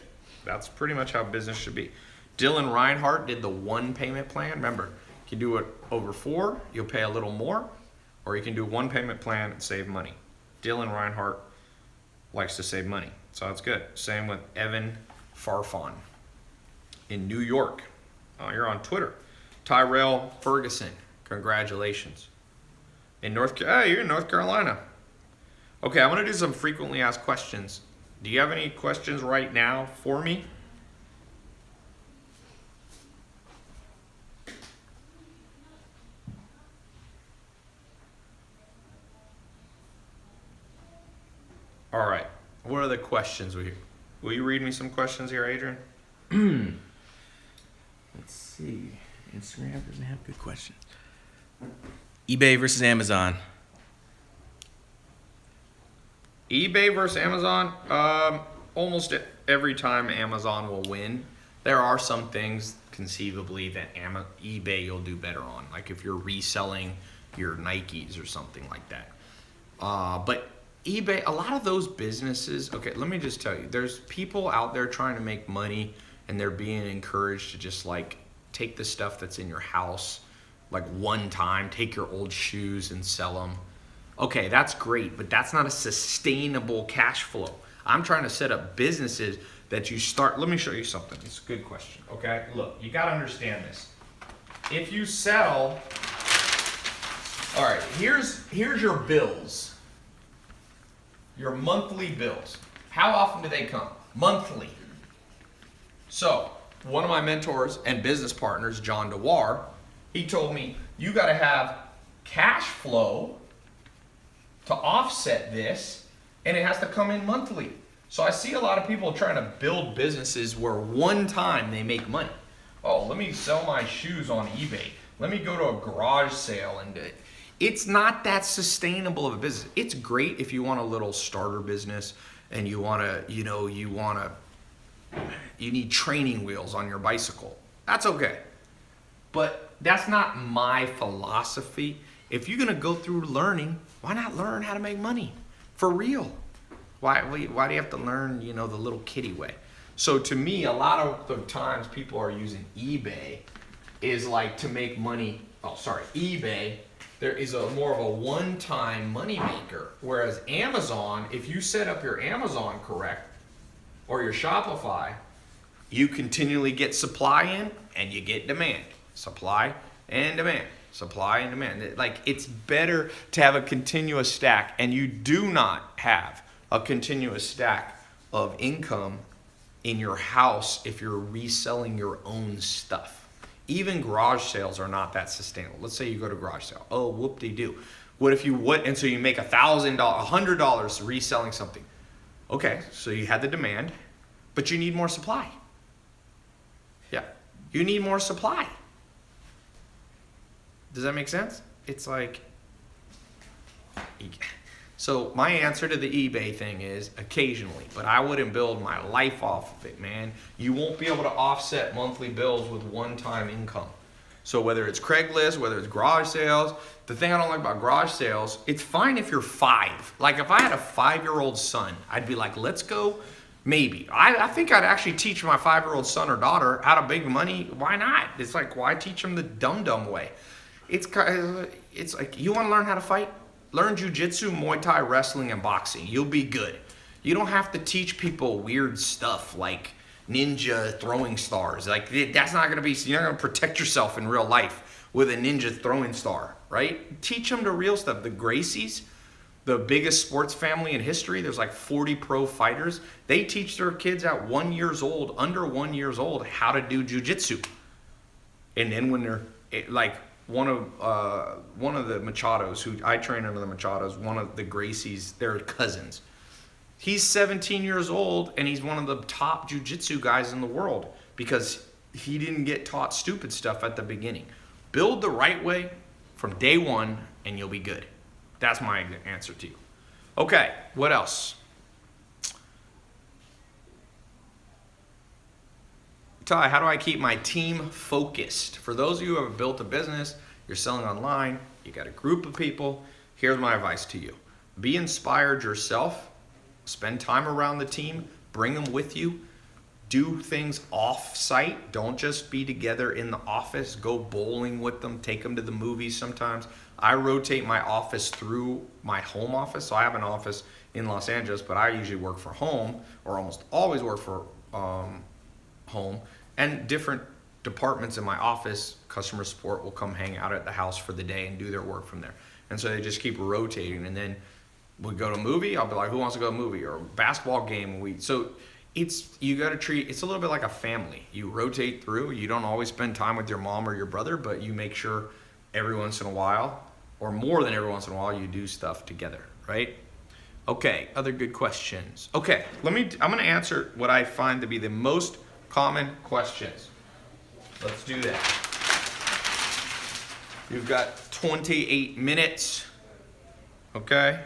That's pretty much how business should be. Dylan Reinhardt did the 1 payment plan. Remember, you can do it over 4, you'll pay a little more, or you can do 1 payment plan and save money. Dylan Reinhardt likes to save money, so that's good. Same with Evan Farfan in New York. Oh, you're on Twitter. Tyrell Ferguson, congratulations. You're in North Carolina. Okay, I want to do some frequently asked questions. Do you have any questions right now for me? All right. What are the questions? Will you read me some questions here, Adrian? Let's see. Instagram doesn't have good questions. eBay versus Amazon. eBay versus Amazon. Almost every time Amazon will win. There are some things conceivably that eBay you'll do better on, like if you're reselling your Nikes or something like that. But eBay, a lot of those businesses, okay, let me just tell you, there's people out there trying to make money and they're being encouraged to just like take the stuff that's in your house, like one time, take your old shoes and sell them. Okay, that's great, but that's not a sustainable cash flow. I'm trying to set up businesses that you start. Let me show you something. It's a good question, okay? Look, you got to understand this. If you sell, all right, here's your bills. Your monthly bills. How often do they come? Monthly. So, one of my mentors and business partners, John DeWar, he told me, you got to have cash flow to offset this, and it has to come in monthly. So I see a lot of people trying to build businesses where one time they make money. Oh, let me sell my shoes on eBay. Let me go to a garage sale and it's not that sustainable of a business. It's great if you want a little starter business and you need training wheels on your bicycle. That's okay. But that's not my philosophy. If you're gonna go through learning, why not learn how to make money for real? Why do you have to learn, the little kiddie way? So to me, a lot of the times people are using eBay is like to make money. eBay, there is more of a one-time money maker. Whereas Amazon, if you set up your Amazon correct, or your Shopify, you continually get supply in and you get demand. Supply and demand. Supply and demand. Like, it's better to have a continuous stack, and you do not have a continuous stack of income in your house if you're reselling your own stuff. Even garage sales are not that sustainable. Let's say you go to garage sale. Oh, whoop-de-doo. What if you would, and so you make $1,000, $100 reselling something. Okay, so you had the demand, but you need more supply. Yeah, you need more supply. Does that make sense? It's like, so my answer to the eBay thing is occasionally, but I wouldn't build my life off of it, man. You won't be able to offset monthly bills with one-time income. So whether it's Craigslist, whether it's garage sales, the thing I don't like about garage sales, it's fine if you're 5. Like if I had a 5-year-old son, I'd be like, let's go. Maybe. I think I'd actually teach my 5-year-old son or daughter how to make money. Why not? It's like, why teach them the dumb way? It's like, you want to learn how to fight? Learn jujitsu, Muay Thai, wrestling, and boxing. You'll be good. You don't have to teach people weird stuff like ninja throwing stars. Like that's not gonna be. You're not gonna protect yourself in real life with a ninja throwing star, right? Teach them the real stuff. The Gracies, the biggest sports family in history. There's like 40 pro fighters. They teach their kids at 1 year old, under 1 year old, how to do jujitsu. And then when they're like one of the Machados, who I train under the Machados, one of the Gracies, they're cousins. He's 17 years old, and he's one of the top jiu-jitsu guys in the world because he didn't get taught stupid stuff at the beginning. Build the right way from day one, and you'll be good. That's my answer to you. Okay, what else? Ty, how do I keep my team focused? For those of you who have built a business, you're selling online, you got a group of people, here's my advice to you. Be inspired yourself. Spend time around the team, bring them with you, do things off-site. Don't just be together in the office. Go bowling with them, take them to the movies sometimes. I rotate my office through my home office. So I have an office in Los Angeles, but I usually work for home, or almost always work for home. And different departments in my office, customer support will come hang out at the house for the day and do their work from there. And so they just keep rotating, and then we go to a movie, I'll be like, who wants to go to a movie? Or a basketball game. So you got to treat, it's a little bit like a family. You rotate through. You don't always spend time with your mom or your brother, but you make sure every once in a while, or more than every once in a while, you do stuff together, right? Okay, other good questions. Okay, I'm going to answer what I find to be the most common questions. Let's do that. You've got 28 minutes, okay?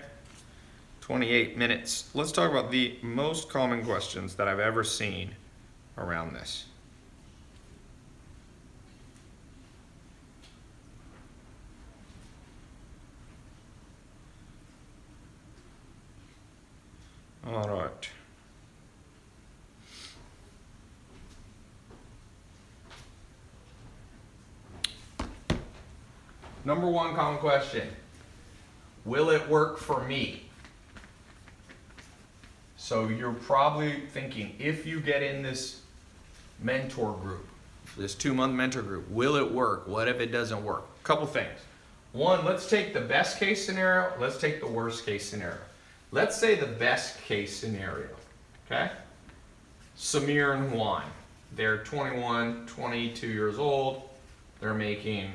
28 minutes. Let's talk about the most common questions that I've ever seen around this. All right. Number one common question. Will it work for me? So you're probably thinking, if you get in this mentor group, this 2-month mentor group, will it work? What if it doesn't work? Couple things. One, let's take the best case scenario. Let's take the worst case scenario. Let's say the best case scenario, okay? Samir and Juan, they're 21, 22 years old. They're making,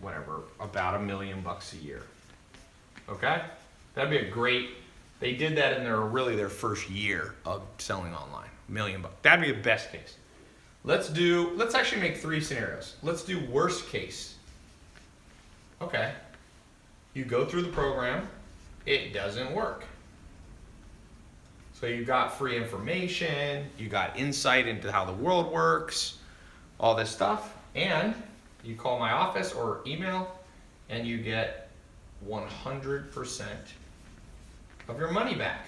whatever, about $1 million a year, okay? That'd be a great, they did that in their first year of selling online, $1 million. That'd be the best case. Let's actually make 3 scenarios. Let's do worst case. Okay. You go through the program, it doesn't work. So you got free information, you got insight into how the world works, all this stuff, and you call my office or email and you get 100% of your money back.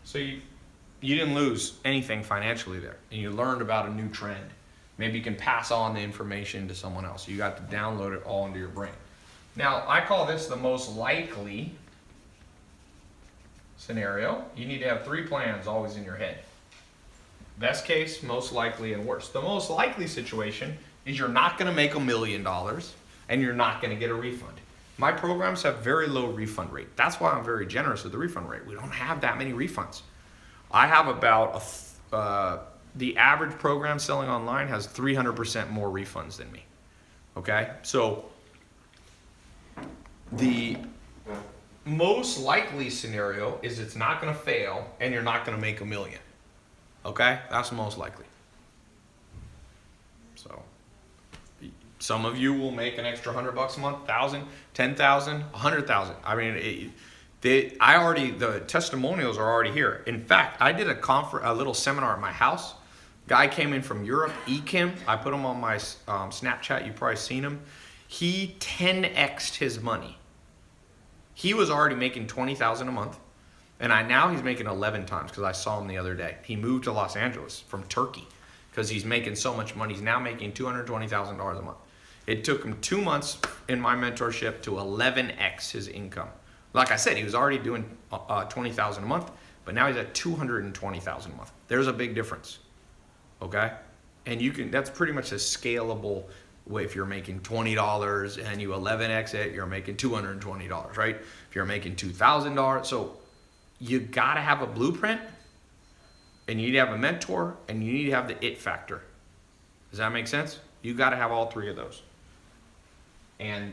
So you didn't lose anything financially there, and you learned about a new trend. Maybe you can pass on the information to someone else. You got to download it all into your brain. Now, I call this the most likely scenario. You need to have 3 plans always in your head. Best case, most likely, and worst. The most likely situation is you're not going to make $1 million and you're not going to get a refund. My programs have very low refund rate. That's why I'm very generous with the refund rate. We don't have that many refunds. I have about the average program selling online has 300% more refunds than me. Okay? So the most likely scenario is it's not going to fail and you're not going to make $1 million. Okay? That's the most likely. So some of you will make an extra $100 a month, 1,000, 10,000, 100,000. I mean, the testimonials are already here. In fact, I did a little seminar at my house. Guy came in from Europe, Ekim. I put him on my Snapchat. You've probably seen him. He 10x'd his money. He was already making 20,000 a month, and now he's making 11 times because I saw him the other day. He moved to Los Angeles from Turkey because he's making so much money. He's now making $220,000 a month. It took him 2 months in my mentorship to 11x his income. Like I said, he was already doing 20,000 a month, but now he's at 220,000 a month. There's a big difference, okay? And that's pretty much a scalable way. If you're making $20 and you 11x it, you're making $220, right? If you're making $2,000, so you gotta have a blueprint, and you need to have a mentor, and you need to have the it factor. Does that make sense? You gotta have all three of those. And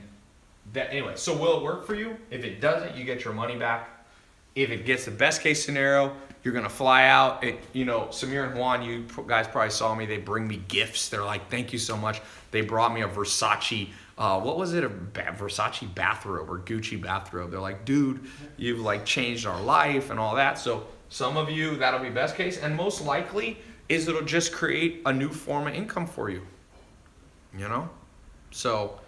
anyway, so will it work for you? If it doesn't, you get your money back. If it gets the best case scenario, you're gonna fly out. Samir and Juan, you guys probably saw me. They bring me gifts. They're like, "Thank you so much." They brought me a Versace. What was it? A Versace bathrobe or Gucci bathrobe. They're like, "Dude, you've like changed our life and all that." So some of you, that'll be best case, and most likely is it'll just create a new form of income for you. So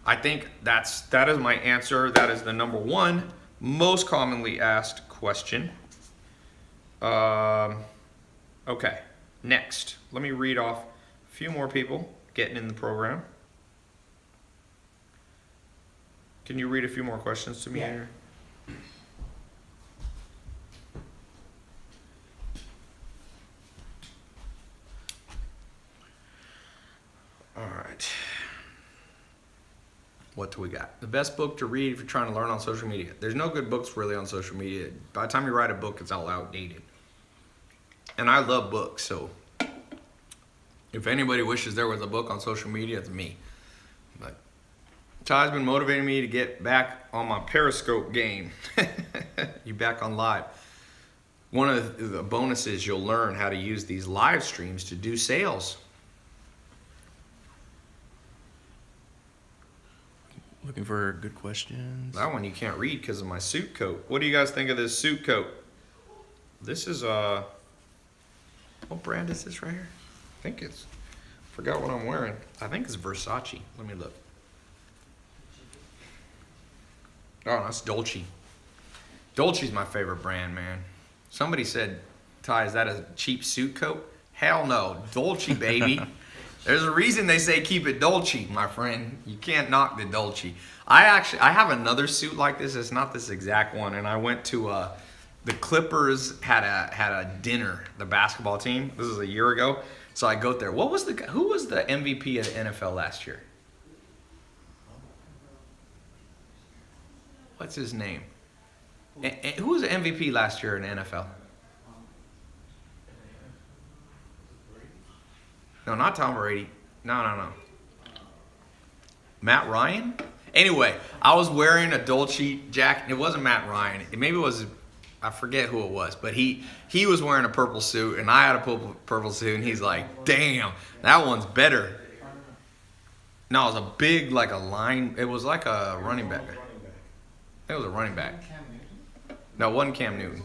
I think that is my answer. That is the number one most commonly asked question. Okay, next. Let me read off a few more people getting in the program. Can you read a few more questions to me here? All right. What do we got? The best book to read if you're trying to learn on social media. There's no good books really on social media. By the time you write a book, it's all outdated. And I love books, so if anybody wishes there was a book on social media, it's me. But Ty's been motivating me to get back on my Periscope game. You back on live. One of the bonuses, you'll learn how to use these live streams to do sales. Looking for good questions. That one you can't read because of my suit coat. What do you guys think of this suit coat? This is what brand is this right here? I think forgot what I'm wearing. I think it's Versace. Let me look. Oh, that's Dolce. Dolce's my favorite brand, man. Somebody said, "Ty, is that a cheap suit coat?" Hell no, Dolce, baby. There's a reason they say keep it Dolce, my friend. You can't knock the Dolce. I have another suit like this. It's not this exact one. And I went to the Clippers had a dinner. The basketball team. This is a year ago. So I go there. Who was the MVP of the NFL last year? What's his name? Who was the MVP last year in the NFL? No, not Tom Brady. No. Matt Ryan? Anyway, I was wearing a Dolce jacket. It wasn't Matt Ryan. Maybe it was, I forget who it was. But he was wearing a purple suit, and I had a purple suit, and he's like, "Damn, that one's better." No, it was a big, like a line. It was like a running back. It was a running back. No, it wasn't Cam Newton.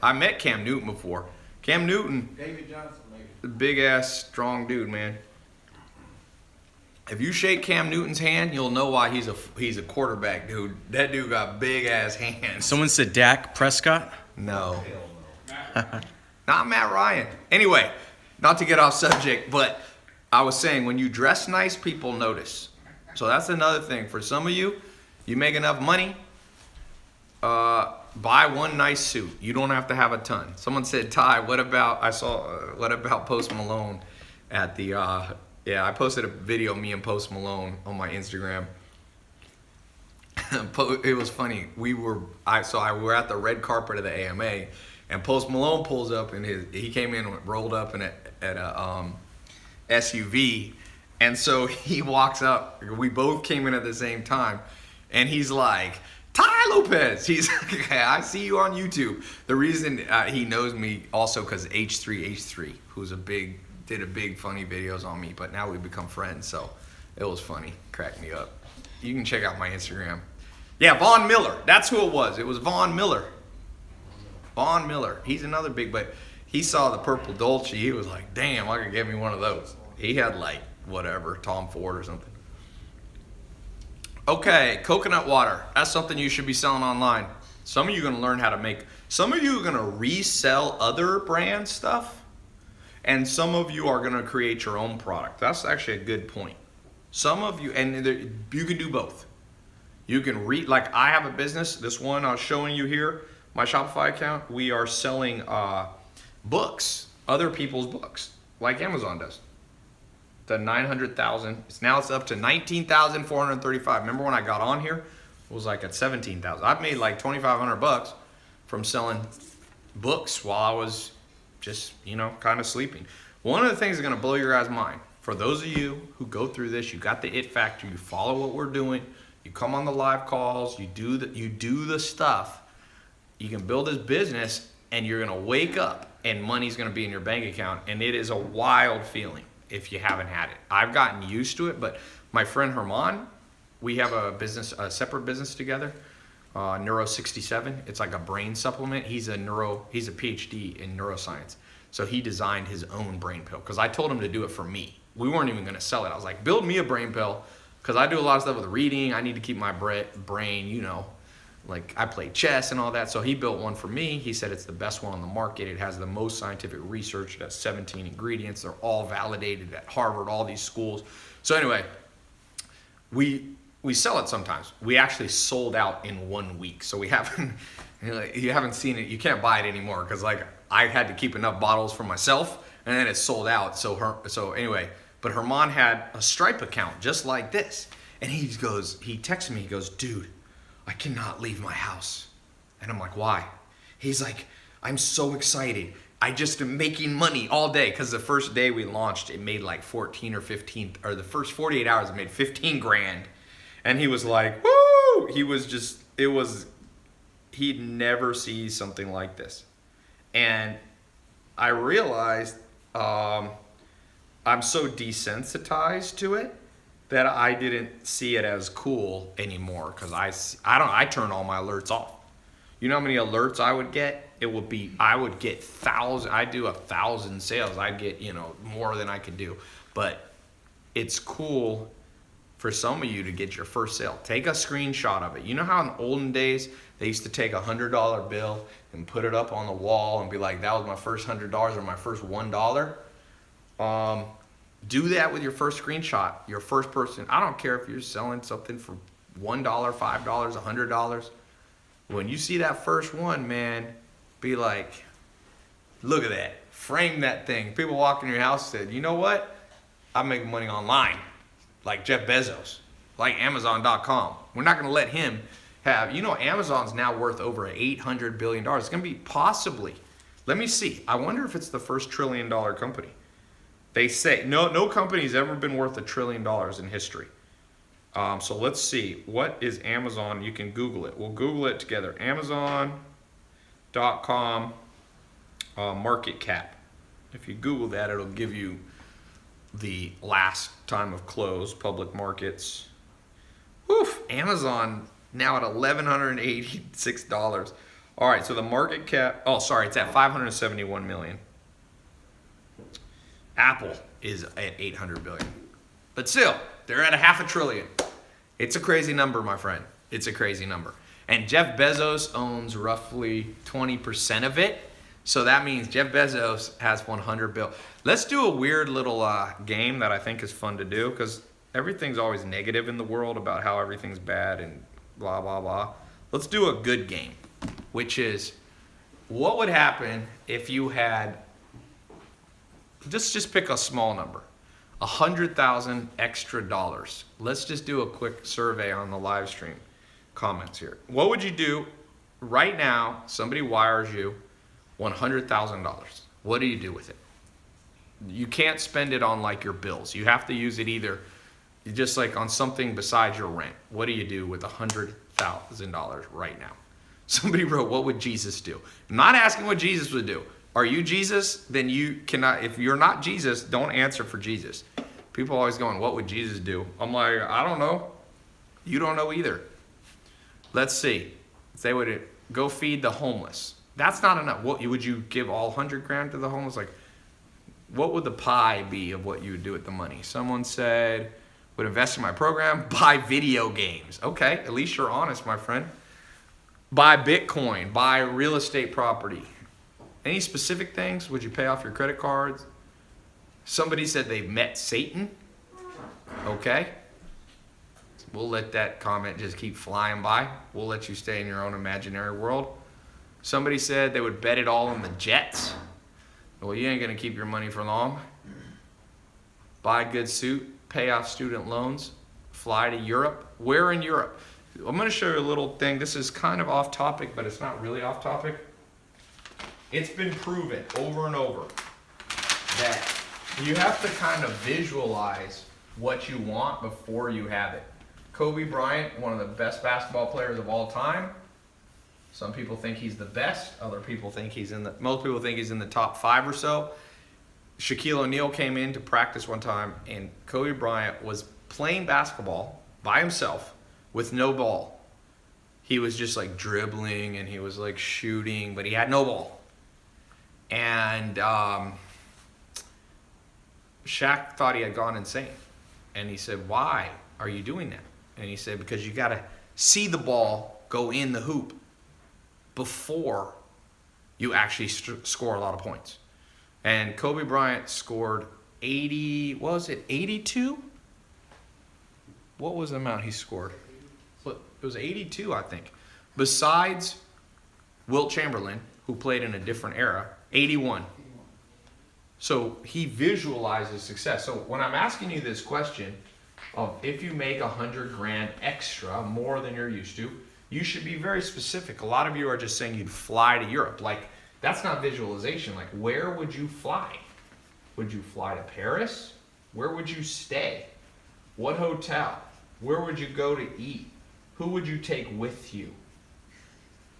I met Cam Newton before. Cam Newton. David Johnson, maybe. Big ass strong dude, man. If you shake Cam Newton's hand, you'll know why he's a quarterback, dude. That dude got big ass hands. Someone said Dak Prescott? No. Not Matt Ryan. Anyway, not to get off subject, but I was saying when you dress nice, people notice. So that's another thing. For some of you, you make enough money, buy one nice suit. You don't have to have a ton. Someone said, "Ty, what about Post Malone at the I posted a video of me and Post Malone on my Instagram. It was funny. We were at the red carpet of the AMA. And Post Malone pulls up in he came in rolled up in a SUV, and so he walks up. We both came in at the same time, and he's like, Ty Lopez. He's like, I see you on YouTube. The reason he knows me also because H3H3, who's did a big funny videos on me, but now we've become friends, so it was funny, cracked me up. You can check out my Instagram. Yeah, Von Miller. That's who it was. It was Von Miller. Von Miller. He's another big, but he saw the purple Dolce. He was like, damn, I could get me one of those. He had like whatever, Tom Ford or something. Okay, coconut water. That's something you should be selling online. Some of you are going to learn how to make, some of you are going to resell other brand stuff, and some of you are going to create your own product. That's actually a good point. Some of you, and you can do both. You can like I have a business, this one I was showing you here, my Shopify account, we are selling books, other people's books, like Amazon does. The 900,000, now it's up to 19,435. Remember when I got on here, it was like at 17,000. I've made like 2,500 bucks from selling books while I was just, kind of sleeping. One of the things that's gonna blow your guys' mind, for those of you who go through this, you got the it factor, you follow what we're doing, you come on the live calls, you do the stuff, you can build this business, and you're gonna wake up and money's gonna be in your bank account, and it is a wild feeling if you haven't had it. I've gotten used to it, but my friend Herman, we have a separate business together, Neuro 67. It's like a brain supplement. He's a PhD in neuroscience. So he designed his own brain pill because I told him to do it for me. We weren't even gonna sell it. I was like, build me a brain pill because I do a lot of stuff with reading. I need to keep my brain, like I play chess and all that. So he built one for me. He said it's the best one on the market. It has the most scientific research. It has 17 ingredients. They're all validated at Harvard, all these schools. So anyway, we sell it sometimes. We actually sold out in 1 week. So you haven't seen it. You can't buy it anymore because like I had to keep enough bottles for myself, and then it sold out. So anyway, but Herman had a Stripe account just like this, and he texted me. He goes, dude, I cannot leave my house. And I'm like, why? He's like, I'm so excited. I just am making money all day. Because the first day we launched, it made like 14 or 15, or the first 48 hours, it made 15 grand. And he was like, woo! He'd never see something like this. And I realized I'm so desensitized to it that I didn't see it as cool anymore because I turn all my alerts off. You know how many alerts I would get? I would get thousands. I do 1,000 sales. I'd get more than I could do. But it's cool for some of you to get your first sale. Take a screenshot of it. You know how in olden days they used to take a $100 bill and put it up on the wall and be like, that was my first $100 or my first $1. Do that with your first screenshot, your first person. I don't care if you're selling something for $1, $5, $100. When you see that first one, man, be like, look at that. Frame that thing. People walk in your house and said, you know what? I'm making money online. Like Jeff Bezos, like Amazon.com. We're not going to let him have, Amazon's now worth over $800 billion. It's going to be possibly, let me see. I wonder if it's the first $1 trillion company. They say no company's ever been worth $1 trillion in history. So let's see. What is Amazon? You can Google it. We'll Google it together. Amazon.com market cap. If you Google that, it'll give you the last time of close, public markets. Woof, Amazon now at $1,186. All right, so the market cap, it's at 571 million. Apple is at 800 billion. But still, they're at $500 billion. It's a crazy number, my friend. It's a crazy number. And Jeff Bezos owns roughly 20% of it. So that means Jeff Bezos has 100 billion. Let's do a weird little game that I think is fun to do because everything's always negative in the world about how everything's bad and blah, blah, blah. Let's do a good game, which is what would happen if you had, just pick a small number, 100,000 extra dollars. Let's just do a quick survey on the live stream comments here. What would you do right now? Somebody wires you $100,000. What do you do with it? You can't spend it on like your bills. You have to use it either just like on something besides your rent. What do you do with $100,000 right now? Somebody wrote, what would Jesus do? I'm not asking what Jesus would do. Are you Jesus? Then you cannot, if you're not Jesus, don't answer for Jesus. People are always going, what would Jesus do? I'm like, I don't know. You don't know either. Let's see. If they would go feed the homeless. That's not enough. What would you give all 100 grand to the homeless? Like, what would the pie be of what you would do with the money? Someone said, would invest in my program, buy video games. Okay, at least you're honest, my friend. Buy Bitcoin, buy real estate property. Any specific things? Would you pay off your credit cards? Somebody said they met Satan. Okay. We'll let that comment just keep flying by. We'll let you stay in your own imaginary world. Somebody said they would bet it all on the Jets. Well, you ain't going to keep your money for long. Buy a good suit, pay off student loans, fly to Europe. Where in Europe? I'm going to show you a little thing. This is kind of off topic, but it's not really off topic. It's been proven over and over that you have to kind of visualize what you want before you have it. Kobe Bryant, one of the best basketball players of all time. Some people think he's the best. Other people think most people think he's in the top 5 or so. Shaquille O'Neal came in to practice one time, and Kobe Bryant was playing basketball by himself with no ball. He was just like dribbling and he was like shooting, but he had no ball. And Shaq thought he had gone insane. And he said, why are you doing that? And he said, because you got to see the ball go in the hoop before you actually score a lot of points. And Kobe Bryant scored 82? What was the amount he scored? It was 82, I think. Besides Wilt Chamberlain, who played in a different era, 81. So he visualizes success. So when I'm asking you this question of if you make 100 grand extra, more than you're used to, you should be very specific. A lot of you are just saying you'd fly to Europe. Like, that's not visualization. Like, where would you fly? Would you fly to Paris? Where would you stay? What hotel? Where would you go to eat? Who would you take with you?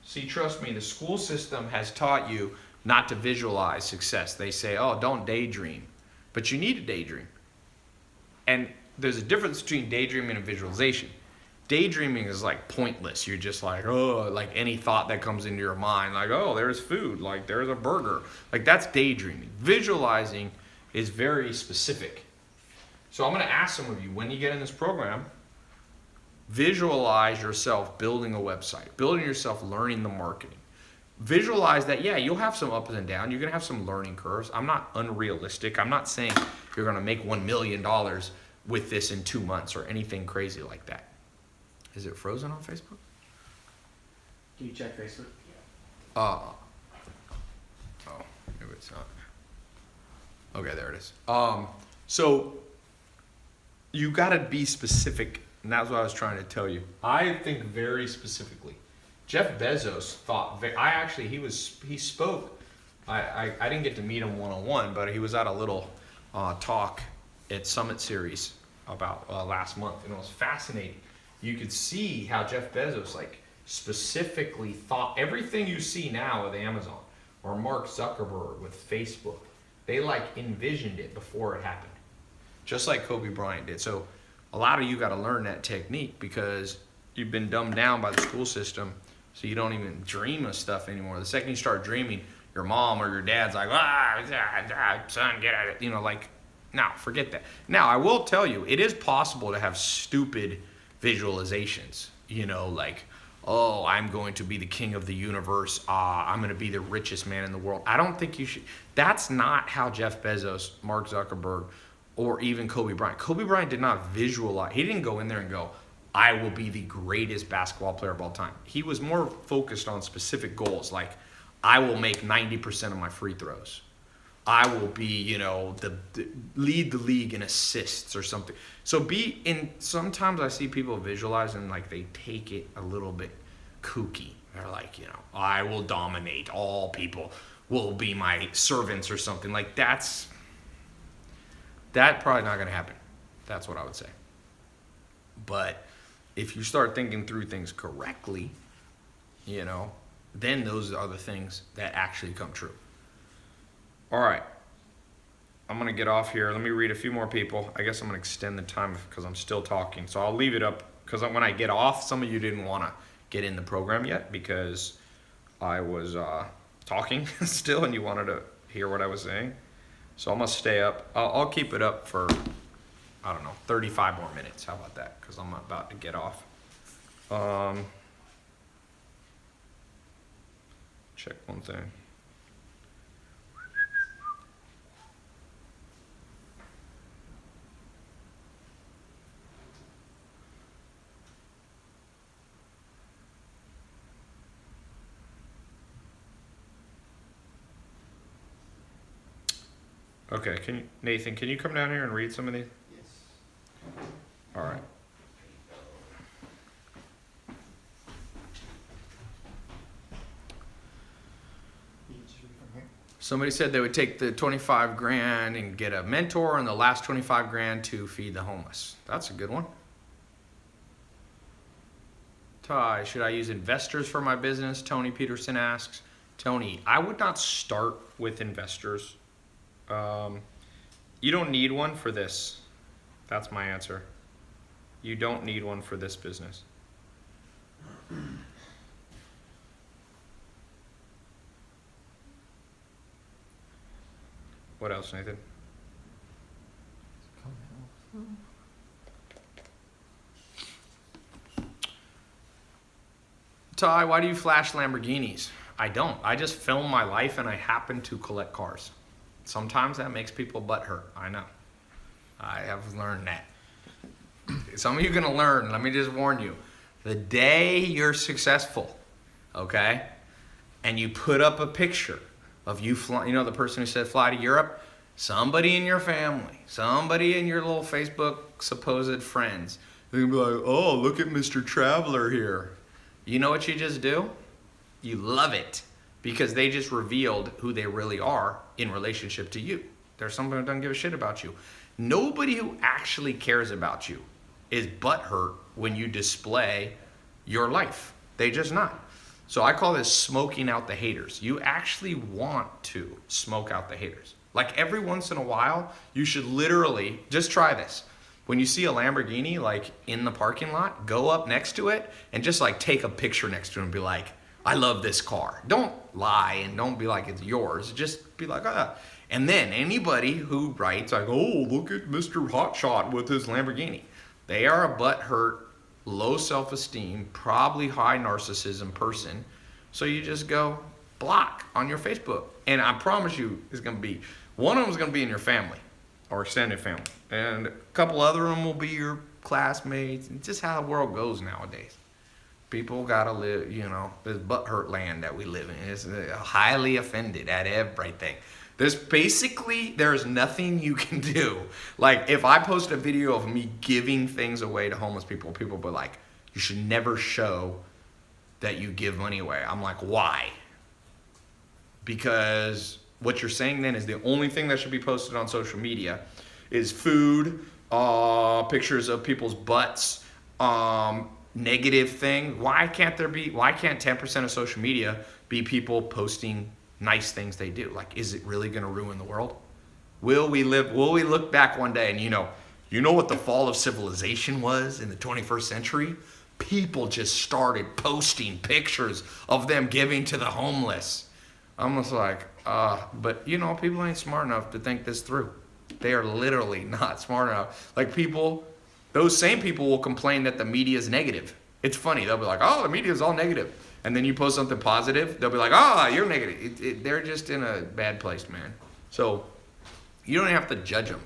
See, trust me, the school system has taught you not to visualize success. They say, oh, don't daydream. But you need to daydream. And there's a difference between daydreaming and visualization. Daydreaming is like pointless. You're just like, oh, like any thought that comes into your mind, like, oh, there's food, like there's a burger. Like, that's daydreaming. Visualizing is very specific. So I'm going to ask some of you, when you get in this program, visualize yourself building a website, building yourself learning the marketing. Visualize that, yeah, you'll have some ups and downs. You're going to have some learning curves. I'm not unrealistic. I'm not saying you're going to make $1 million with this in 2 months or anything crazy like that. Is it frozen on Facebook? Can you check Facebook? Oh, maybe it's not. Okay, there it is. So you got to be specific, and that's what I was trying to tell you. I think very specifically. Jeff Bezos thought. He spoke. I didn't get to meet him one-on-one, but he was at a little talk at Summit Series about last month, and it was fascinating. You could see how Jeff Bezos specifically thought everything you see now with Amazon or Mark Zuckerberg with Facebook. They envisioned it before it happened, just like Kobe Bryant did. So a lot of you got to learn that technique because you've been dumbed down by the school system, so you don't even dream of stuff anymore. The second you start dreaming, your mom or your dad's like, son, get at it. No, forget that. Now, I will tell you, it is possible to have stupid visualizations, oh, I'm going to be the king of the universe. I'm going to be the richest man in the world. I don't think you should. That's not how Jeff Bezos, Mark Zuckerberg, or even Kobe Bryant. Kobe Bryant did not visualize. He didn't go in there and go, I will be the greatest basketball player of all time. He was more focused on specific goals, like I will make 90% of my free throws. I will be, lead the league in assists or something. So sometimes I see people visualize and they take it a little bit kooky. They're like, I will dominate all people. will be my servants or something. Like that probably not going to happen. That's what I would say. But if you start thinking through things correctly, you know, then those are the things that actually come true. All right. I'm going to get off here. Let me read a few more people. I guess I'm going to extend the time because I'm still talking. So I'll leave it up because when I get off, some of you didn't want to get in the program yet because I was talking still and you wanted to hear what I was saying. So I'm going to stay up. I'll keep it up for, I don't know, 35 more minutes. How about that? Because I'm about to get off. Check one thing. Okay, Nathan, can you come down here and read some of these? Yes. All right. You can just read from here. Somebody said they would take the 25 grand and get a mentor and the last 25 grand to feed the homeless. That's a good one. Ty, should I use investors for my business? Tony Peterson asks. Tony, I would not start with investors. You don't need one for this. That's my answer. You don't need one for this business. What else, Nathan? Ty, why do you flash Lamborghinis? I don't. I just film my life and I happen to collect cars. Sometimes that makes people butthurt. I know. I have learned that. Some of you are going to learn. Let me just warn you. The day you're successful, okay, and you put up a picture of you flying, you know the person who said fly to Europe? Somebody in your family, somebody in your little Facebook supposed friends, they're going to be like, oh, look at Mr. Traveler here. You know what you just do? You love it because they just revealed who they really are in relationship to you. There's someone who doesn't give a shit about you. Nobody who actually cares about you is butthurt when you display your life. They just not. So I call this smoking out the haters. You actually want to smoke out the haters. Like every once in a while, you should literally just try this. When you see a Lamborghini like in the parking lot, go up next to it and just like take a picture next to it and be like, I love this car. Don't lie and don't be like it's yours. Just be like, ah. And then anybody who writes like, oh, look at Mr. Hotshot with his Lamborghini. They are a butthurt, low self-esteem, probably high narcissism person. So you just go block on your Facebook. And I promise you it's going to be, one of them is going to be in your family or extended family. And a couple other of them will be your classmates. It's just how the world goes nowadays. People gotta live, you know, this butthurt land that we live in. It's highly offended at everything. There's nothing you can do. Like if I post a video of me giving things away to homeless people, people will be like, you should never show that you give money away. I'm like, why? Because what you're saying then is the only thing that should be posted on social media is food, pictures of people's butts, negative thing. Why can't 10% of social media be people posting nice things they do? Like, is it really going to ruin the world? Will we look back one day and you know what the fall of civilization was in the 21st century? People just started posting pictures of them giving to the homeless. I'm just like, but people ain't smart enough to think this through. They are literally not smart enough. Like those same people will complain that the media is negative. It's funny. They'll be like, oh, the media is all negative. And then you post something positive, they'll be like, oh, you're negative. They're just in a bad place, man. So you don't have to judge them.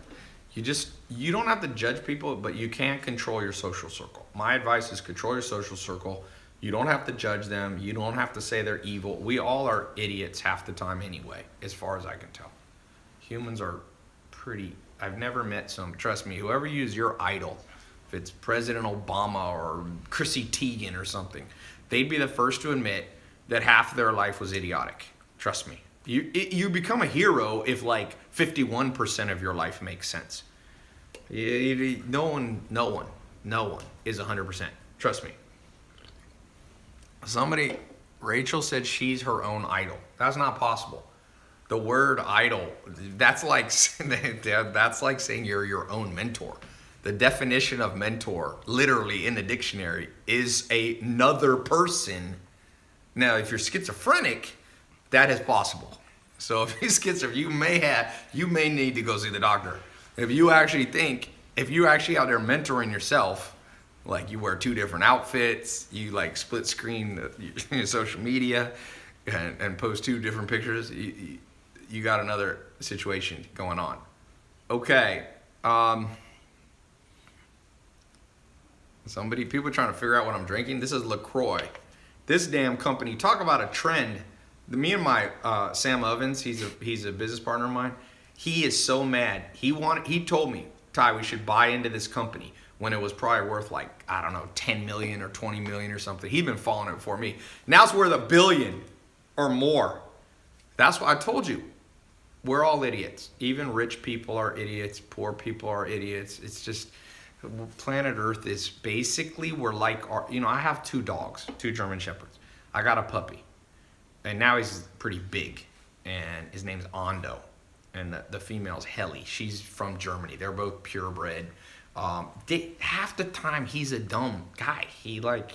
You don't have to judge people, but you can control your social circle. My advice is control your social circle. You don't have to judge them. You don't have to say they're evil. We all are idiots half the time anyway, as far as I can tell. Humans are I've never met trust me, whoever you use your idol, if it's President Obama or Chrissy Teigen or something, they'd be the first to admit that half of their life was idiotic. Trust me. You become a hero if like 51% of your life makes sense. No one is 100%. Trust me. Rachel said she's her own idol. That's not possible. The word idol, that's like saying you're your own mentor. The definition of mentor, literally in the dictionary, is another person. Now, if you're schizophrenic, that is possible. So if you're schizophrenic, you may need to go see the doctor. If you actually out there mentoring yourself, like you wear 2 different outfits, you like split screen your social media and post 2 different pictures, you got another situation going on. Okay. People are trying to figure out what I'm drinking. This is LaCroix. This damn company, talk about a trend. Me and my Sam Ovens, he's a business partner of mine. He is so mad. He told me, Ty, we should buy into this company when it was probably worth like, I don't know, 10 million or 20 million or something. He'd been following it before me. Now it's worth $1 billion or more. That's what I told you. We're all idiots. Even rich people are idiots. Poor people are idiots. It's just, planet Earth is basically, we're like, I have 2 dogs, 2 German Shepherds. I got a puppy. And now he's pretty big. And his name's Ando. And the female's Helly. She's from Germany. They're both purebred. Half the time he's a dumb guy. He's like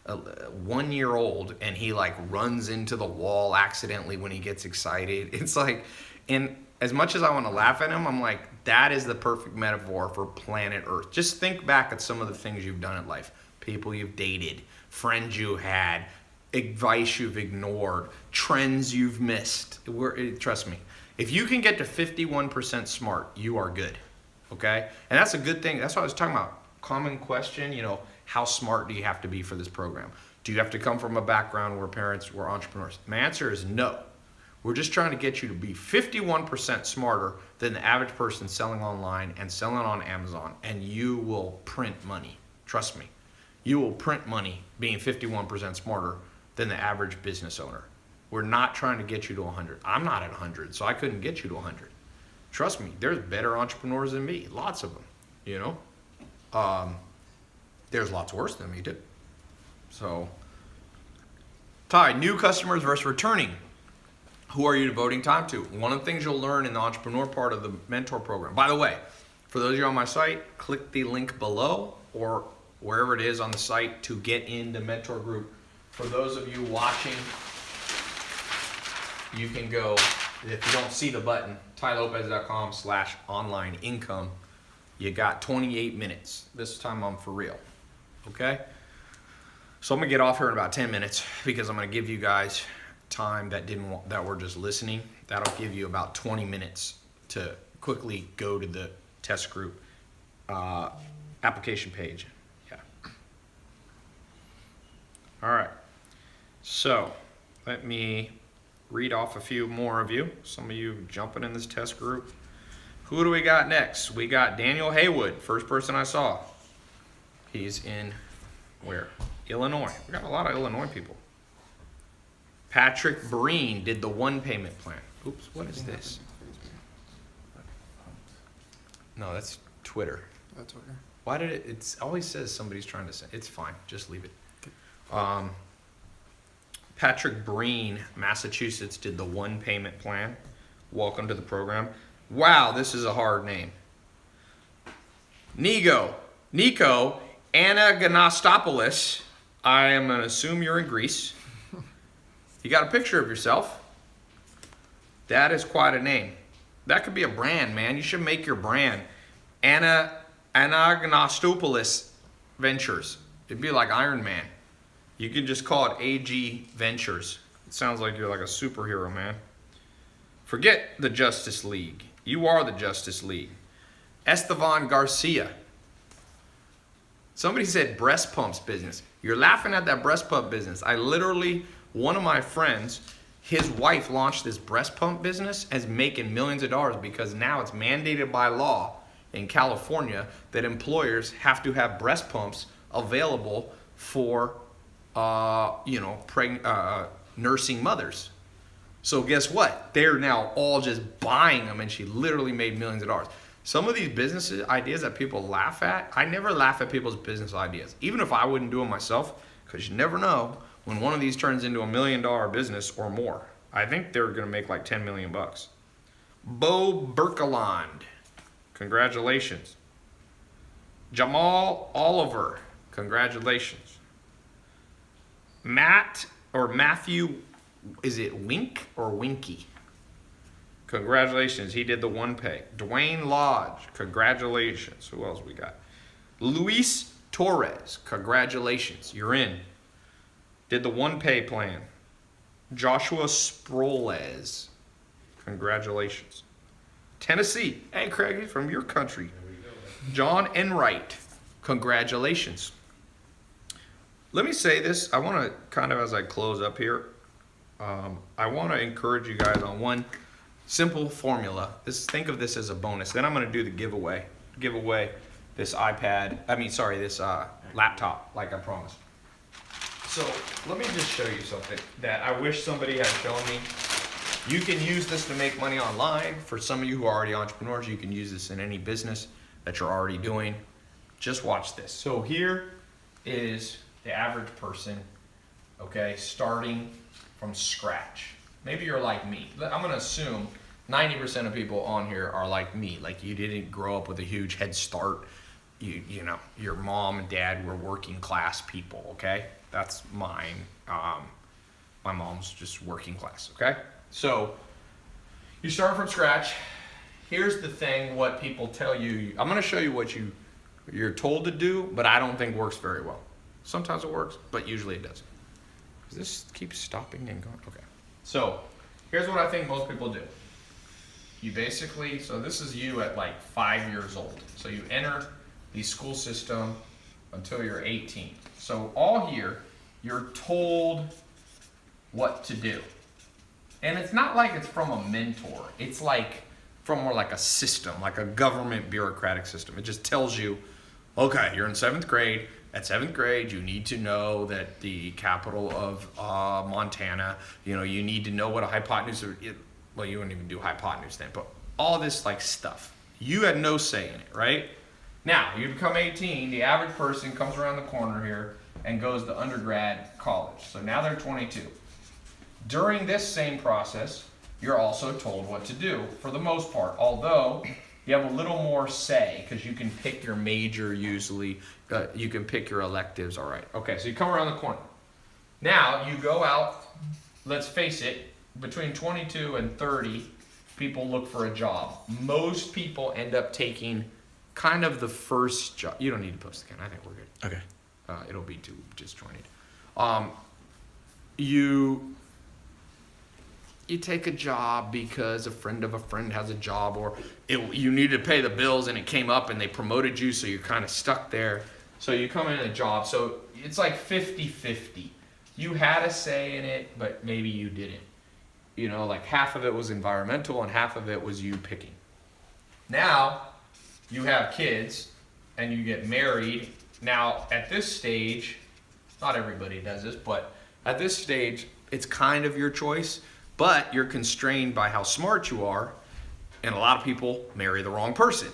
1 year old and he like runs into the wall accidentally when he gets excited. It's like, and as much as I want to laugh at him, I'm like, that is the perfect metaphor for planet Earth. Just think back at some of the things you've done in life. People you've dated, friends you had, advice you've ignored, trends you've missed. Trust me, if you can get to 51% smart, you are good. Okay? And that's a good thing. That's what I was talking about. Common question, how smart do you have to be for this program? Do you have to come from a background where parents were entrepreneurs? My answer is no. We're just trying to get you to be 51% smarter than the average person selling online and selling on Amazon, and you will print money. Trust me. You will print money being 51% smarter than the average business owner. We're not trying to get you to 100. I'm not at 100, so I couldn't get you to 100. Trust me, there's better entrepreneurs than me. Lots of them, There's lots worse than me, too. So, Ty, new customers versus returning. Who are you devoting time to? One of the things you'll learn in the entrepreneur part of the mentor program. By the way, for those of you on my site, click the link below or wherever it is on the site to get in the mentor group. For those of you watching, you can go, if you don't see the button, tailopez.com/online income. You got 28 minutes. This time I'm for real. Okay? So I'm gonna get off here in about 10 minutes because I'm gonna give you guys time that were just listening. That'll give you about 20 minutes to quickly go to the test group application page. Yeah. All right. So let me read off a few more of you. Some of you jumping in this test group. Who do we got next? We got Daniel Haywood, first person I saw. He's in where? Illinois. We got a lot of Illinois people. Patrick Breen did the 1 payment plan. Oops, what is this? No, that's Twitter. That's Twitter. Why did it always says somebody's trying to say, it's fine, just leave it. Patrick Breen, Massachusetts, did the 1 payment plan. Welcome to the program. Wow, this is a hard name. Nico Anagastopoulos. I am going to assume you're in Greece. You got a picture of yourself. That is quite a name. That could be a brand, man. You should make your brand. Anagastopoulos Ventures. It'd be like Iron Man. You could just call it AG Ventures. It sounds like you're like a superhero, man. Forget the Justice League. You are the Justice League. Estevan Garcia. Somebody said breast pumps business. You're laughing at that breast pump business. One of my friends, his wife launched this breast pump business and is making millions of dollars because now it's mandated by law in California that employers have to have breast pumps available for nursing mothers. So guess what? They're now all just buying them, and she literally made millions of dollars. Some of these business ideas that people laugh at, I never laugh at people's business ideas, even if I wouldn't do them myself, because you never know when one of these turns into $1 million business or more. I think they're going to make like 10 million bucks. Bo Berkeland, congratulations. Jamal Oliver, congratulations. Matthew, is it Wink or Winky? Congratulations, he did the one pay. Dwayne Lodge, congratulations. Who else we got? Luis Torres, congratulations, you're in. Did the one pay plan. Joshua Sproles, congratulations. Tennessee, hey Craig, he's from your country. John Enright, congratulations. Let me say this, I want to kind of, as I close up here, I want to encourage you guys on one simple formula. Think of this as a bonus. Then I'm going to do the giveaway. Give away this this laptop, like I promised. So let me just show you something that I wish somebody had shown me. You can use this to make money online. For some of you who are already entrepreneurs, you can use this in any business that you're already doing. Just watch this. So here is the average person, okay, starting from scratch. Maybe you're like me. I'm going to assume 90% of people on here are like me. Like you didn't grow up with a huge head start. You know, your mom and dad were working class people, okay? That's mine. My mom's just working class, okay? So you start from scratch. Here's the thing, what people tell you. I'm going to show you what you're told to do, but I don't think works very well. Sometimes it works, but usually it doesn't. Does this keep stopping and going? Okay. So here's what I think most people do. You basically, so this is you at like 5 years old. So you enter the school system until you're 18. So all here, you're told what to do. And it's not like it's from a mentor. It's like from more like a system, like a government bureaucratic system. It just tells you, okay, you're in 7th grade. At 7th grade, you need to know that the capital of Montana, you need to know what a hypotenuse, well, you wouldn't even do hypotenuse then, but all this like stuff. You had no say in it, right? Now, you become 18, the average person comes around the corner here and goes to undergrad college. So now they're 22. During this same process, you're also told what to do for the most part, although you have a little more say because you can pick your major usually. You can pick your electives, all right. Okay, so you come around the corner. Now you go out, let's face it, between 22 and 30, people look for a job. Most people end up taking kind of the first job. You don't need to post again, I think we're good. Okay. It'll be too disjointed. You take a job because a friend of a friend has a job, or you needed to pay the bills and it came up and they promoted you, so you're kind of stuck there. So you come in a job, so it's like 50-50. You had a say in it, but maybe you didn't. Like half of it was environmental and half of it was you picking. Now, you have kids and you get married. Now, at this stage, not everybody does this, but at this stage, it's kind of your choice, but you're constrained by how smart you are, and a lot of people marry the wrong person.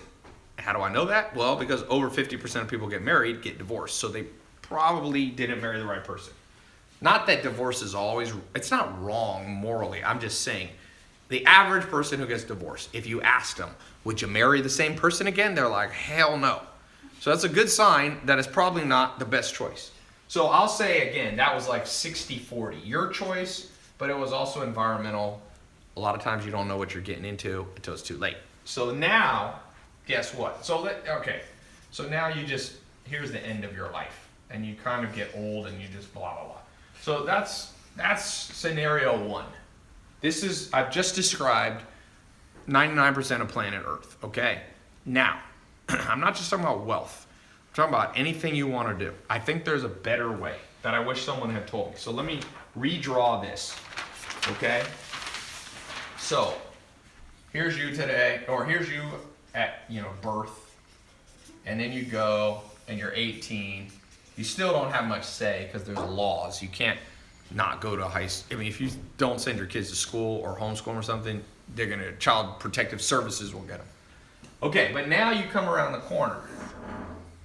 How do I know that? Well, because over 50% of people get married, get divorced, so they probably didn't marry the right person. Not that divorce is always, it's not wrong morally, I'm just saying, the average person who gets divorced, if you asked them, would you marry the same person again? They're like, hell no. So that's a good sign that it's probably not the best choice. So I'll say again, that was like 60-40. Your choice, but it was also environmental. A lot of times you don't know what you're getting into until it's too late. So now, guess what? So now here's the end of your life. And you kind of get old and you just blah, blah, blah. So that's scenario one. I've just described 99% of planet Earth, okay? Now, I'm not just talking about wealth. I'm talking about anything you want to do. I think there's a better way that I wish someone had told me. So let me redraw this, okay? So here's you today, or here's you at birth, and then you go and you're 18. You still don't have much say because there's laws. You can't not go to high school. I mean, if you don't send your kids to school or homeschool them or something, they're gonna, Child Protective Services will get them. Okay, but now you come around the corner.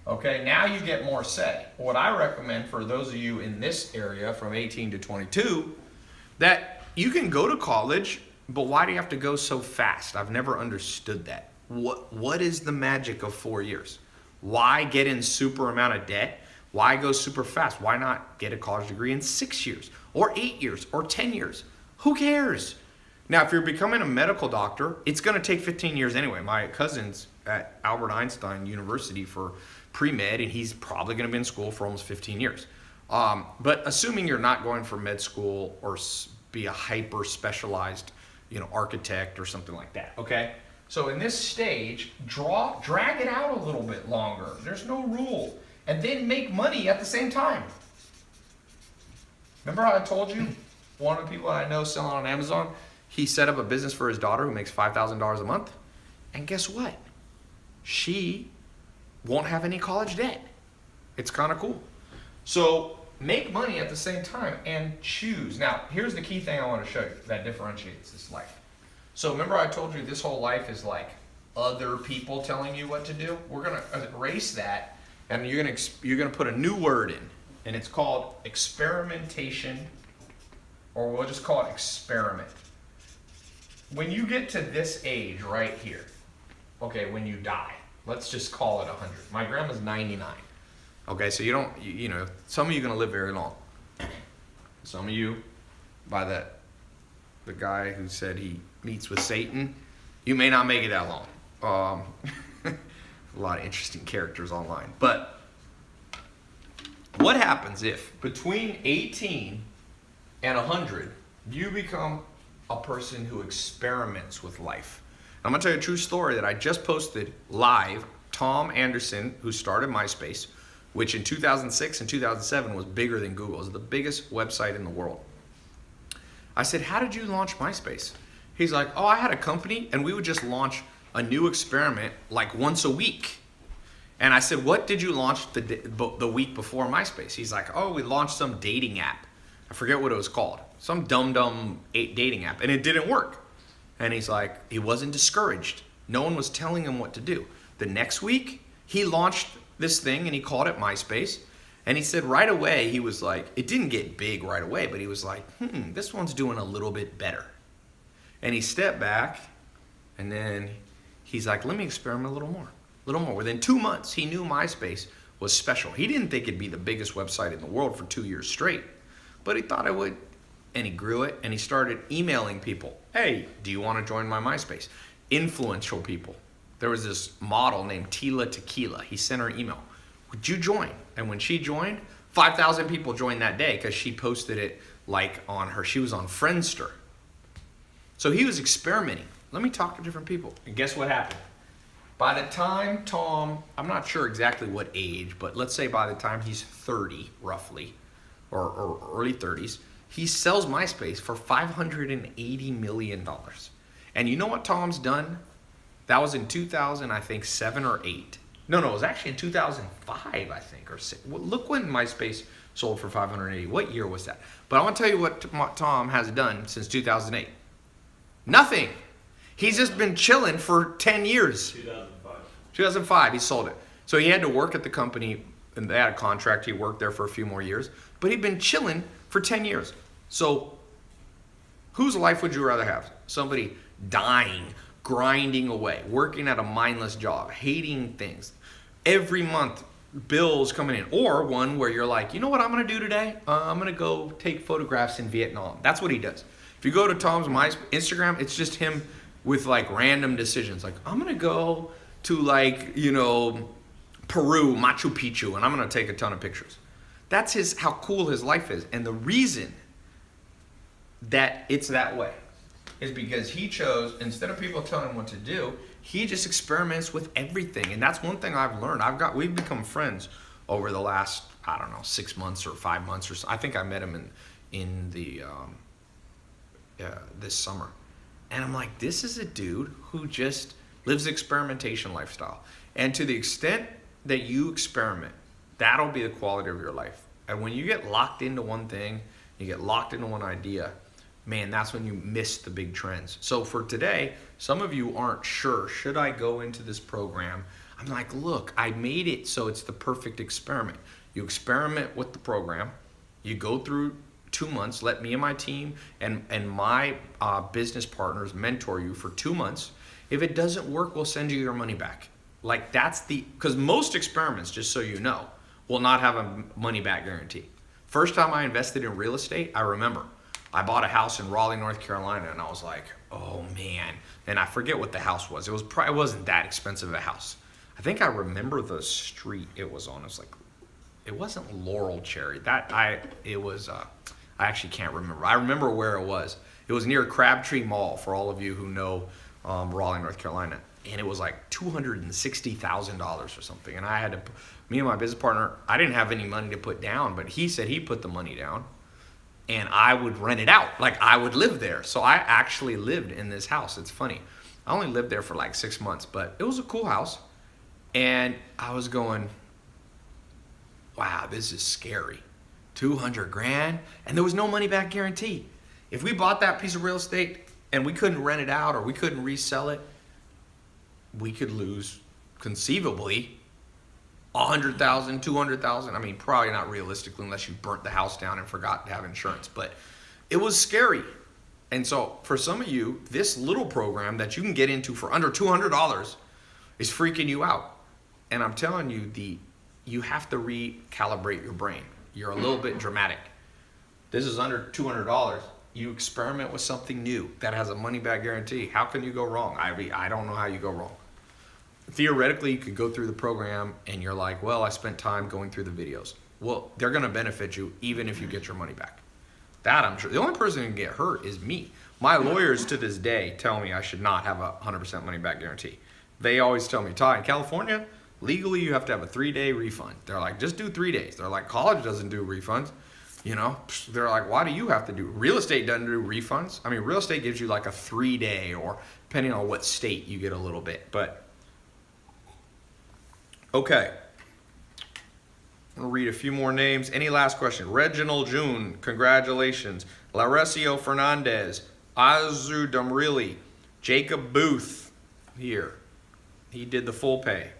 Okay, now you get more say. What I recommend for those of you in this area from 18 to 22, that you can go to college, but why do you have to go so fast? I've never understood that. What is the magic of 4 years? Why get in super amount of debt? Why go super fast? Why not get a college degree in 6 years or 8 years or 10 years? Who cares? Now, if you're becoming a medical doctor, it's going to take 15 years anyway. My cousin's at Albert Einstein University for pre-med, and he's probably going to be in school for almost 15 years. But assuming you're not going for med school or be a hyper specialized, architect or something like that, okay? So in this stage, drag it out a little bit longer. There's no rule. And then make money at the same time. Remember how I told you one of the people I know selling on Amazon, he set up a business for his daughter who makes $5,000 a month? And guess what? She won't have any college debt. It's kind of cool. So make money at the same time and choose. Now, here's the key thing I want to show you that differentiates this life. So remember I told you this whole life is like other people telling you what to do? We're going to erase that. And you're gonna put a new word in, and it's called experimentation, or we'll just call it experiment. When you get to this age right here, okay, when you die, let's just call it 100. My grandma's 99. Okay, so some of you are gonna live very long. Some of you, by the guy who said he meets with Satan, you may not make it that long. A lot of interesting characters online. But what happens if between 18 and 100, you become a person who experiments with life? I'm going to tell you a true story that I just posted live. Tom Anderson, who started MySpace, which in 2006 and 2007 was bigger than Google. It was the biggest website in the world. I said, how did you launch MySpace? He's like, oh, I had a company and we would just launch a new experiment like once a week. And I said, what did you launch the week before MySpace? He's like, oh, we launched some dating app. I forget what it was called. Some dumb dating app. And it didn't work. And he's like, he wasn't discouraged. No one was telling him what to do. The next week, he launched this thing and he called it MySpace. And he said right away, he was like, it didn't get big right away, but he was like, this one's doing a little bit better. And he stepped back and then he's like, let me experiment a little more. Within 2 months, he knew MySpace was special. He didn't think it'd be the biggest website in the world for 2 years straight, but he thought it would. And he grew it, and he started emailing people. Hey, do you want to join my MySpace? Influential people. There was this model named Tila Tequila. He sent her an email. Would you join? And when she joined, 5,000 people joined that day because she posted it she was on Friendster. So he was experimenting. Let me talk to different people. And guess what happened? By the time Tom, I'm not sure exactly what age, but let's say by the time he's 30 roughly, or early 30s, he sells MySpace for $580 million. And you know what Tom's done? That was in 2000, I think, 7 or 8. No, it was actually in 2005, I think, or 6. Well, look when MySpace sold for 580. What year was that? But I want to tell you what Tom has done since 2008. Nothing. He's just been chilling for 10 years. 2005, he sold it. So he had to work at the company, and they had a contract. He worked there for a few more years. But he'd been chilling for 10 years. So whose life would you rather have? Somebody dying, grinding away, working at a mindless job, hating things. Every month, bills coming in. Or one where you're like, you know what I'm going to do today? I'm going to go take photographs in Vietnam. That's what he does. If you go to Tom's Instagram, it's just him with like random decisions. Like, I'm going to go to Peru, Machu Picchu, and I'm going to take a ton of pictures. That's how cool his life is. And the reason that it's that way is because he chose, instead of people telling him what to do, he just experiments with everything. And that's one thing I've learned. We've become friends over the last, 6 months or 5 months or so. I think I met him in this summer. And I'm like, this is a dude who just lives the experimentation lifestyle. And to the extent that you experiment, that'll be the quality of your life. And when you get locked into one thing, you get locked into one idea, man, that's when you miss the big trends. So for today, some of you aren't sure, should I go into this program? I'm like, look, I made it so it's the perfect experiment. You experiment with the program, you go through 2 months, let me and my team and my business partners mentor you for 2 months. If it doesn't work, we'll send you your money back. Like because most experiments, just so you know, will not have a money back guarantee. First time I invested in real estate, I remember I bought a house in Raleigh, North Carolina, and I was like, oh man. And I forget what the house was. It wasn't that expensive of a house. I think I remember the street it was on. It was like, it wasn't Laurel Cherry. I actually can't remember. I remember where it was. It was near Crabtree Mall, for all of you who know Raleigh, North Carolina. And it was like $260,000 or something. And me and my business partner, I didn't have any money to put down, but he said he put the money down and I would rent it out. Like I would live there. So I actually lived in this house. It's funny. I only lived there for like 6 months, but it was a cool house. And I was going, wow, this is scary. 200 grand, and there was no money back guarantee. If we bought that piece of real estate and we couldn't rent it out or we couldn't resell it, we could lose conceivably 100,000, 200,000. I mean, probably not realistically unless you burnt the house down and forgot to have insurance, but it was scary. And so for some of you, this little program that you can get into for under $200 is freaking you out. And I'm telling you, you have to recalibrate your brain. You're a little bit dramatic. This is under $200. You experiment with something new that has a money back guarantee. How can you go wrong? I don't know how you go wrong. Theoretically, you could go through the program and you're like, well, I spent time going through the videos. Well, they're going to benefit you even if you get your money back. That I'm sure. The only person who can get hurt is me. My lawyers to this day tell me I should not have a 100% money back guarantee. They always tell me, Ty, in California, legally you have to have a 3-day refund. They're like, just do 3 days. They're like, college doesn't do refunds. You know, they're like, why do you have to do? Real estate doesn't do refunds. I mean, real estate gives you like a 3-day, or depending on what state, you get a little bit. But okay, I'm gonna read a few more names. Any last question? Reginald June, congratulations. Laresio Fernandez, Azu Damrili, Jacob Booth, here. He did the full pay.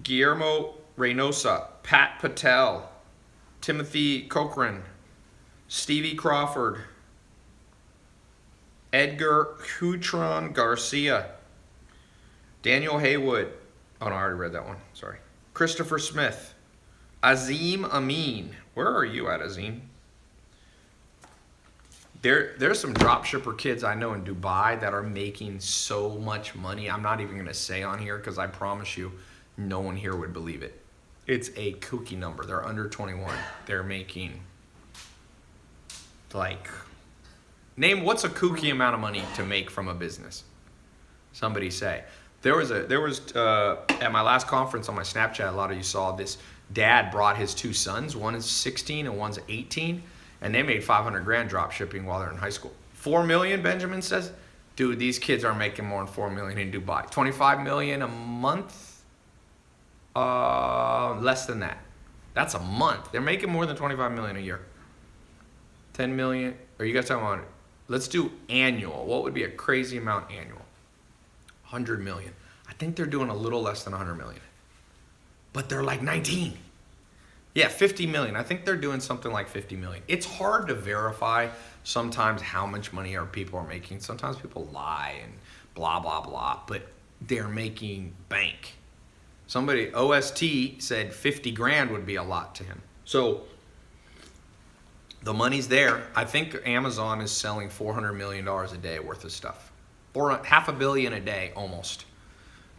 Guillermo Reynosa, Pat Patel, Timothy Cochran, Stevie Crawford, Edgar Hutron Garcia, Daniel Haywood. Oh no, I already read that one. Sorry. Christopher Smith, Azim Amin. Where are you at, Azim? There's some drop shipper kids I know in Dubai that are making so much money. I'm not even going to say on here because I promise you no one here would believe it. It's a kooky number. They're under 21. They're making like, name what's a kooky amount of money to make from a business? Somebody say. There was at my last conference on my Snapchat, a lot of you saw this. Dad brought his 2 sons. One is 16 and one's 18. And they made 500 grand drop shipping while they're in high school. 4 million, Benjamin says. Dude, these kids are making more than 4 million in Dubai. 25 million a month? Less than that. That's a month. They're making more than 25 million a year. 10 million. Are you guys talking about it? Let's do annual. What would be a crazy amount annual? 100 million. I think they're doing a little less than 100 million. But they're like 19. Yeah, 50 million. I think they're doing something like 50 million. It's hard to verify sometimes how much money our people are making. Sometimes people lie and blah, blah, blah. But they're making bank. Somebody, OST, said 50 grand would be a lot to him. So the money's there. I think Amazon is selling $400 million a day worth of stuff. $500 million a day almost.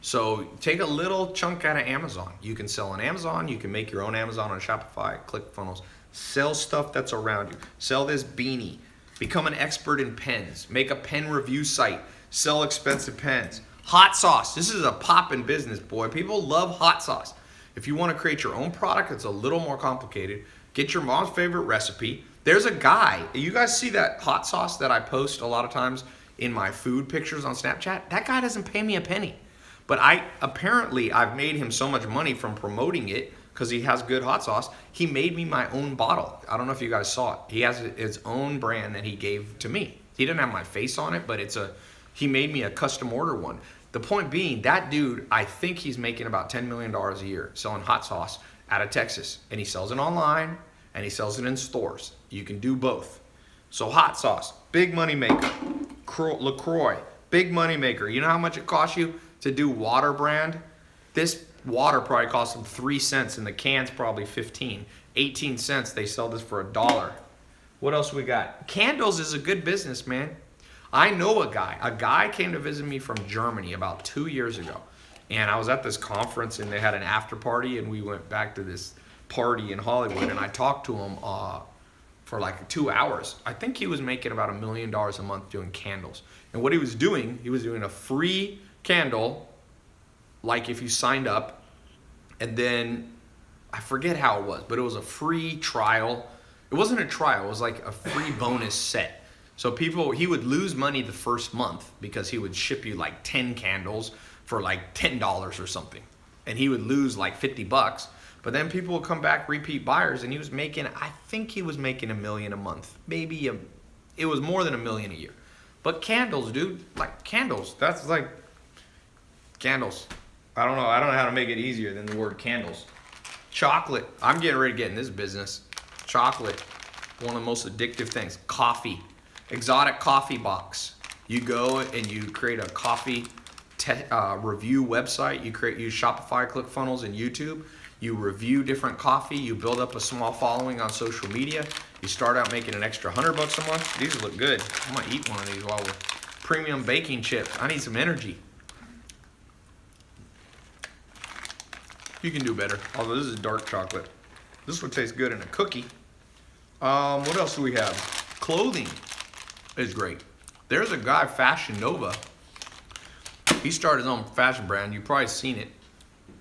So take a little chunk out of Amazon. You can sell on Amazon. You can make your own Amazon on Shopify, ClickFunnels. Sell stuff that's around you. Sell this beanie. Become an expert in pens. Make a pen review site. Sell expensive pens. Hot sauce. This is a poppin' business, boy. People love hot sauce. If you want to create your own product, it's a little more complicated. Get your mom's favorite recipe. There's a guy. You guys see that hot sauce that I post a lot of times in my food pictures on Snapchat? That guy doesn't pay me a penny. But I've made him so much money from promoting it because he has good hot sauce. He made me my own bottle. I don't know if you guys saw it. He has his own brand that he gave to me. He didn't have my face on it, but he made me a custom order one. The point being, that dude, I think he's making about $10 million a year selling hot sauce out of Texas. And he sells it online and he sells it in stores. You can do both. So hot sauce, big money maker. LaCroix, big money maker. You know how much it costs you to do water brand? This water probably costs them 3 cents and the can's probably 15. 18 cents, they sell this for $1. What else we got? Candles is a good business, man. I know a guy. A guy came to visit me from Germany about 2 years ago. And I was at this conference and they had an after party and we went back to this party in Hollywood and I talked to him for like 2 hours. I think he was making about $1 million a month doing candles. And what he was doing a free candle, like if you signed up, and then I forget how it was, but it was a free trial. It wasn't a trial, it was like a free bonus set. So he would lose money the first month because he would ship you like 10 candles for like $10 or something. And he would lose like $50. But then people would come back, repeat buyers, and I think he was making $1 million a month. It was more than $1 million a year. But candles, dude, like candles, that's like candles. I don't know how to make it easier than the word candles. Chocolate, I'm getting ready to get in this business. Chocolate, one of the most addictive things. Coffee, exotic coffee box. You go and you create a coffee review website. You use Shopify, ClickFunnels, and YouTube. You review different coffee. You build up a small following on social media. You start out making an extra $100 a month. These look good. I'm gonna eat one of these while we're premium baking chips. I need some energy. You can do better. Although this is dark chocolate. This would taste good in a cookie. What else do we have? Clothing is great. There's a guy, Fashion Nova. He started his own fashion brand. You've probably seen it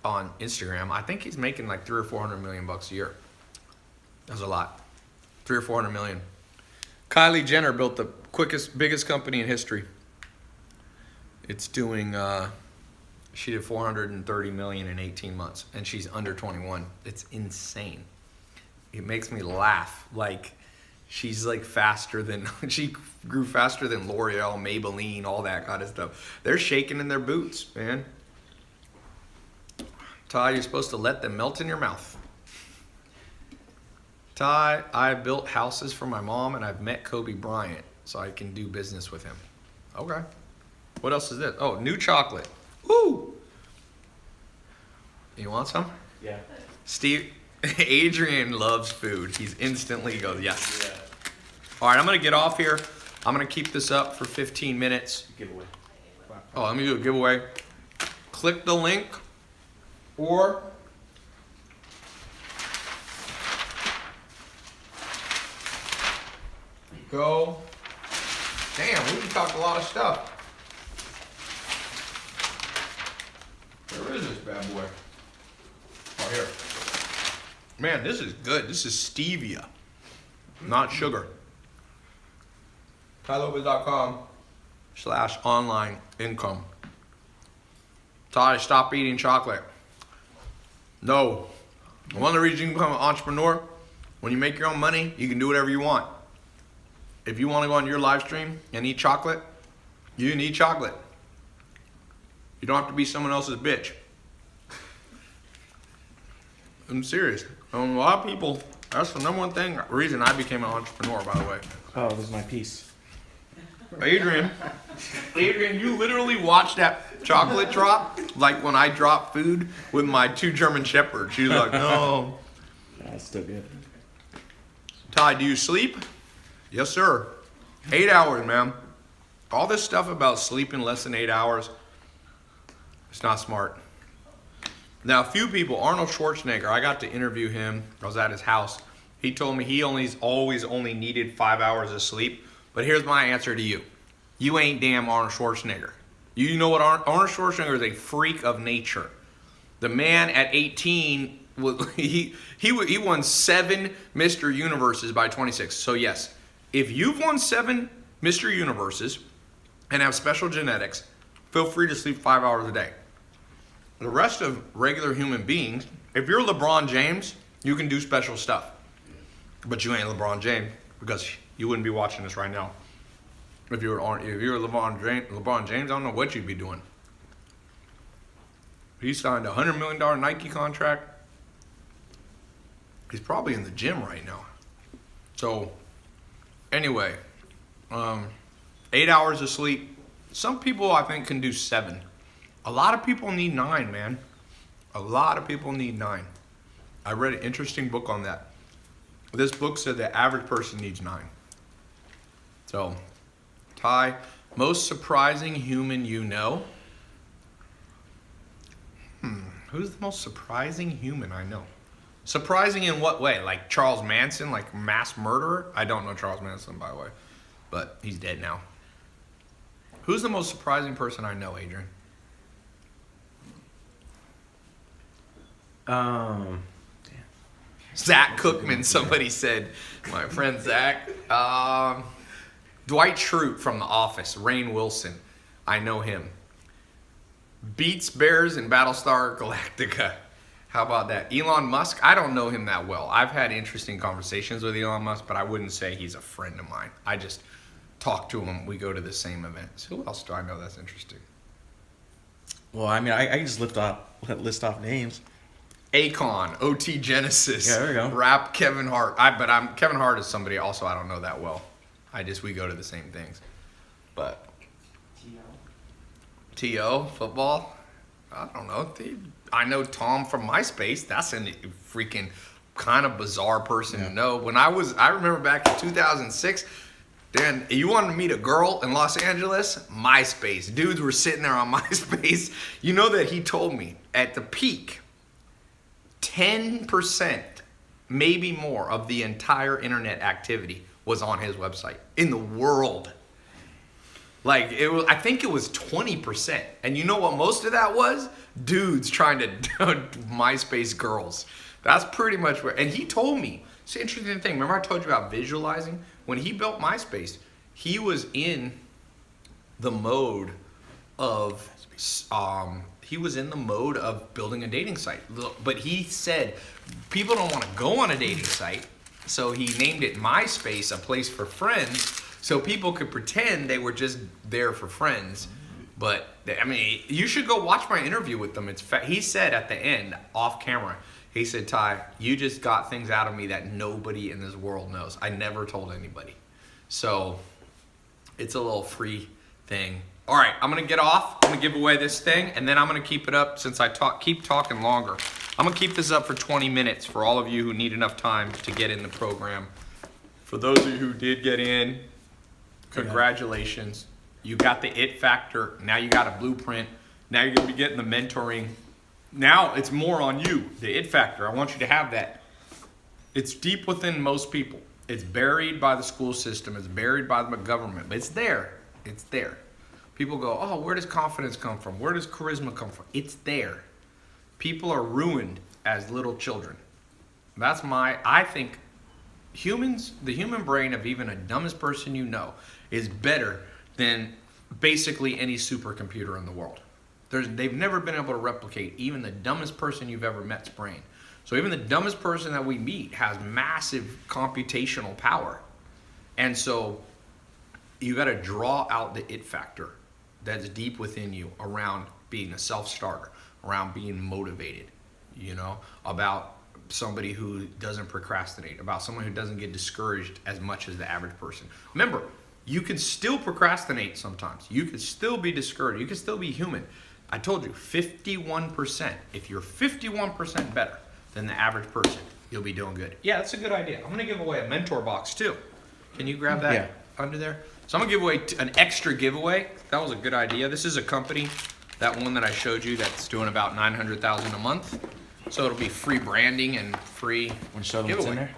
on Instagram. I think he's making like 300 or 400 million bucks a year. That's a lot. 300 or 400 million. Kylie Jenner built the biggest company in history. It's doing, she did 430 million in 18 months and she's under 21. It's insane. It makes me laugh. Like, she's like she grew faster than L'Oreal, Maybelline, all that kind of stuff. They're shaking in their boots, man. Ty, you're supposed to let them melt in your mouth. Ty, I built houses for my mom and I've met Kobe Bryant, so I can do business with him. Okay. What else is this? Oh, new chocolate. Woo! You want some? Yeah. Adrian loves food. He's instantly goes, yes. Yeah. All right, I'm going to get off here. I'm going to keep this up for 15 minutes. Giveaway. Oh, let me do a giveaway. Click the link or go. Damn, we talked a lot of stuff. Where is this bad boy? Oh, here. Man, this is good. This is stevia, not sugar. tailopez.com/online income. Ty, stop eating chocolate. No. One of the reasons you can become an entrepreneur, when you make your own money, you can do whatever you want. If you want to go on your live stream and eat chocolate, you can eat chocolate. You don't have to be someone else's bitch. I'm serious. A lot of people, that's the number one reason I became an entrepreneur, by the way. Oh, this is my piece. Adrian, you literally watched that chocolate drop like when I dropped food with my 2 German Shepherds. She was like, no. That's still good. Ty, do you sleep? Yes, sir. 8 hours, man. All this stuff about sleeping less than 8 hours, it's not smart. Now, a few people, Arnold Schwarzenegger, I got to interview him. I was at his house. He told me he always only needed 5 hours of sleep. But here's my answer to you. You ain't damn Arnold Schwarzenegger. You know what? Arnold Schwarzenegger is a freak of nature. The man at 18, he won 7 Mr. Universes by 26. So yes, if you've won 7 Mr. Universes and have special genetics, feel free to sleep 5 hours a day. The rest of regular human beings, if you're LeBron James, you can do special stuff. But you ain't LeBron James because you wouldn't be watching this right now. If you're LeBron James, I don't know what you'd be doing. He signed a $100 million Nike contract. He's probably in the gym right now. So, anyway, 8 hours of sleep. Some people I think can do 7. A lot of people need 9, man. A lot of people need 9. I read an interesting book on that. This book said the average person needs 9. So, Ty, most surprising human you know? Who's the most surprising human I know? Surprising in what way? Like Charles Manson, like mass murderer? I don't know Charles Manson, by the way, but he's dead now. Who's the most surprising person I know, Adrian? Zach Cookman, somebody said. My friend Zach. Dwight Schrute from The Office. Rainn Wilson. I know him. Beats Bears and Battlestar Galactica. How about that? Elon Musk, I don't know him that well. I've had interesting conversations with Elon Musk, but I wouldn't say he's a friend of mine. I just talk to him. We go to the same events. Who else do I know that's interesting? Well, I mean, I can just list off names. Akon, OT Genesis. Yeah, there we go. Rap Kevin Hart. Kevin Hart is somebody also I don't know that well. We go to the same things. But T.O. football? I don't know. I know Tom from MySpace. That's a freaking kind of bizarre person to know. I remember back in 2006, Dan, you wanted to meet a girl in Los Angeles? MySpace. Dudes were sitting there on MySpace. You know that he told me at the peak, 10%, maybe more, of the entire internet activity was on his website in the world. Like, I think it was 20%. And you know what most of that was? Dudes trying to MySpace girls. That's pretty much where, and he told me, it's an interesting thing. Remember I told you about visualizing? When he built MySpace, he was in the mode of, building a dating site. But he said, people don't want to go on a dating site. So he named it MySpace, a place for friends. So people could pretend they were just there for friends. But, I mean, you should go watch my interview with them. He said at the end, off camera, he said, Ty, you just got things out of me that nobody in this world knows. I never told anybody. So, it's a little free thing. All right, I'm going to get off. I'm going to give away this thing, and then I'm going to keep it up since I keep talking longer. I'm going to keep this up for 20 minutes for all of you who need enough time to get in the program. For those of you who did get in, congratulations. You got the it factor. Now you got a blueprint. Now you're going to be getting the mentoring. Now it's more on you, the it factor. I want you to have that. It's deep within most people. It's buried by the school system. It's buried by the government. But it's there. It's there. People go, oh, where does confidence come from? Where does charisma come from? It's there. People are ruined as little children. I think the human brain of even the dumbest person you know is better than basically any supercomputer in the world. They've never been able to replicate even the dumbest person you've ever met's brain. So even the dumbest person that we meet has massive computational power. And so you got to draw out the it factor that's deep within you around being a self-starter, around being motivated, about somebody who doesn't procrastinate, about someone who doesn't get discouraged as much as the average person. Remember, you can still procrastinate sometimes. You can still be discouraged. You can still be human. I told you, 51%. If you're 51% better than the average person, you'll be doing good. Yeah, that's a good idea. I'm going to give away a mentor box too. Can you grab that under there? So I'm going to give away an extra giveaway. That was a good idea. This is a company, that one that I showed you, that's doing about $900,000 a month. So it'll be free branding and free giveaway. In there?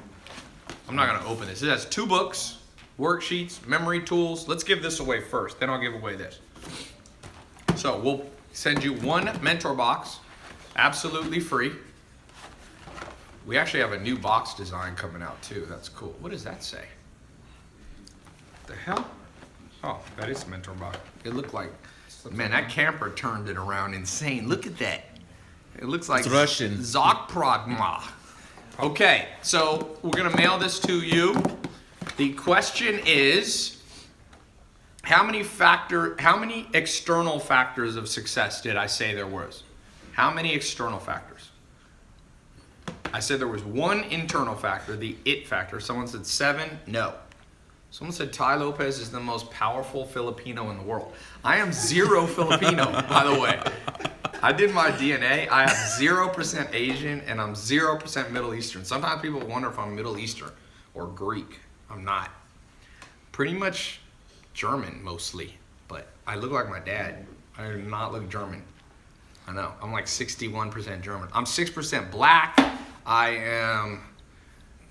I'm not going to open this. It has 2 books, worksheets, memory tools. Let's give this away first. Then I'll give away this. So we'll send you 1 mentor box, absolutely free. We actually have a new box design coming out too. That's cool. What does that say? The hell? Oh, that is a mentor box. It looked like, man, that camper turned it around insane. Look at that. It looks like It's Russian. Zakpradma. Okay, so we're gonna mail this to you. The question is, how many external factors of success did I say there was? How many external factors? I said there was one internal factor, the it factor. Someone said 7. No. Someone said tailopez is the most powerful Filipino in the world. I am 0 Filipino, by the way. I did my DNA. I have 0% Asian and I'm 0% Middle Eastern. Sometimes people wonder if I'm Middle Eastern or Greek. I'm not. Pretty much German mostly, but I look like my dad. I do not look German. I know. I'm like 61% German. I'm 6% black. I am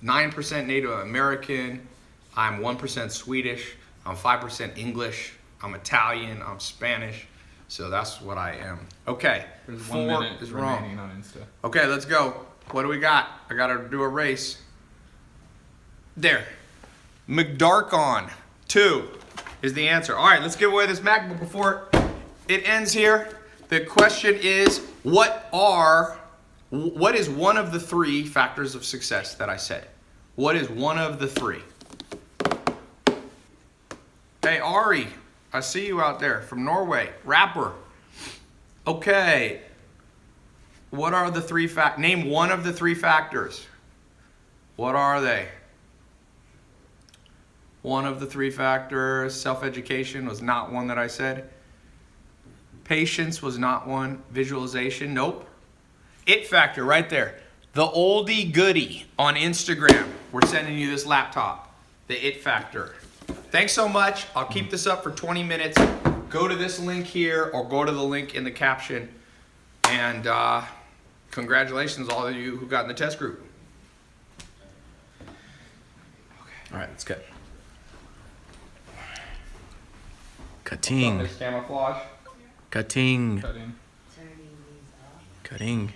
9% Native American. I'm 1% Swedish. I'm 5% English. I'm Italian. I'm Spanish. So that's what I am. Okay. There's 4 1 minute is remaining wrong. on Insta. Okay, let's go. What do we got? I gotta do a race. There. McDarkon 2 is the answer. All right, let's give away this MacBook before it ends here. The question is, what is one of the 3 factors of success that I said? What is one of the 3? Hey, Ari, I see you out there from Norway, rapper. Okay. What are the 3 name one of the 3 factors. What are they? One of the 3 factors. Self-education was not one that I said. Patience was not one. Visualization, nope. It factor right there. The oldie goodie on Instagram. We're sending you this laptop. The it factor. Thanks so much. I'll keep this up for 20 minutes. Go to this link here or go to the link in the caption. And congratulations all of you who got in the test group. All right, let's go. Cutting. This camouflage. Cutting. Cut in. Cutting.